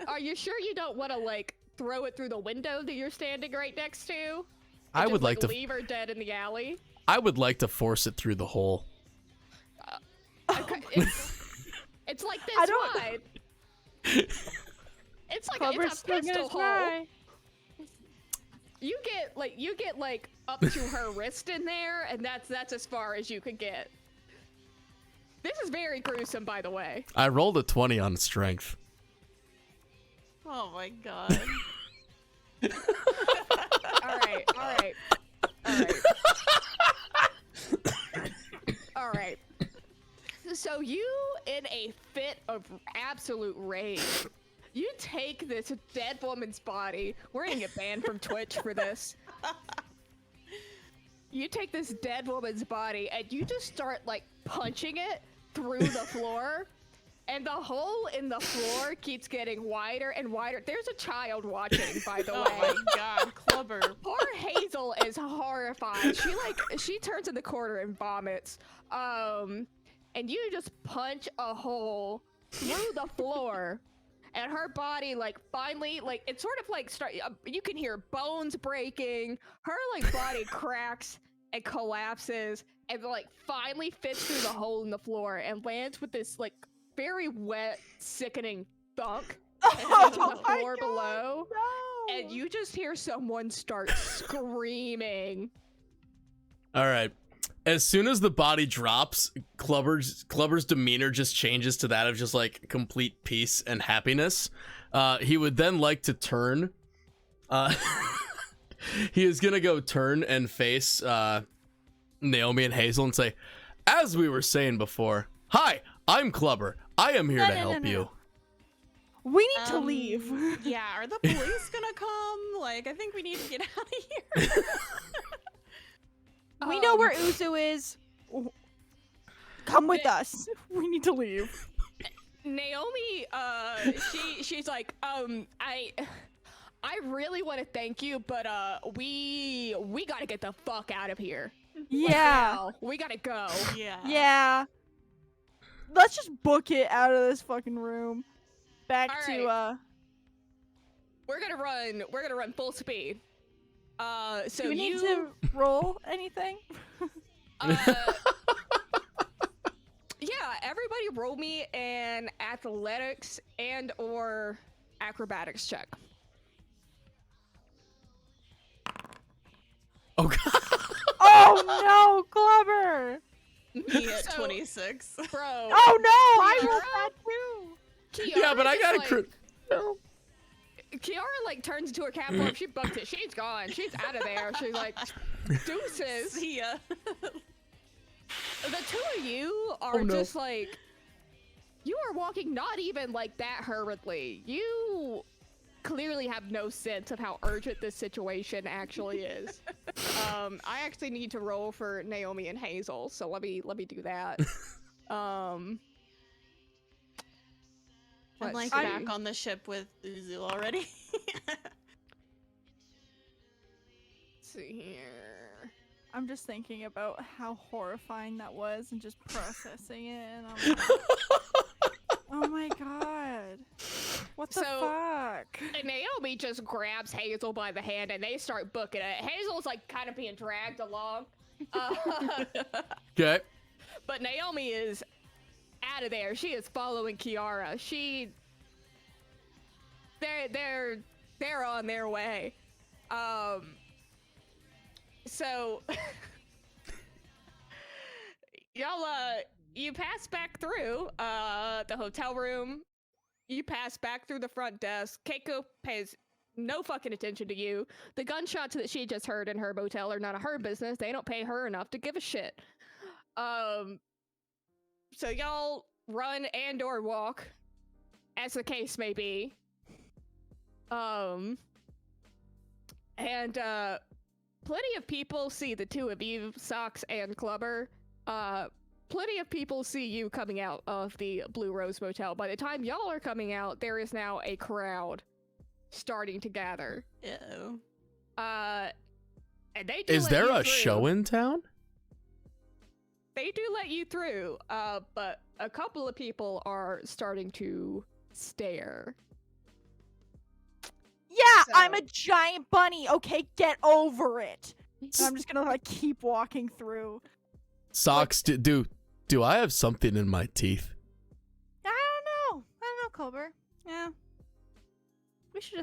Are you sure you don't want to like throw it through the window that you're standing right next to? I Just, would like to. leave her dead in the alley. I would like to force it through the hole. Okay, it's like this I don't- wide. It's like Klubbr's it's a still pistol gonna hole. try. You get like up to her wrist in there, and that's as far as you could get. This is very gruesome, by the way. I rolled a 20 on strength. Oh my God. All right. All right. So you, in a fit of absolute rage, you take this dead woman's body. We're gonna get banned from Twitch for this. You take this dead woman's body and you just start like punching it through the floor. And the hole in the floor keeps getting wider and wider. There's a child watching, by the Oh way. my God, Klubbr. Poor Hazel is horrified. She turns in the corner and vomits. And you just punch a hole through the floor, and her body finally it's sort of like you can hear bones breaking. Her body cracks and collapses, and finally fits through the hole in the floor and lands with this very wet, sickening thunk into the my floor God, below. No. And you just hear someone start screaming. All right. As soon as the body drops, Klubbr's demeanor just changes to that of just complete peace and happiness. He would then like to turn. He is gonna go turn and face Naomi and Hazel and say, "As we were saying before, hi, I'm Klubbr. I am here to help you." We need to leave. Yeah, are the police gonna come? I think we need to get out of here. We know where Uzu is. Come with us. We need to leave. Naomi, she's like, I really want to thank you, but we gotta get the fuck out of here. Yeah. Now. We gotta go. Yeah. Yeah. Let's just book it out of this fucking room. Back All to We're gonna run full speed. So do we need you to roll anything? yeah, everybody roll me an athletics and or acrobatics check. Oh God. Oh no, Klubbr! Me at So- 26. Bro. Oh no, I Kiara? rolled that too. Kiara Yeah, but I is got a like- crit. No. Kiara like turns into her cat form. She booked it. She's gone. She's out of there. She's like, deuces. See ya. The two of you are just like, you are walking not even like that hurriedly. You clearly have no sense of how urgent this situation actually is. I actually need to roll for Naomi and Hazel, so let me do that. I'm like back on the ship with Uzu already. Let's see here. I'm just thinking about how horrifying that was and just processing it, and I'm like, oh my god. What the fuck? And Naomi just grabs Hazel by the hand and they start booking it. Hazel's like kind of being dragged along. Okay. But Naomi is out of there. She is following Kiara. They're on their way. So y'all you pass back through the hotel room. You pass back through the front desk. Keiko pays no fucking attention to you. The gunshots that she just heard in her motel are none of her business. They don't pay her enough to give a shit. So y'all run and or walk, as the case may be. And plenty of people see the two of you, Socks and Klubbr. Plenty of people see you coming out of the Blue Rose Motel. By the time y'all are coming out, there is now a crowd starting to gather. Ew. And they do Is let there you a through. show in town? They do let you through, but a couple of people are starting to stare. Yeah, So- I'm a giant bunny. Okay, get over it. And I'm just gonna like keep walking through. Socks, do I have something in my teeth? I don't know, Klubbr. Yeah. We should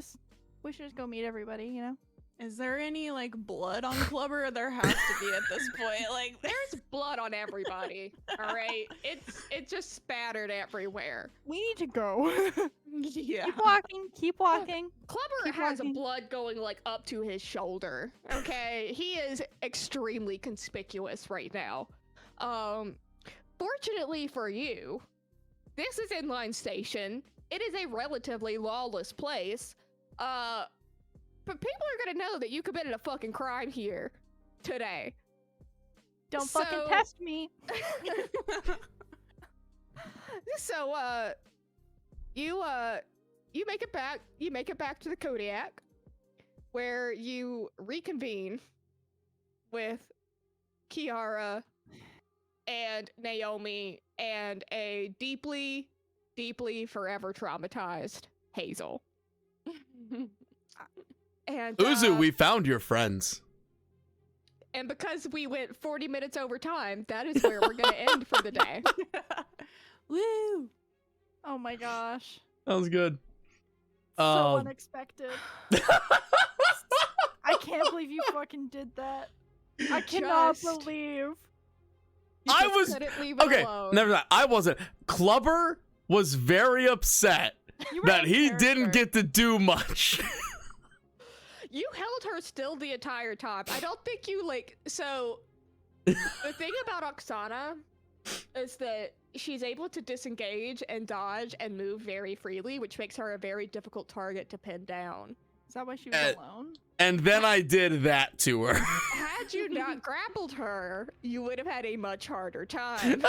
just go meet everybody, you know? Is there any like blood on Klubbr? There has to be at this point. Like There's blood on everybody. All right, it's just spattered everywhere. We need to go. yeah. Keep walking. Klubbr Keep has walking. blood going like up to his shoulder. Okay, he is extremely conspicuous right now. Fortunately for you, this is Endline Station. It is a relatively lawless place. But people are gonna know that you committed a fucking crime here today. Don't fucking So- test me. So, you make it back. You make it back to the Kodiak, where you reconvene with Kiara and Naomi and a deeply, deeply forever traumatized Hazel. And Uzu, we found your friends. and because we went 40 minutes over time, that is where we're gonna end for the day. Woo. Oh my gosh. That was good. So unexpected. I can't believe you fucking did that. I cannot Just- believe. You I just was- couldn't leave it Okay, alone. never mind. I wasn't. Klubbr was very upset You were that in he character. didn't get to do much. You held her still the entire time. I don't think you so the thing about Oksana is that she's able to disengage and dodge and move very freely, which makes her a very difficult target to pin down. Is that why she was alone? And then I did that to her. Had you not grappled her, you would have had a much harder time.